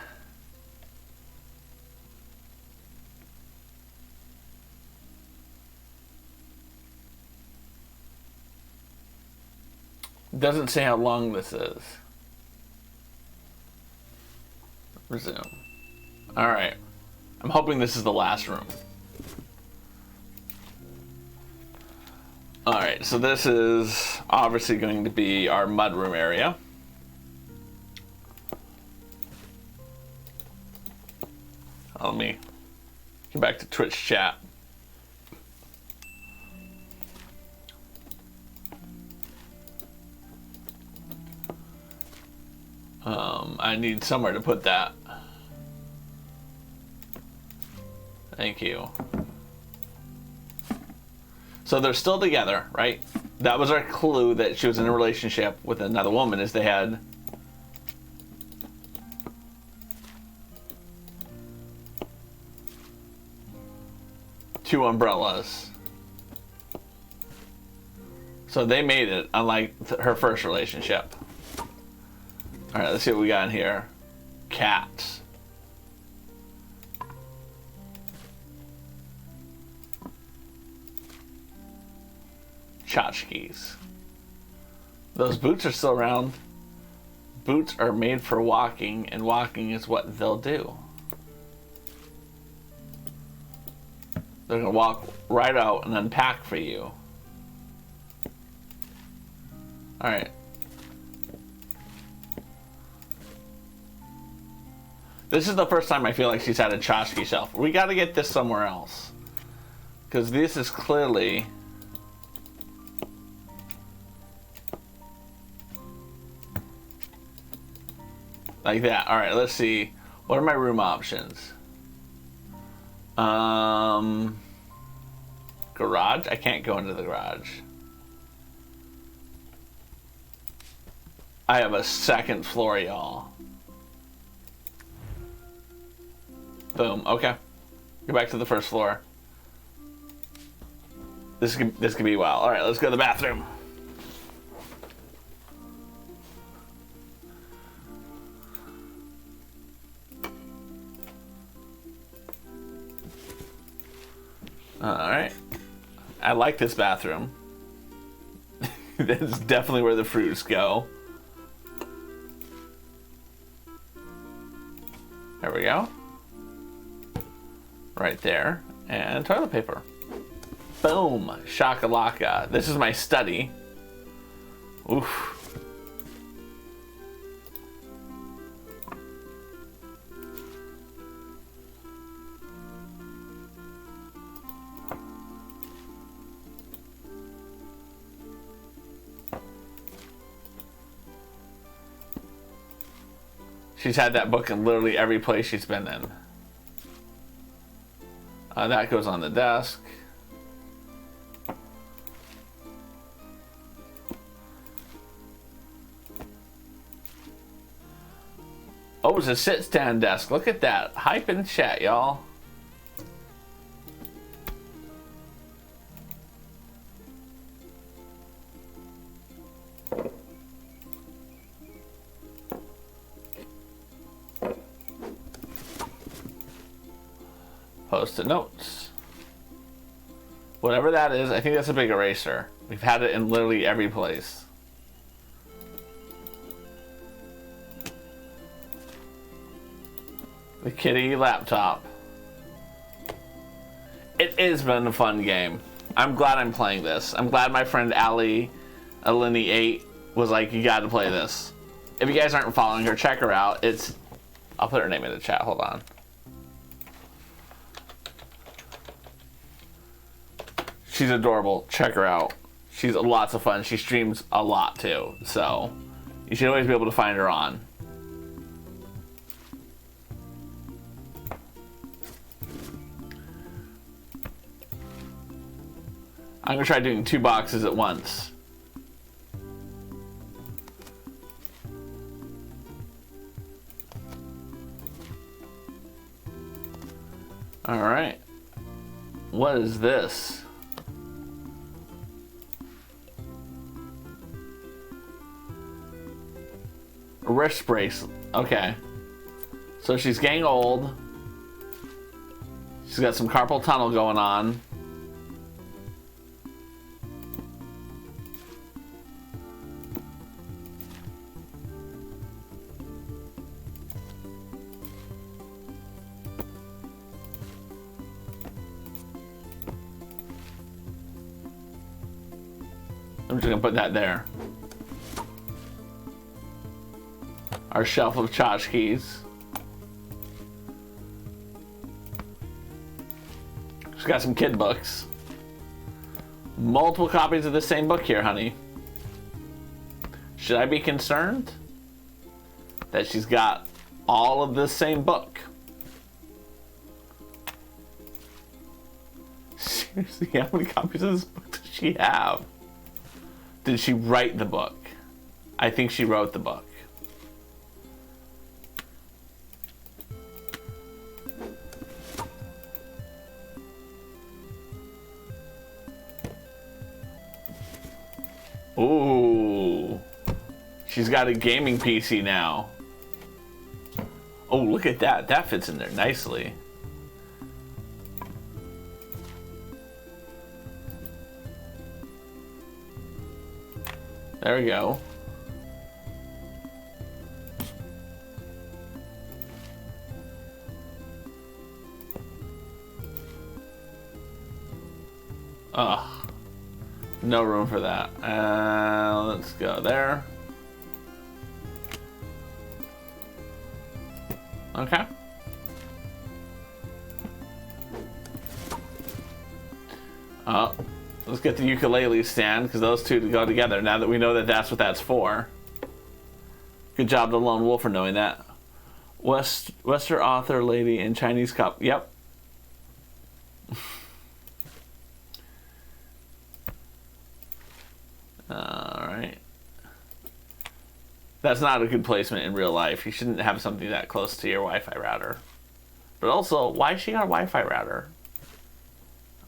Doesn't say how long this is. Resume. Alright. I'm hoping this is the last room. Alright, so this is obviously going to be our mudroom area. Let me get back to Twitch chat. I need somewhere to put that. Thank you. So they're still together, right? That was our clue that she was in a relationship with another woman, is they had two umbrellas. So they made it, unlike her first relationship. Alright, let's see what we got in here. Cats. Tchotchkes. Those boots are still around. Boots are made for walking, and walking is what they'll do. They're gonna walk right out and unpack for you. Alright. This is the first time I feel like she's had a tchotchke shelf. We gotta get this somewhere else. Because this is clearly... like that. Alright, let's see. What are my room options? Garage? I can't go into the garage. I have a second floor, y'all. Boom. Okay. Go back to the first floor. This could be wild. All right, let's go to the bathroom. All right. I like this bathroom. That's definitely where the fruits go. There we go. Right there. And toilet paper. Boom. Shakalaka. This is my study. Oof. She's had that book in literally every place she's been in. That goes on the desk. Oh, it's a sit-stand desk. Look at that. Hype in chat, y'all. Post-it notes. Whatever that is, I think that's a big eraser. We've had it in literally every place. The kitty laptop. It has been a fun game. I'm glad I'm playing this. I'm glad my friend Allie, Alini8, was like, you gotta play this. If you guys aren't following her, check her out. I'll put her name in the chat, hold on. She's adorable. Check her out. She's lots of fun. She streams a lot too, so you should always be able to find her on. I'm gonna try doing 2 boxes at once. All right. What is this? A wrist brace. Okay. So she's getting old. She's got some carpal tunnel going on. I'm just gonna put that there. Our shelf of tchotchkes. She's got some kid books. Multiple copies of the same book here, honey. Should I be concerned that she's got all of the same book? Seriously, how many copies of this book does she have? Did she write the book? I think she wrote the book. Ooh. She's got a gaming PC now. Oh, look at that. That fits in there nicely. There we go. Ugh. No room for that. Let's go there. Okay. Let's get the ukulele stand, because those two go together now that we know that that's what that's for. Good job, the lone wolf, for knowing that. Western author lady in Chinese cup. Yep. Alright. That's not a good placement in real life. You shouldn't have something that close to your Wi-Fi router. But also, why she got a Wi-Fi router?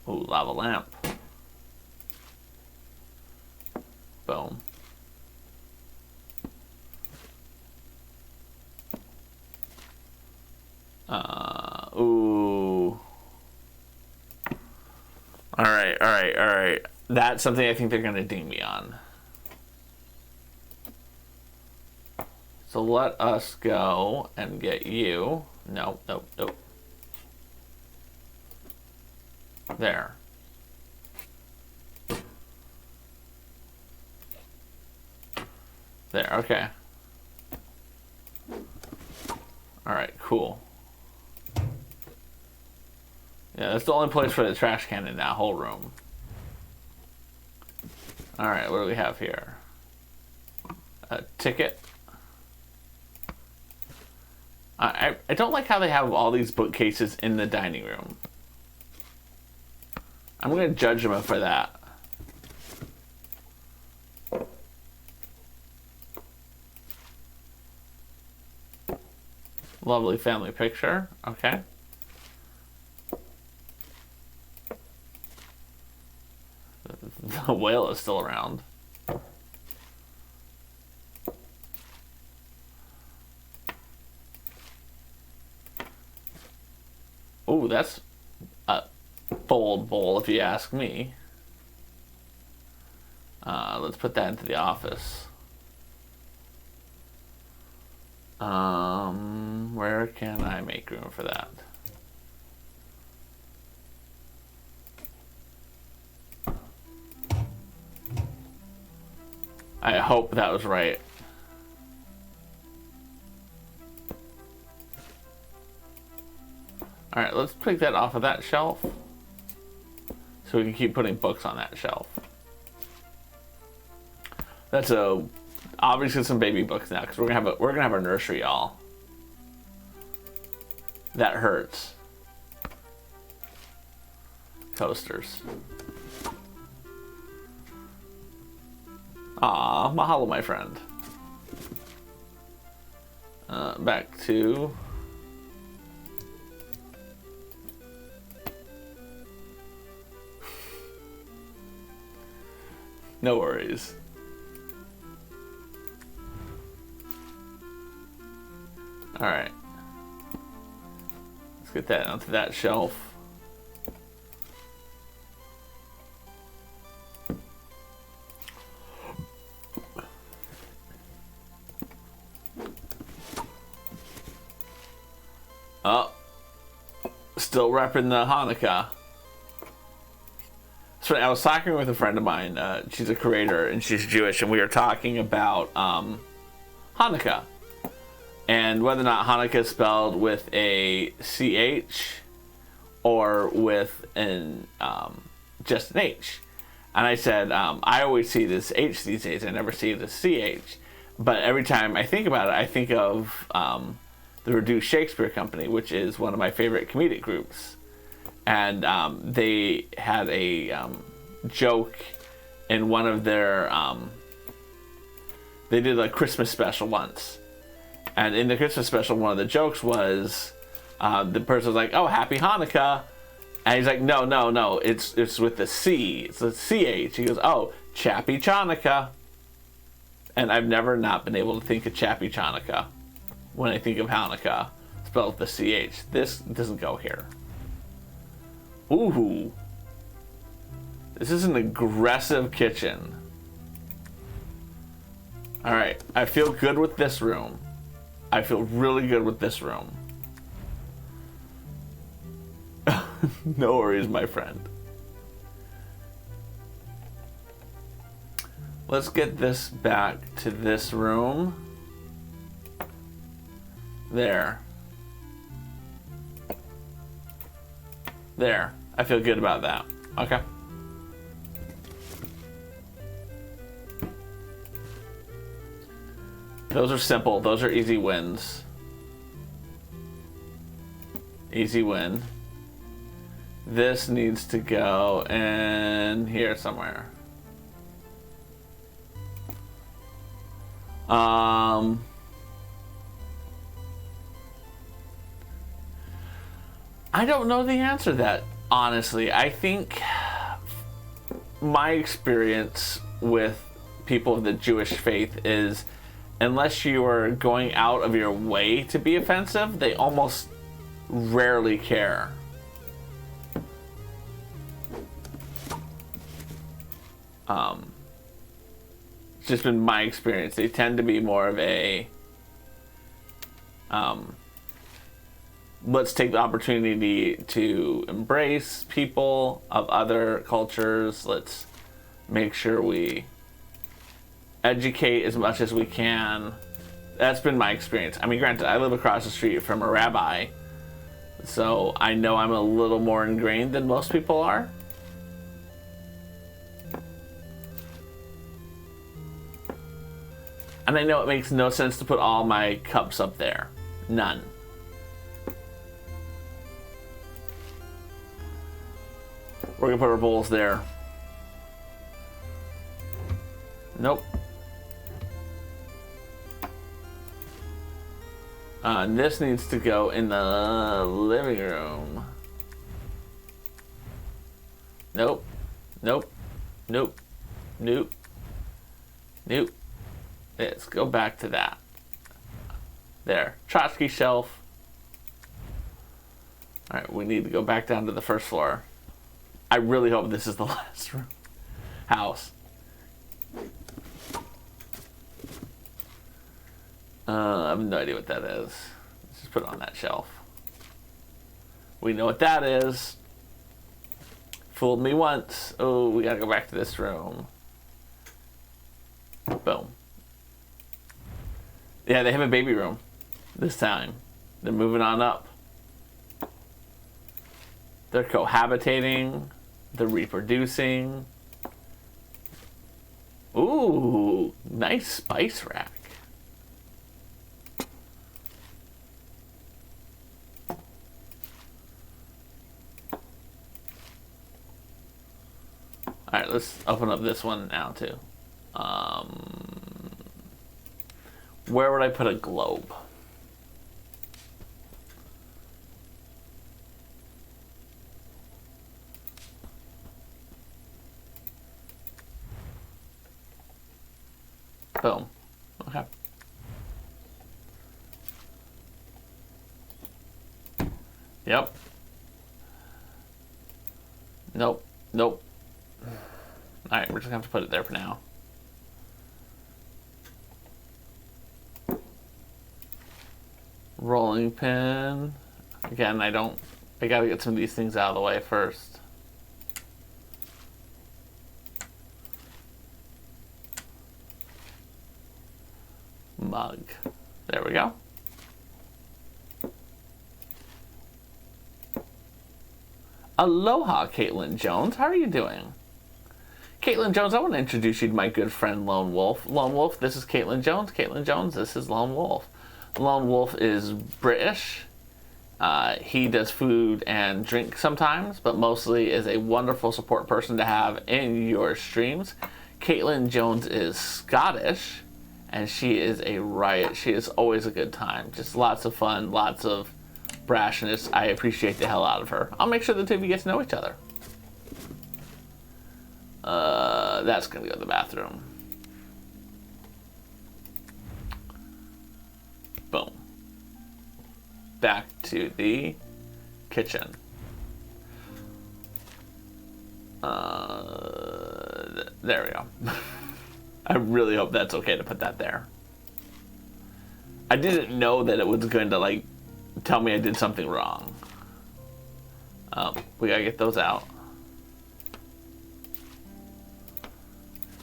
Ooh, lava lamp. Boom. Ooh. Alright. That's something I think they're gonna ding me on. So let us go and get you. Nope. There. There, okay. Alright, cool. Yeah, that's the only place for the trash can in that whole room. Alright, what do we have here? A ticket. I don't like how they have all these bookcases in the dining room. I'm going to judge them for that. Lovely family picture. Okay. The whale is still around. Ooh, that's a bold bowl if you ask me. Let's put that into the office. Where can I make room for that? I hope that was right. Alright, let's pick that off of that shelf. So we can keep putting books on that shelf. That's obviously some baby books now, because we're gonna have our nursery, y'all. That hurts. Coasters. Aw, mahalo, my friend. Back to... No worries. Alright. Let's get that onto that shelf. Oh. Still repping the Hanukkah. So I was talking with a friend of mine. She's a creator and she's Jewish, and we were talking about Hanukkah and whether or not Hanukkah is spelled with a CH or with an just an H. And I said I always see this H these days. I never see the CH. But every time I think about it, I think of the Reduced Shakespeare Company, which is one of my favorite comedic groups. And they had a joke in one of their... they did a Christmas special once. And in the Christmas special, one of the jokes was... the person was like, oh, happy Hanukkah. And he's like, no, it's with the C. It's the CH. He goes, oh, Chappy Chanukah. And I've never not been able to think of Chappy Chanukah when I think of Hanukkah, spelled with the CH. This doesn't go here. Ooh. This is an aggressive kitchen. Alright, I feel good with this room. I feel really good with this room. No worries, my friend. Let's get this back to this room. There. There. I feel good about that. Okay. Those are simple. Those are easy wins. Easy win. This needs to go in here somewhere. I don't know the answer to that, honestly. I think my experience with people of the Jewish faith is, unless you are going out of your way to be offensive, they almost rarely care. It's just been my experience. They tend to be more of a let's take the opportunity to embrace people of other cultures. Let's make sure we educate as much as we can. That's been my experience. I mean, granted, I live across the street from a rabbi, so I know I'm a little more ingrained than most people are. And I know it makes no sense to put all my cups up there. None. We're gonna put our bowls there. Nope. This needs to go in the living room. Nope. Nope. Nope. Nope. Nope. Let's go back to that. There. Tchotchke shelf. Alright, we need to go back down to the first floor. I really hope this is the last room. House. I have no idea what that is. Let's just put it on that shelf. We know what that is. Fooled me once. Oh, we gotta go back to this room. Boom. Yeah, they have a baby room this time. They're moving on up. They're cohabitating. They're reproducing. Ooh, nice spice rack. Alright, let's open up this one now too. Where would I put a globe? Boom. Okay. Yep. Nope. Nope. Alright, we're just gonna have to put it there for now. Rolling pin. Again, I gotta get some of these things out of the way first. Mug. There we go. Aloha, Caitlin Jones. How are you doing? Caitlin Jones, I want to introduce you to my good friend Lone Wolf. Lone Wolf, this is Caitlin Jones. Caitlin Jones, this is Lone Wolf. Lone Wolf is British. He does food and drink sometimes, but mostly is a wonderful support person to have in your streams. Caitlin Jones is Scottish, and she is a riot. She is always a good time. Just lots of fun, lots of brashness. I appreciate the hell out of her. I'll make sure the two of you get to know each other. That's gonna go to the bathroom. Boom. Back to the kitchen. There we go. I really hope that's okay to put that there. I didn't know that it was going to like tell me I did something wrong. We gotta get those out.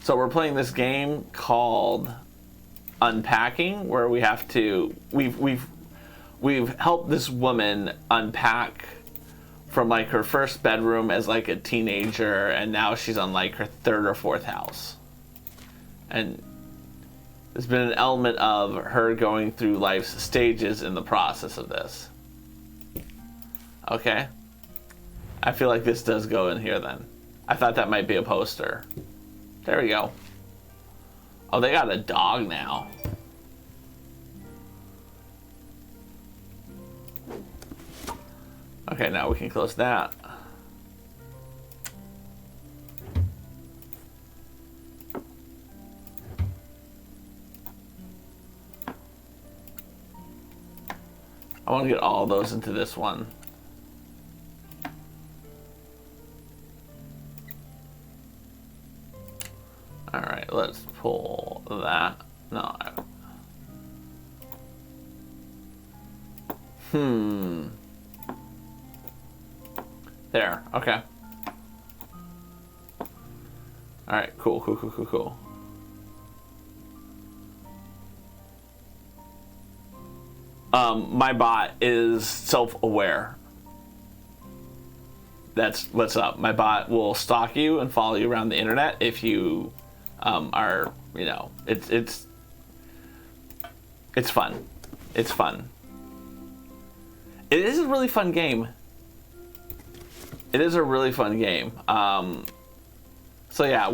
So we're playing this game called Unpacking, where we have to we've helped this woman unpack from like her first bedroom as like a teenager, and now she's on like her third or fourth house. And there's been an element of her going through life's stages in the process of this. Okay. I feel like this does go in here then. I thought that might be a poster. There we go. Oh, they got a dog now. Okay, now we can close that. I want to get all those into this one. All right, let's pull that. No. There. Okay. All right. Cool. Cool. Cool. Cool. Cool. My bot is self-aware. That's what's up. My bot will stalk you and follow you around the internet if you are, you know, it's fun. It's fun. It is a really fun game. It is a really fun game. So yeah,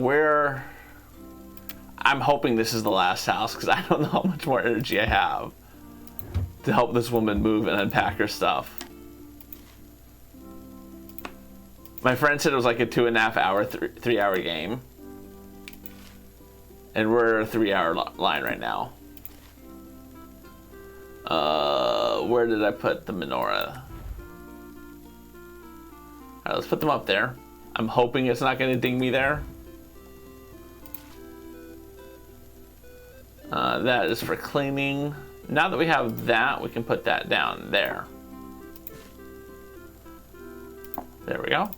I'm hoping this is the last house because I don't know how much more energy I have to help this woman move and unpack her stuff. My friend said it was like a 2.5 hour, 3 hour game. And we're a 3 hour line right now. Where did I put the menorah? Alright, let's put them up there. I'm hoping it's not going to ding me there. That is for cleaning. Now that we have that, we can put that down there. There we go.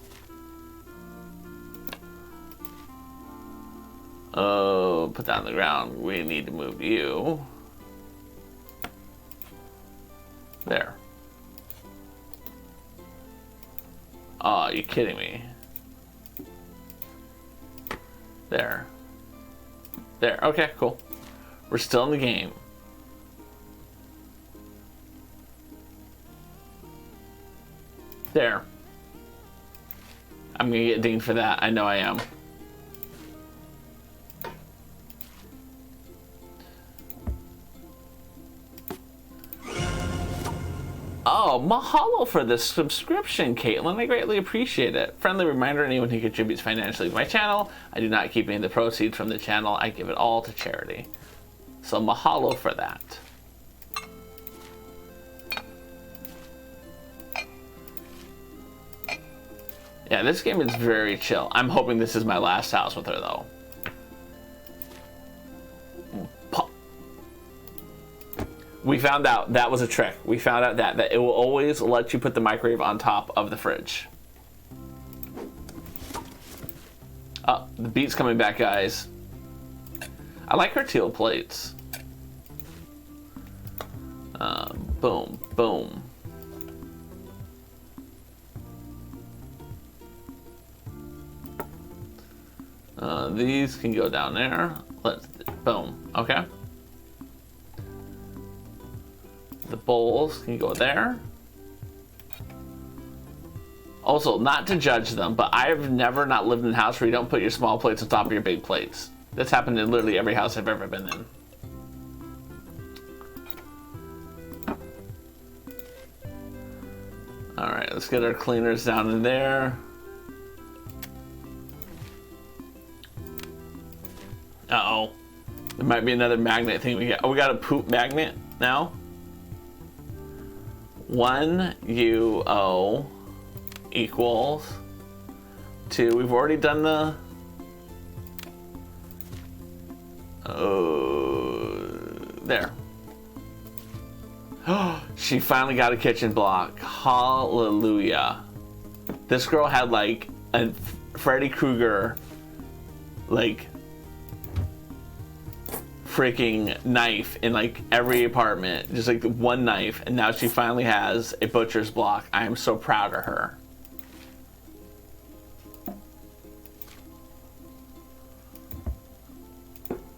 Oh, put that on the ground. We need to move you. There. Oh, you kidding me? There. There. Okay, cool. We're still in the game. There. I'm gonna get dinged for that. I know I am. Oh, mahalo for this subscription, Caitlin. I greatly appreciate it. Friendly reminder, anyone who contributes financially to my channel, I do not keep any of the proceeds from the channel. I give it all to charity. So mahalo for that. Yeah, this game is very chill. I'm hoping this is my last house with her, though. We found out that was a trick. We found out that it will always let you put the microwave on top of the fridge. Oh, the beat's coming back, guys. I like her teal plates. Boom, boom. These can go down there. Boom, okay. The bowls can go there. Also, not to judge them, but I've never not lived in a house where you don't put your small plates on top of your big plates. That's happened in literally every house I've ever been in. Alright, let's get our cleaners down in there. Uh-oh. There might be another magnet thing we get. Oh, we got a poop magnet now? 1 UO equals 2. We've already done the... There. Oh, she finally got a kitchen block. Hallelujah. This girl had like a Freddy Krueger, like, freaking knife in like every apartment, just like one knife, and now she finally has a butcher's block. I am so proud of her.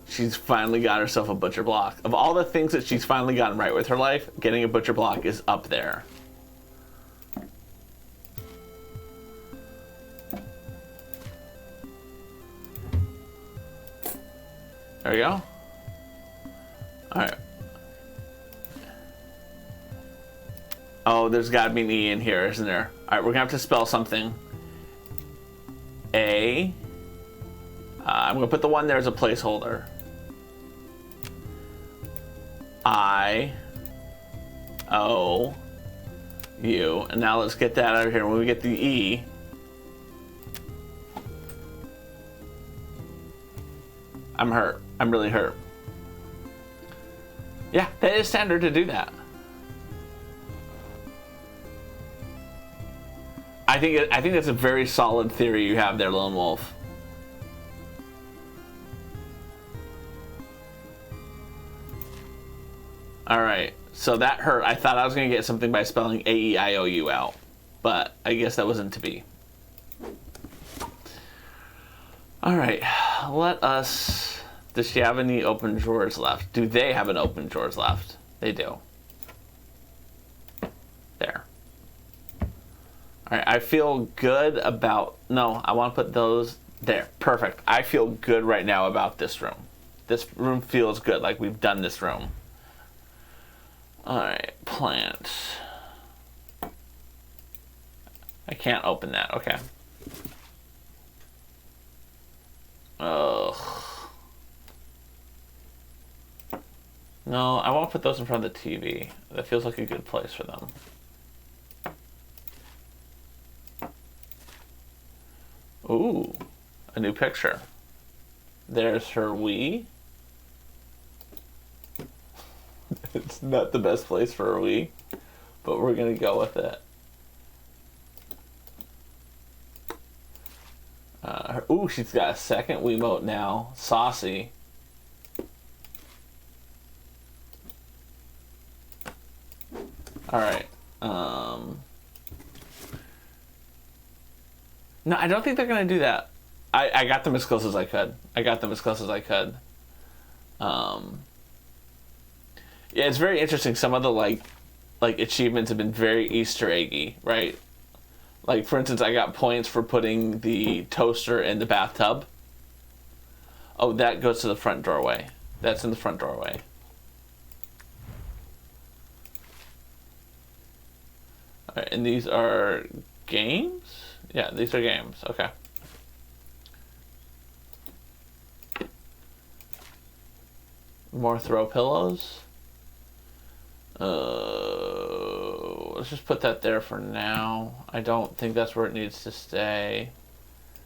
She's finally got herself a butcher block. Of all the things that she's finally gotten right with her life, getting a butcher block is up there. There we go. All right. Oh, there's got to be an E in here, isn't there? All right, we're going to have to spell something. A. I'm going to put the one there as a placeholder. I. O. U. And now let's get that out of here. When we get the E. I'm hurt. I'm really hurt. Yeah, that is standard to do that. I think that's a very solid theory you have there, Lone Wolf. All right, so that hurt. I thought I was going to get something by spelling A-E-I-O-U out, but I guess that wasn't to be. All right, let us... Does she have any open drawers left? Do they have an open drawers left? They do. There. All right, I feel good about... No, I want to put those there. Perfect. I feel good right now about this room. This room feels good, like we've done this room. All right, plants. I can't open that. Okay. Ugh. No, I want to put those in front of the TV. That feels like a good place for them. Ooh, a new picture. There's her Wii. It's not the best place for a Wii, but we're going to go with it. Ooh, she's got a second Wiimote now. Saucy. Alright. No, I don't think they're going to do that. I got them as close as I could. Yeah, it's very interesting. Some of the, like achievements have been very Easter eggy, right? Like, for instance, I got points for putting the toaster in the bathtub. Oh, that goes to the front doorway. That's in the front doorway. All right, and these are games? Yeah, these are games. Okay. More throw pillows. Let's just put that there for now. I don't think that's where it needs to stay.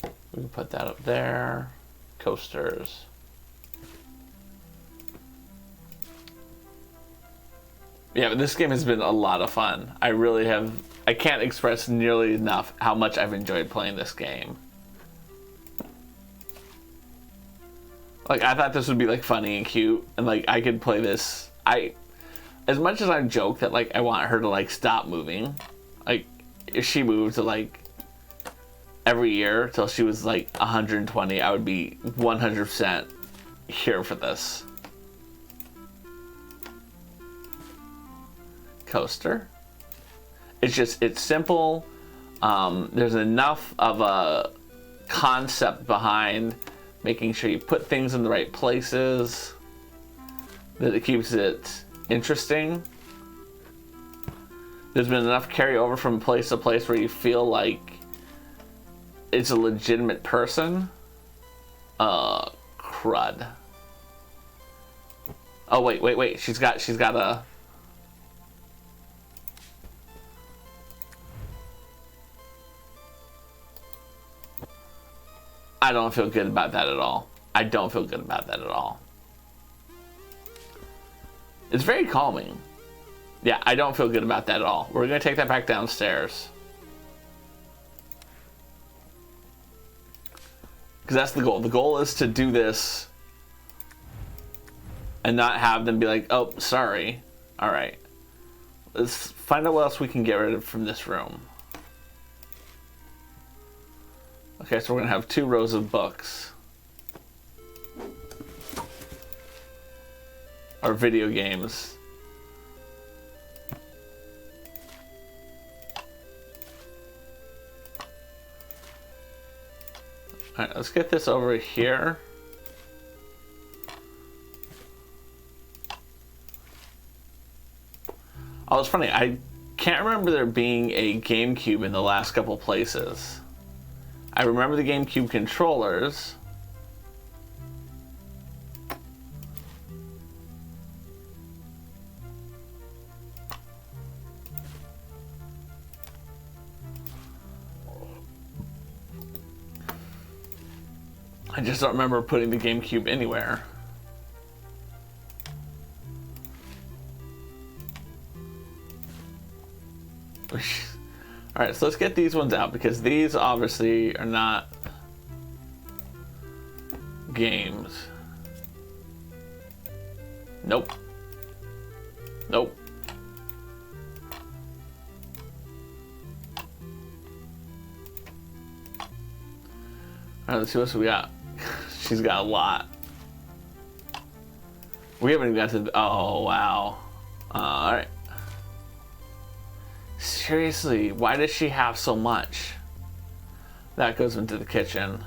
We can put that up there. Coasters. Yeah, but this game has been a lot of fun. I really have... I can't express nearly enough how much I've enjoyed playing this game. Like, I thought this would be, like, funny and cute. And, like, I could play this... As much as I joke that, like, I want her to, like, stop moving. Like, if she moved to, like, every year till she was, like, 120, I would be 100% here for this. Coaster. It's simple. There's enough of a concept behind making sure you put things in the right places that it keeps it interesting. There's been enough carryover from place to place where you feel like it's a legitimate person. Crud. Oh, wait. She's got a... I don't feel good about that at all. It's very calming. Yeah, I don't feel good about that at all. We're going to take that back downstairs. Because that's the goal. The goal is to do this and not have them be like, oh, sorry. All right. Let's find out what else we can get rid of from this room. Okay, so we're going to have 2 rows of books. Or video games. Alright, let's get this over here. Oh, it's funny. I can't remember there being a GameCube in the last couple places. I remember the GameCube controllers. I just don't remember putting the GameCube anywhere. Alright, so let's get these ones out because these obviously are not games. Nope. Nope. Alright, let's see what we got. She's got a lot. We haven't even got to... Oh, wow. Alright. Seriously, why does she have so much? That goes into the kitchen.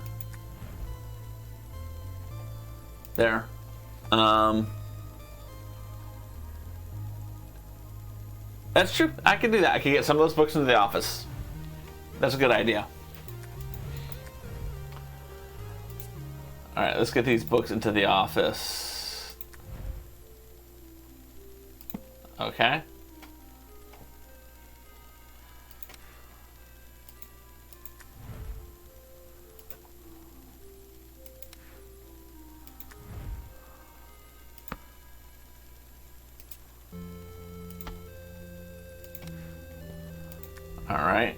There. That's true. I can do that. I can get some of those books into the office. That's a good idea. Alright, let's get these books into the office. Okay. All right.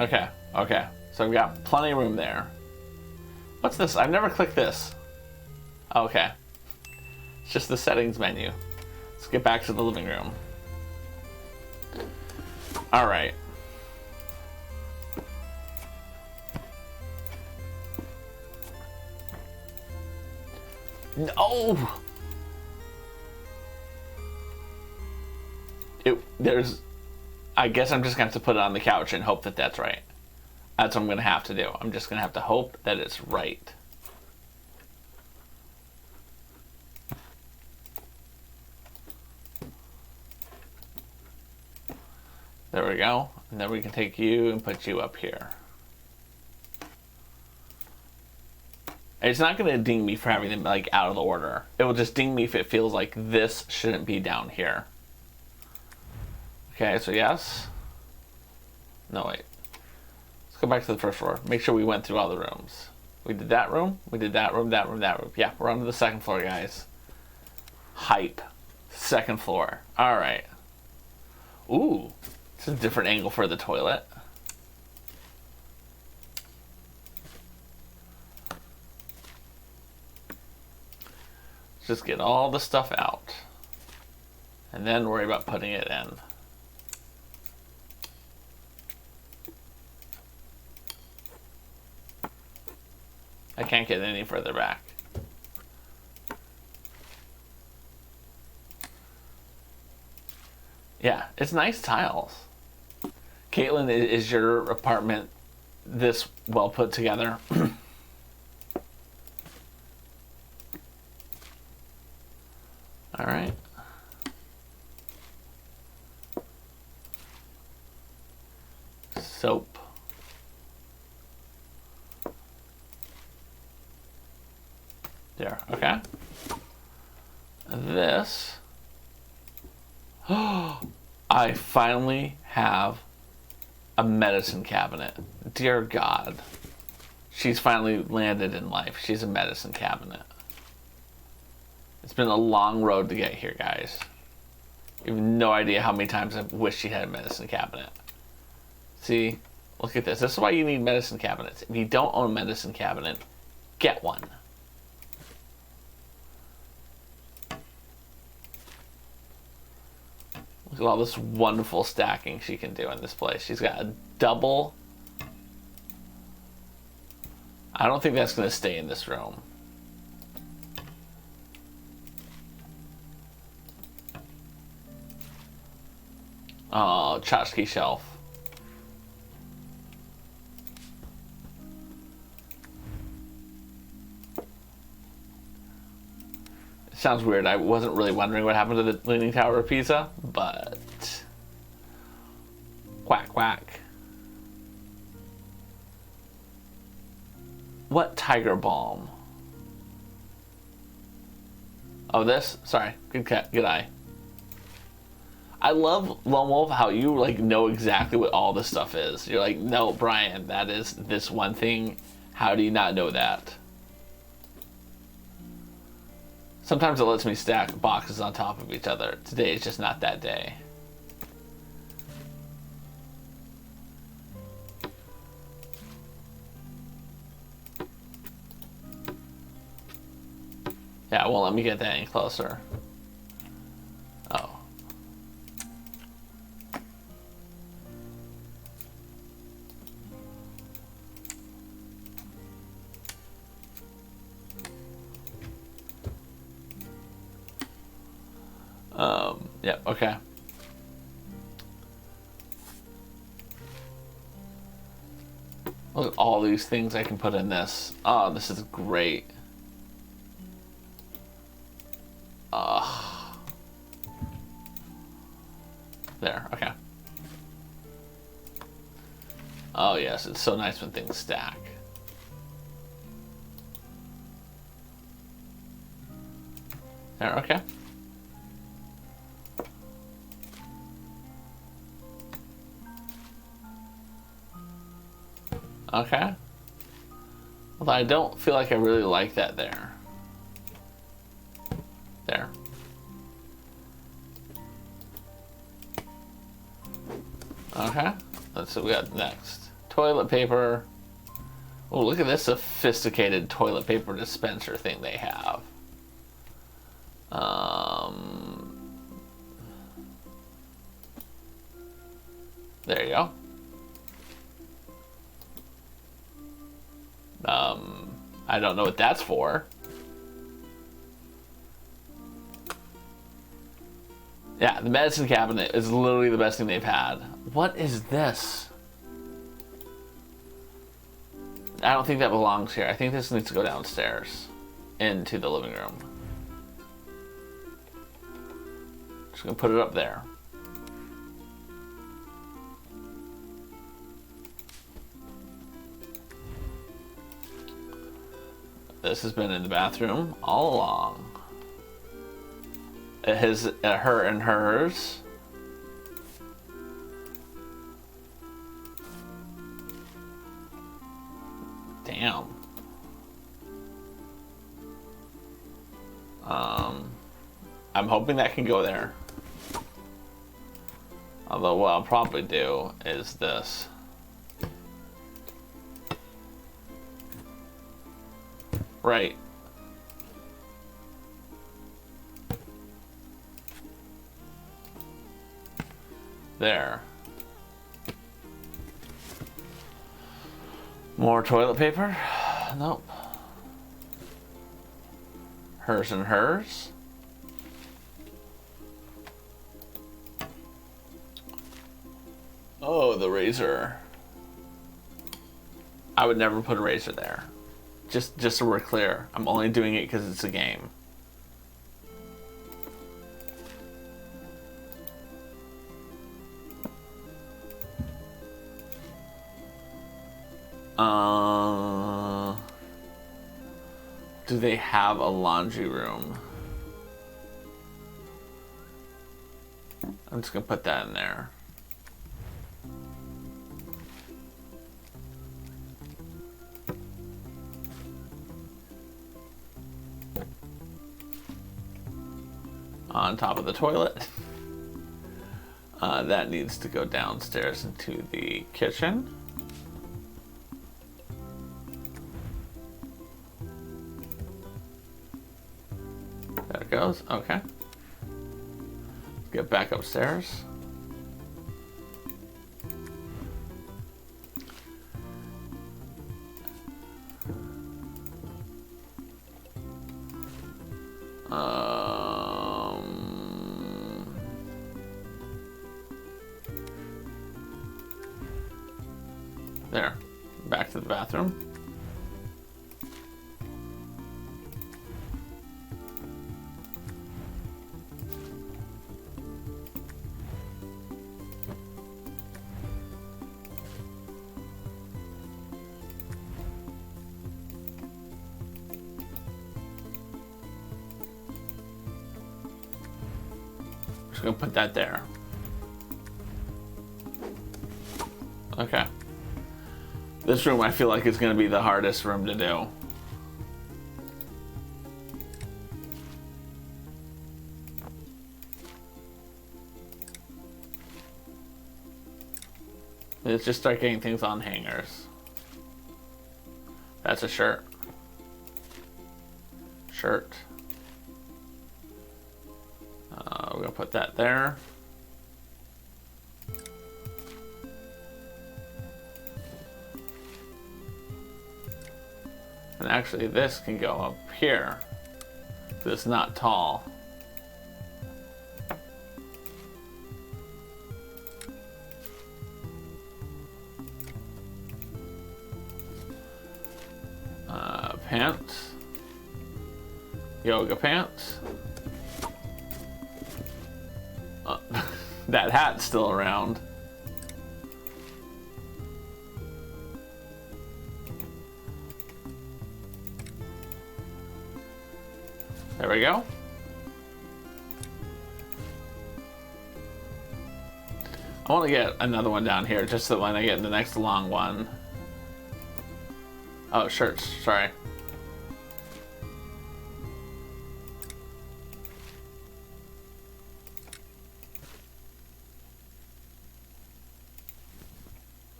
Okay, okay. So I've got plenty of room there. What's this? I've never clicked this. Okay. It's just the settings menu. Let's get back to the living room. All right. No! I guess I'm just going to have to put it on the couch and hope that that's right. That's what I'm going to have to do. I'm just going to have to hope that it's right. There we go. And then we can take you and put you up here. It's not going to ding me for having them like out of the order. It will just ding me if it feels like this shouldn't be down here. Okay, so yes. No, wait. Let's go back to the first floor. Make sure we went through all the rooms. We did that room. We did that room, that room, that room. Yeah, we're on to the second floor, guys. Hype. Second floor. All right. Ooh, it's a different angle for the toilet. Just get all the stuff out. And then worry about putting it in. I can't get any further back. Yeah, it's nice tiles. Caitlin, is your apartment this well put together? All right. Soap. There, okay. This. Oh, I finally have a medicine cabinet. Dear God. She's finally landed in life. She's a medicine cabinet. It's been a long road to get here, guys. You have no idea how many times I've wished she had a medicine cabinet. See? Look at this. This is why you need medicine cabinets. If you don't own a medicine cabinet, get one. Look at all this wonderful stacking she can do in this place. She's got a double. I don't think that's going to stay in this room. Oh, tchotchke shelf. Sounds weird. I wasn't really wondering what happened to the Leaning Tower of Pisa, but... Quack, quack. What tiger balm? Oh, this? Sorry. Good cat. Good eye. I love, Lone Wolf, how you, like, know exactly what all this stuff is. You're like, no, Brian, that is this one thing. How do you not know that? Sometimes it lets me stack boxes on top of each other. Today is just not that day. Yeah, it won't let me get that any closer. Oh. Yeah, okay. Look at all these things I can put in this. Oh, this is great. There, okay. Oh yes, it's so nice when things stack. There, okay. Okay. Although I don't feel like I really like that there. There. Okay. Let's see what we got next. Toilet paper. Oh, look at this sophisticated toilet paper dispenser thing they have. There you go. I don't know what that's for. Yeah, the medicine cabinet is literally the best thing they've had. What is this? I don't think that belongs here. I think this needs to go downstairs into the living room. Just gonna put it up there. This has been in the bathroom all along. It has her and hers. Damn. I'm hoping that can go there. Although what I'll probably do is this. Right. There. More toilet paper? Nope. Hers and hers. Oh, the razor. I would never put a razor there. Just so we're clear, I'm only doing it because it's a game. Do they have a laundry room? I'm just gonna put that in there. On top of the toilet. That needs to go downstairs into the kitchen. There it goes. Okay. Let's get back upstairs. There. Back to the bathroom. gonna put that there. Okay. This room I feel like is gonna be the hardest room to do. Let's just start getting things on hangers. That's a shirt. Shirt. We're gonna put that there. And actually this can go up here. So it's not tall. Pants. Yoga pants. That hat's still around. There we go. I want to get another one down here just so when I get the next long one. Oh, shirts, sorry.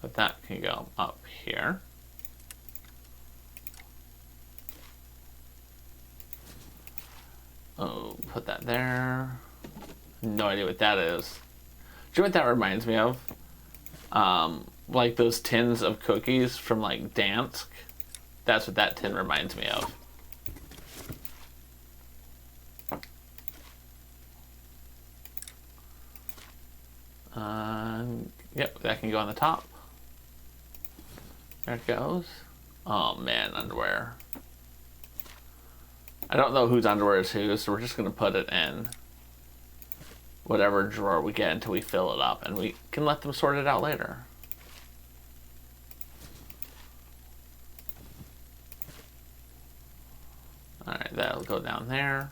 But that can go up here. Oh, put that there. No idea what that is. Do you know what that reminds me of? Like those tins of cookies from like Dansk. That's what that tin reminds me of. Yep, that can go on the top. There it goes. Oh man, underwear. I don't know whose underwear is whose, so we're just going to put it in whatever drawer we get until we fill it up, and we can let them sort it out later. Alright, that'll go down there.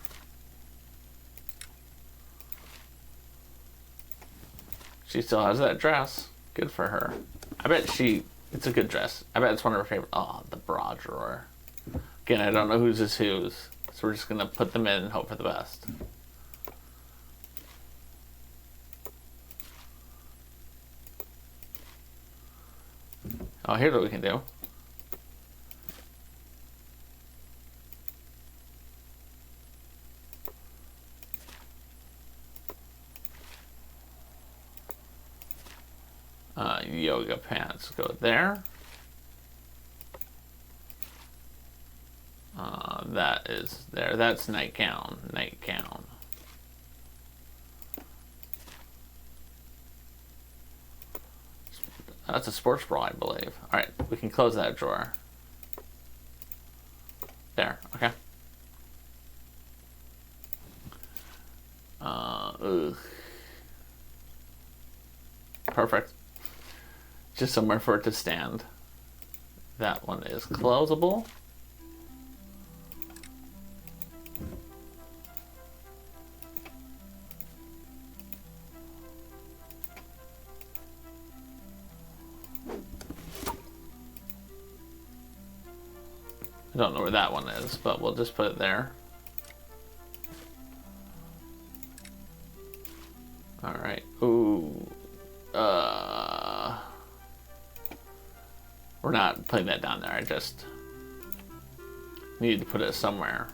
She still has that dress. Good for her. I bet it's a good dress. I bet it's one of her favorite. Oh, the bra drawer. Again, I don't know whose is whose. So we're just going to put them in and hope for the best. Oh, here's what we can do. Yoga pants go there. That is there. That's nightgown. Nightgown. That's a sports bra, I believe. All right, we can close that drawer. There. Okay. Ugh. Perfect. Just somewhere for it to stand. That one is closable. I don't know where that one is, but we'll just put it there. All right. Ooh. We're not putting that down there. I just needed to put it somewhere.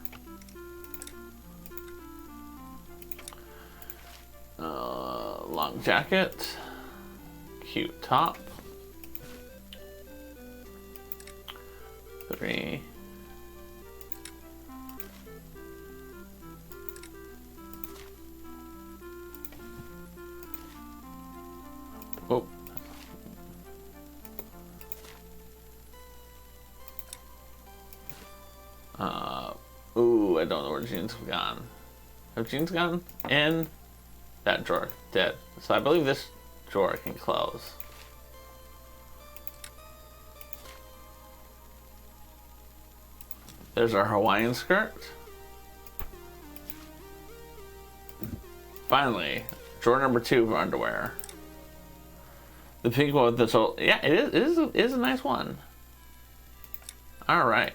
Long jacket. Cute top. 3. Oh. Ooh, I don't know where jeans have gone. Have jeans gone? In that drawer. Dead. So I believe this drawer can close. There's our Hawaiian skirt. Finally, Drawer number 2 of underwear. The pink one with the soul. Yeah, it is a nice one. All right.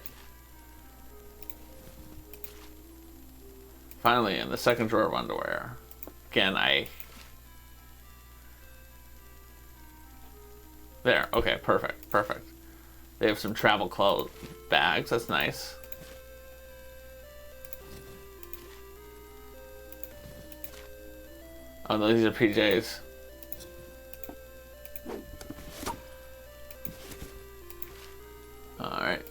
Finally, in the second drawer of underwear. Again, there. Okay, perfect, perfect. They have some travel clothes bags. That's nice. Oh, no, these are PJs. All right.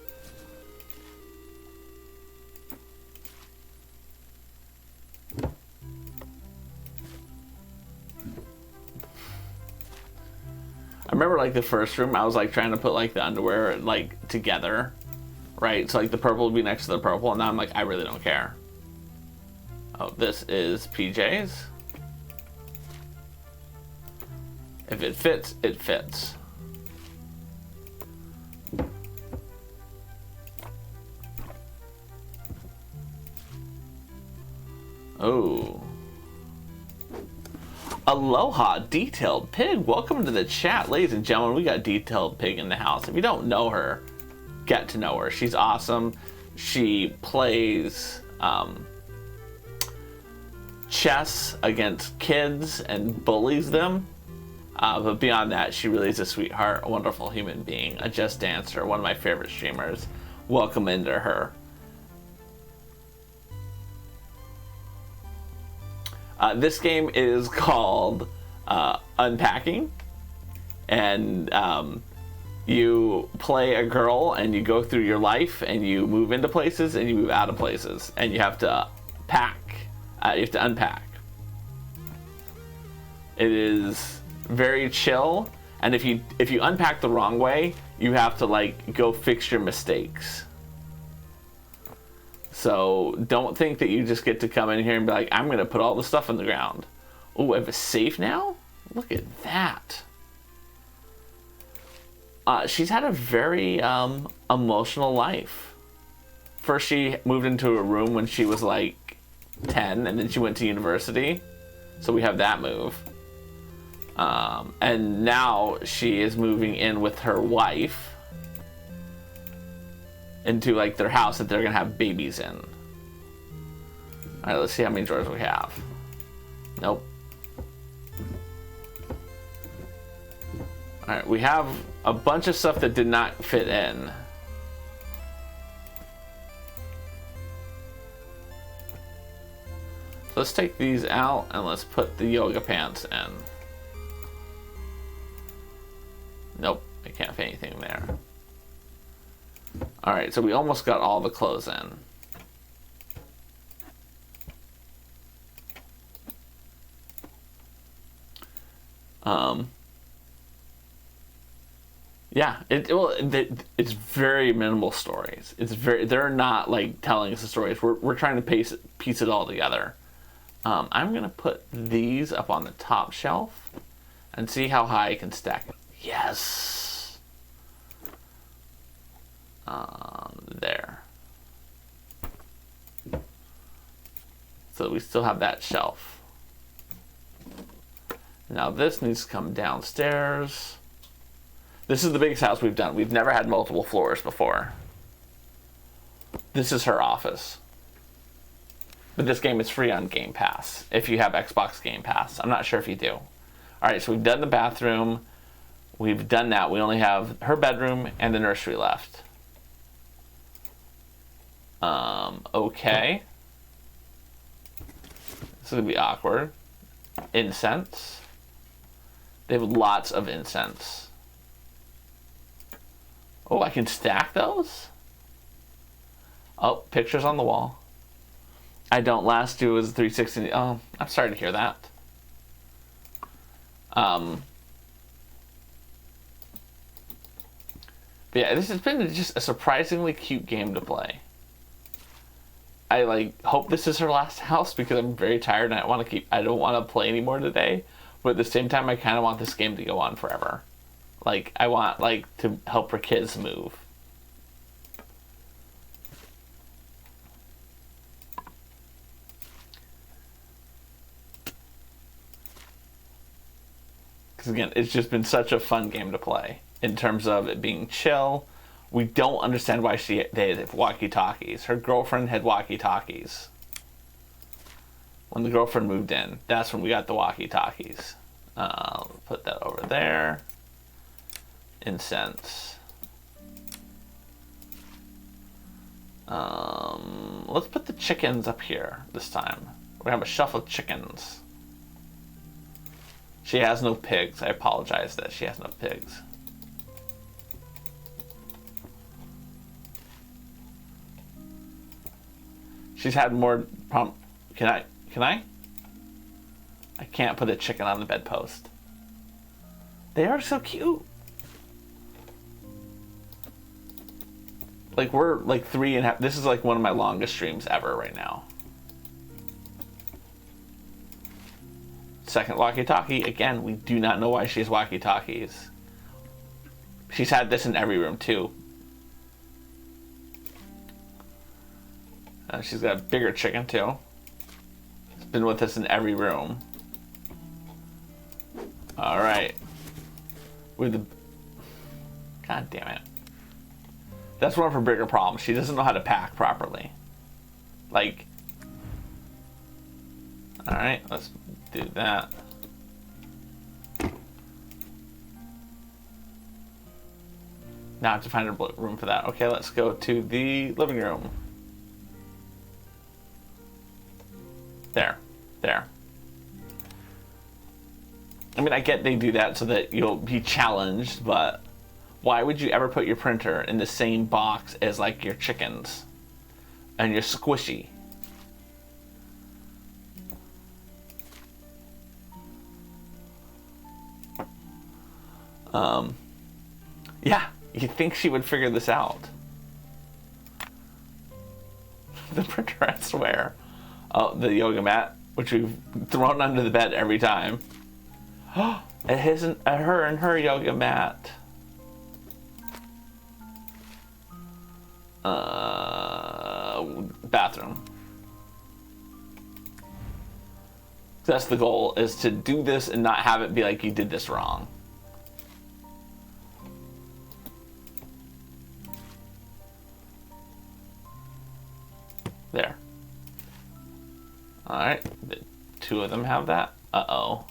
I remember like the first room, I was like trying to put like the underwear like together, right? So like the purple would be next to the purple, and now I'm like, I really don't care. Oh, this is PJs. If it fits, it fits. Oh. Aloha, Detailed Pig. Welcome to the chat, ladies and gentlemen. We got Detailed Pig in the house. If you don't know her, get to know her. She's awesome. She plays chess against kids and bullies them. But beyond that, she really is a sweetheart, a wonderful human being, a just dancer, one of my favorite streamers. Welcome into her. This game is called Unpacking, and you play a girl and you go through your life and you move into places and you move out of places, and you have to pack. You have to unpack. It is very chill, and if you unpack the wrong way, you have to like go fix your mistakes. So don't think that you just get to come in here and be like, I'm gonna put all the stuff on the ground. Oh, I have a safe now? Look at that. She's had a very emotional life. First she moved into a room when she was like 10, and then she went to university. So we have that move. And now she is moving in with her wife into like their house that they're gonna have babies in. All right, let's see how many drawers we have. Nope. All right, we have a bunch of stuff that did not fit in. So let's take these out and let's put the yoga pants in. Nope, I can't fit anything there. All right, so we almost got all the clothes in. Yeah, it's very minimal stories. They're not like telling us the stories. We're trying to piece it all together. I'm gonna put these up on the top shelf and see how high I can stack it. Yes. There. So we still have that shelf. Now this needs to come downstairs. This is the biggest house we've done. We've never had multiple floors before. This is her office. But this game is free on Game Pass if you have Xbox Game Pass. I'm not sure if you do. Alright, so we've done the bathroom. We've done that. We only have her bedroom and the nursery left. Okay. This is gonna be awkward. Incense. They have lots of incense. Oh, I can stack those? Oh, pictures on the wall. I don't last do as 360. Oh, I'm sorry to hear that. But yeah, this has been just a surprisingly cute game to play. I like hope this is her last house because I'm very tired and I don't want to play anymore today. But at the same time, I kind of want this game to go on forever. Like I want like to help her kids move. Because again, it's just been such a fun game to play in terms of it being chill. We don't understand why they had walkie-talkies. Her girlfriend had walkie-talkies. When the girlfriend moved in, that's when we got the walkie-talkies. Put that over there. Incense. Let's put the chickens up here this time. We're gonna have a shelf of chickens. She has no pigs. I apologize that she has no pigs. She's had more Can I? I can't put a chicken on the bedpost. They are so cute. Like, we're like 3.5. This is like one of my longest streams ever right now. Second walkie-talkie. Again, we do not know why she has walkie-talkies. She's had this in every room too. She's got a bigger chicken too. It's been with us in every room. All right. With the... God damn it. That's one of her bigger problems. She doesn't know how to pack properly. Like... Alright, let's do that. Now I have to find a room for that. Okay, let's go to the living room. There. There. I mean, I get they do that so that you'll be challenged, but why would you ever put your printer in the same box as, like, your chickens and your squishy? Yeah, you'd think she would figure this out. The printer, I swear. Oh, the yoga mat, which we've thrown under the bed every time. It isn't her and her yoga mat. Bathroom. That's the goal, is to do this and not have it be like you did this wrong. There. Alright, the two of them have that. Uh-oh.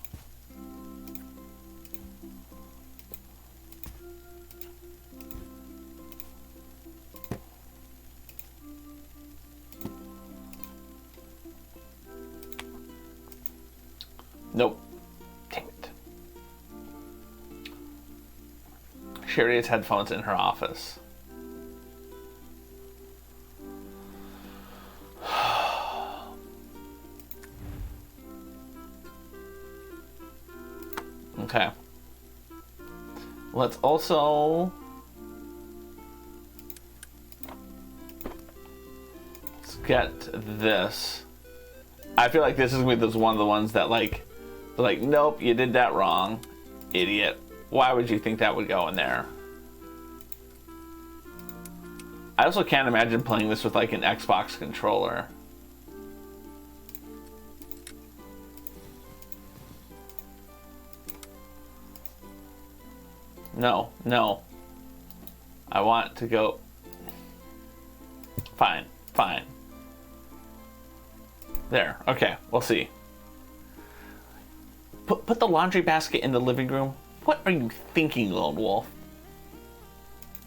Nope. Damn it. She already has headphones in her office. Okay. Let's also... Let's get this. I feel like this is going to be one of the ones that, like, they're like, nope, you did that wrong, idiot. Why would you think that would go in there? I also can't imagine playing this with, like, an Xbox controller. No, no. I want to go... Fine, fine. There, okay, we'll see. Put the laundry basket in the living room? What are you thinking, Lone Wolf?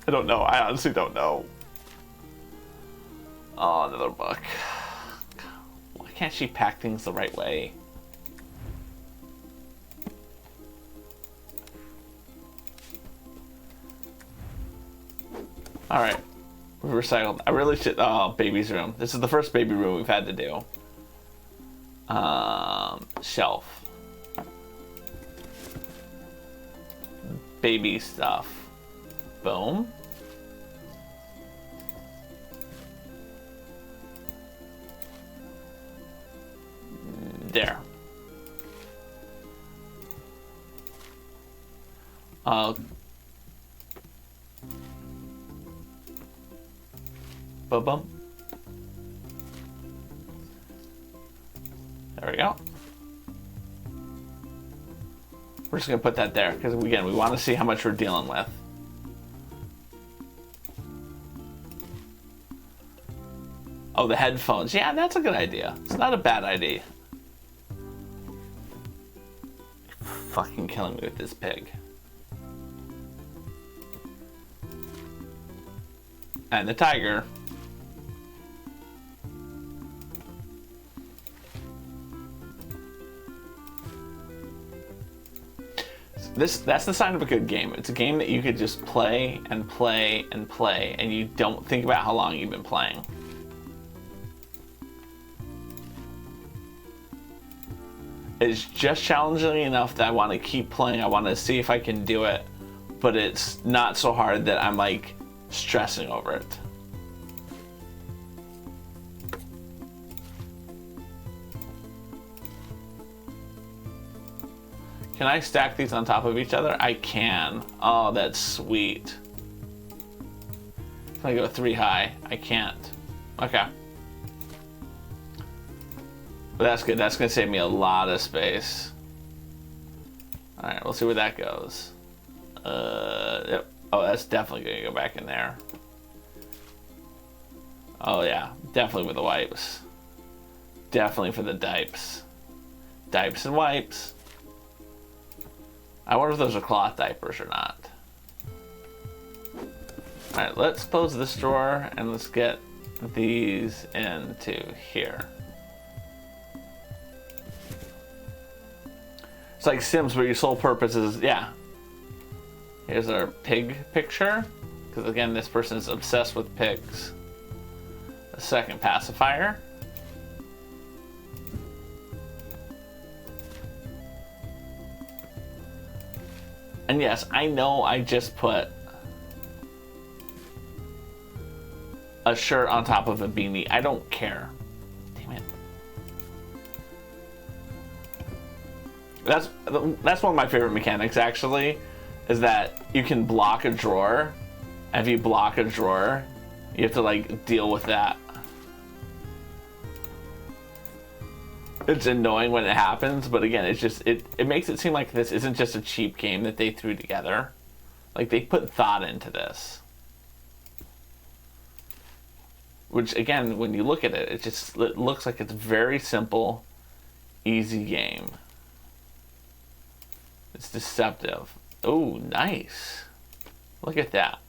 I don't know, I honestly don't know. Oh, another book. Why can't she pack things the right way? Alright, we've recycled. I really should... Oh, baby's room. This is the first baby room we've had to do. Shelf. Baby stuff. Boom. There. Bum. There we go. We're just gonna put that there because again, we want to see how much we're dealing with. Oh, the headphones. Yeah, that's a good idea. It's not a bad idea. You're fucking killing me with this pig. And the tiger. That's the sign of a good game. It's a game that you could just play and play and play, and you don't think about how long you've been playing. It's just challenging enough that I want to keep playing. I want to see if I can do it, but it's not so hard that I'm like stressing over it. Can I stack these on top of each other? I can. Oh, that's sweet. Can I go 3 high? I can't. Okay. But that's good. That's going to save me a lot of space. Alright, we'll see where that goes. Yep. Oh, that's definitely going to go back in there. Oh, yeah. Definitely with the wipes. Definitely for the dipes. Dipes and wipes. I wonder if those are cloth diapers or not. Alright, let's close this drawer and let's get these into here. It's like Sims where your sole purpose is, yeah. Here's our pig picture. Because again, this person is obsessed with pigs. A second pacifier. And yes, I know I just put a shirt on top of a beanie. I don't care. Damn it. That's one of my favorite mechanics, actually, is that you can block a drawer. And if you block a drawer, you have to like deal with that. It's annoying when it happens, but again, it's just it makes it seem like this isn't just a cheap game that they threw together. Like they put thought into this. Which again, when you look at it, it looks like it's a very simple, easy game. It's deceptive. Oh, nice. Look at that.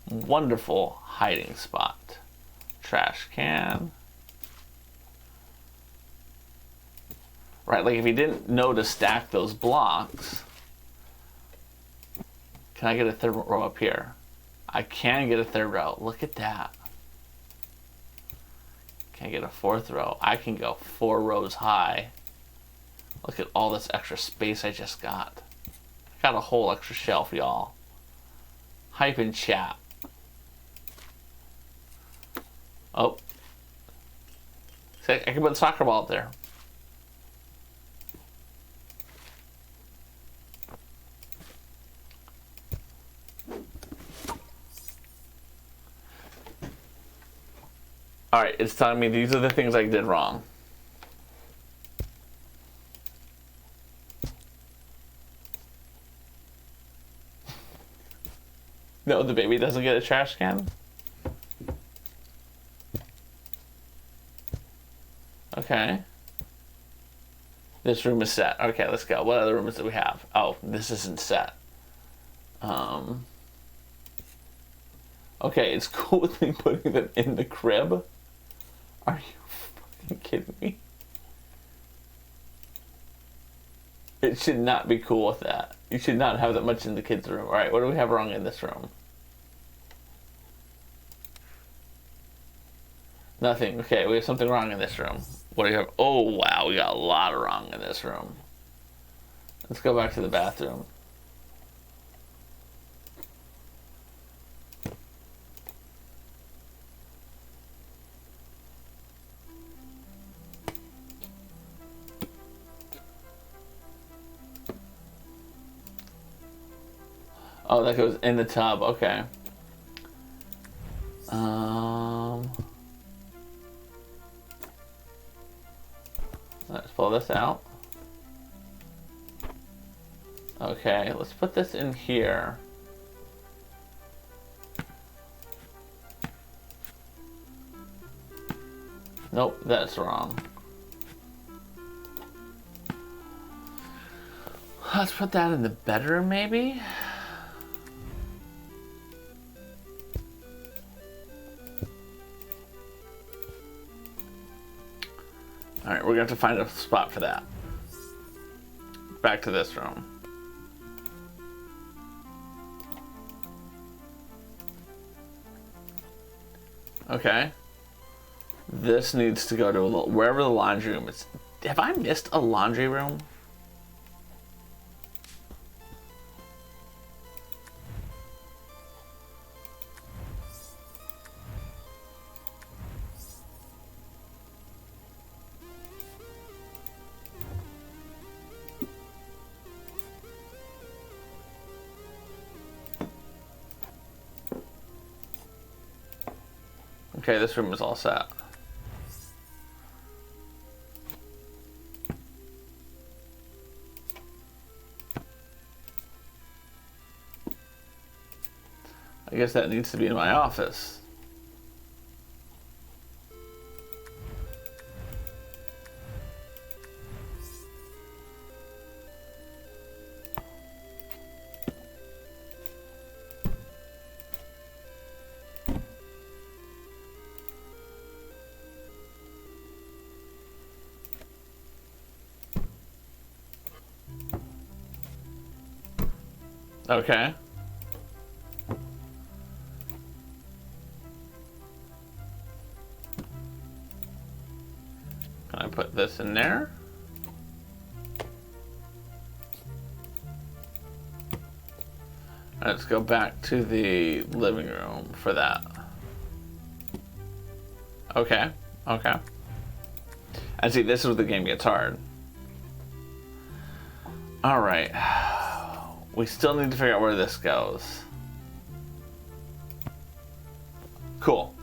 Wonderful hiding spot. Trash can. Right, like if you didn't know to stack those blocks, can I get a third row up here? I can get a third row. Look at that. Can I get a fourth row? I can go 4 rows high. Look at all this extra space I just got. I got a whole extra shelf, y'all. Hype in chat. Oh. See, I can put a soccer ball up there. Alright, it's telling me these are the things I did wrong. No, the baby doesn't get a trash can? Okay. This room is set. Okay, let's go. What other rooms do we have? Oh, this isn't set. Okay, it's cool with me putting them in the crib. Are you fucking kidding me? It should not be cool with that. You should not have that much in the kids' room. Alright, what do we have wrong in this room? Nothing. Okay, we have something wrong in this room. What do you have? Oh, wow, we got a lot wrong in this room. Let's go back to the bathroom. Oh, that goes in the tub. Okay. Let's pull this out. Okay, let's put this in here. Nope, that's wrong. Let's put that in the bedroom, maybe? Alright, we're gonna have to find a spot for that. Back to this room. Okay. This needs to go to wherever the laundry room is. Have I missed a laundry room? Okay, this room is all set. I guess that needs to be in my office. Okay. Can I put this in there? Let's go back to the living room for that. Okay, okay. And see, this is where the game gets hard. All right. We still need to figure out where this goes. Cool.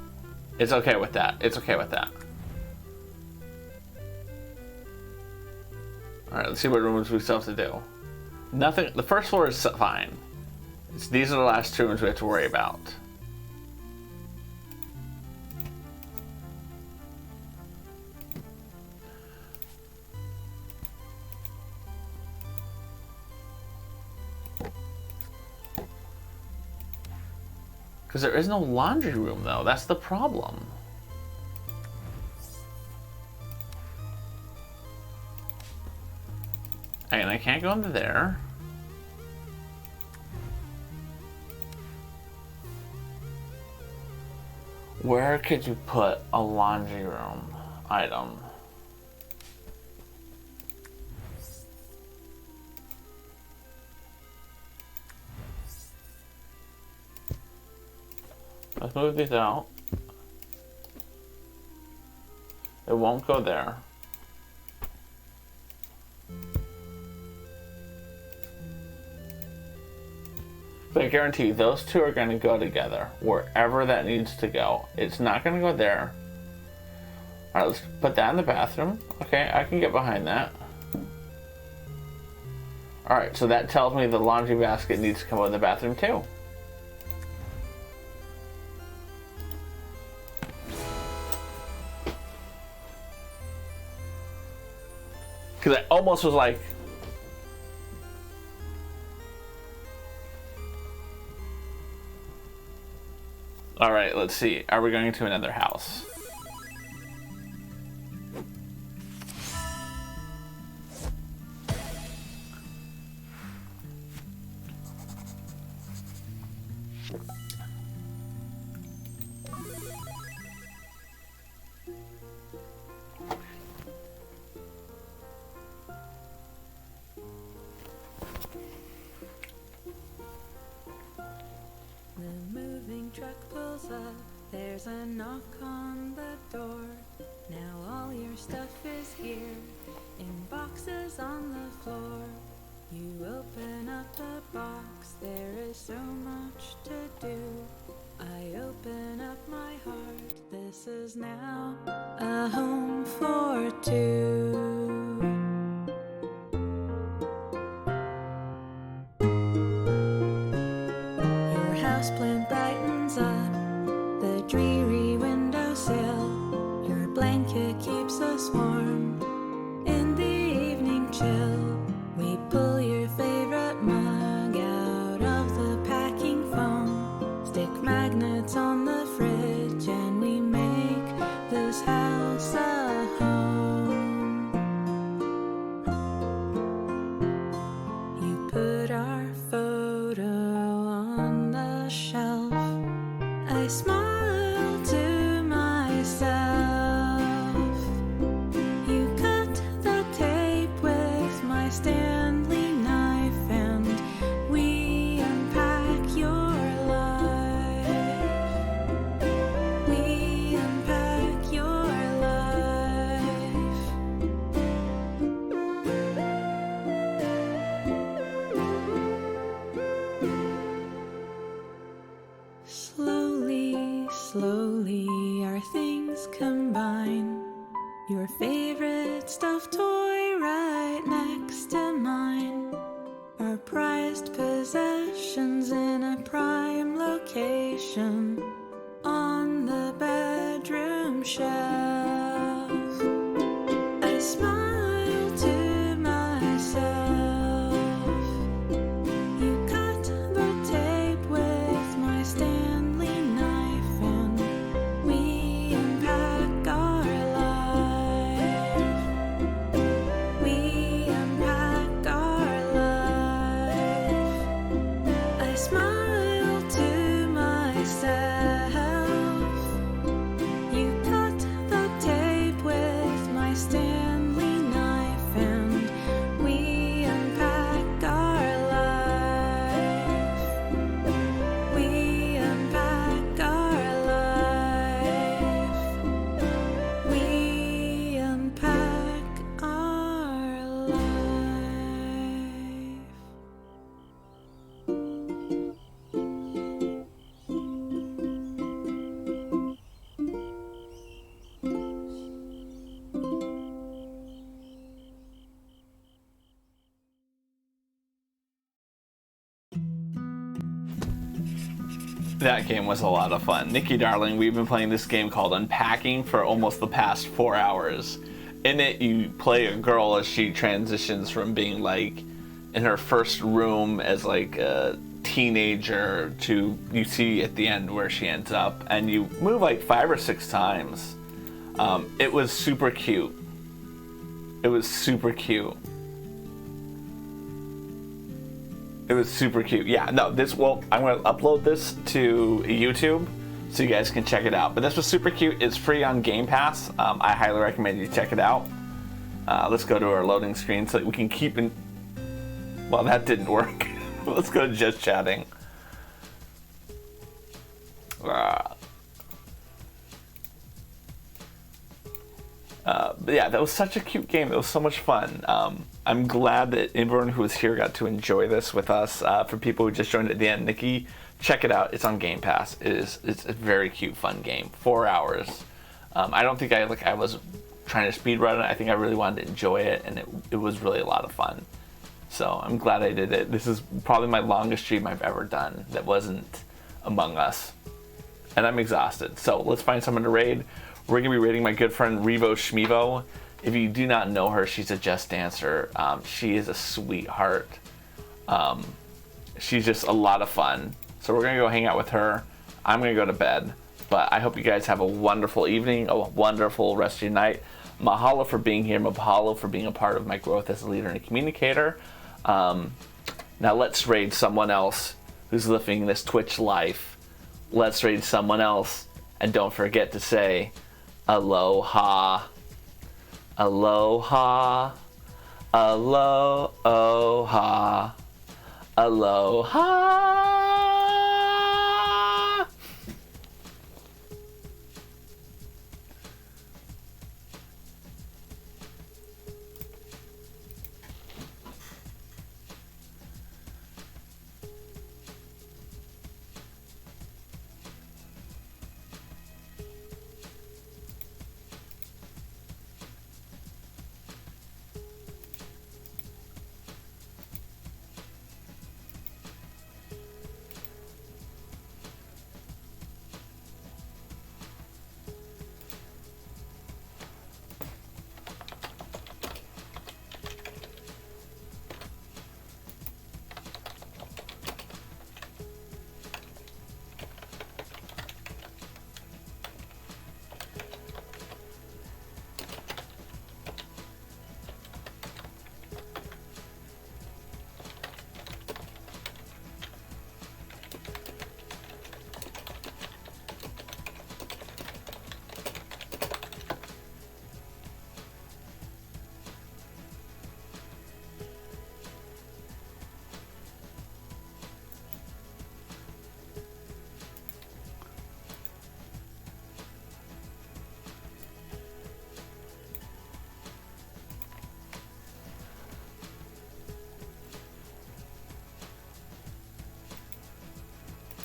It's okay with that. It's okay with that. Alright, let's see what rooms we still have to do. Nothing. The first floor is fine. These are the last two rooms we have to worry about. Because there is no laundry room, though. That's the problem. And I can't go into there. Where could you put a laundry room item? Let's move these out. It won't go there. But I guarantee you, those two are going to go together, wherever that needs to go. It's not going to go there. Alright, let's put that in the bathroom. Okay, I can get behind that. Alright, so that tells me the laundry basket needs to come in the bathroom too. Because I almost was like... Alright, let's see. Are we going to another house? The moving truck pulls up, there's a knock on the door. Now all your stuff is here, in boxes on the floor. You open up the box, there is so much to do. I open up my heart, this is now a home for two. That game was a lot of fun. Nikki, darling, we've been playing this game called Unpacking for almost the past 4 hours. In it, you play a girl as she transitions from being like in her first room as like a teenager to you see at the end where she ends up, and you move like 5 or 6 times. It was super cute. It was super cute. It was super cute. Yeah, no, I'm going to upload this to YouTube so you guys can check it out. But this was super cute. It's free on Game Pass. I highly recommend you check it out. Let's go to our loading screen so that we can keep in... Well, that didn't work. Let's go to just chatting. But yeah, that was such a cute game. It was so much fun. I'm glad that everyone who was here got to enjoy this with us. For people who just joined at the end, Nikki, check it out. It's on Game Pass. It's a very cute, fun game. 4 hours. I don't think I was trying to speed run it. I think I really wanted to enjoy it, and it was really a lot of fun. So I'm glad I did it. This is probably my longest stream I've ever done that wasn't Among Us. And I'm exhausted. So let's find someone to raid. We're going to be raiding my good friend Revo Schmevo. If you do not know her, she's a Just Dancer. She is a sweetheart. She's just a lot of fun. So we're going to go hang out with her. I'm going to go to bed. But I hope you guys have a wonderful evening, a wonderful rest of your night. Mahalo for being here. Mahalo for being a part of my growth as a leader and a communicator. Now let's raid someone else who's living this Twitch life. Let's raid someone else. And don't forget to say... Aloha. Aloha. Aloha. Aloha.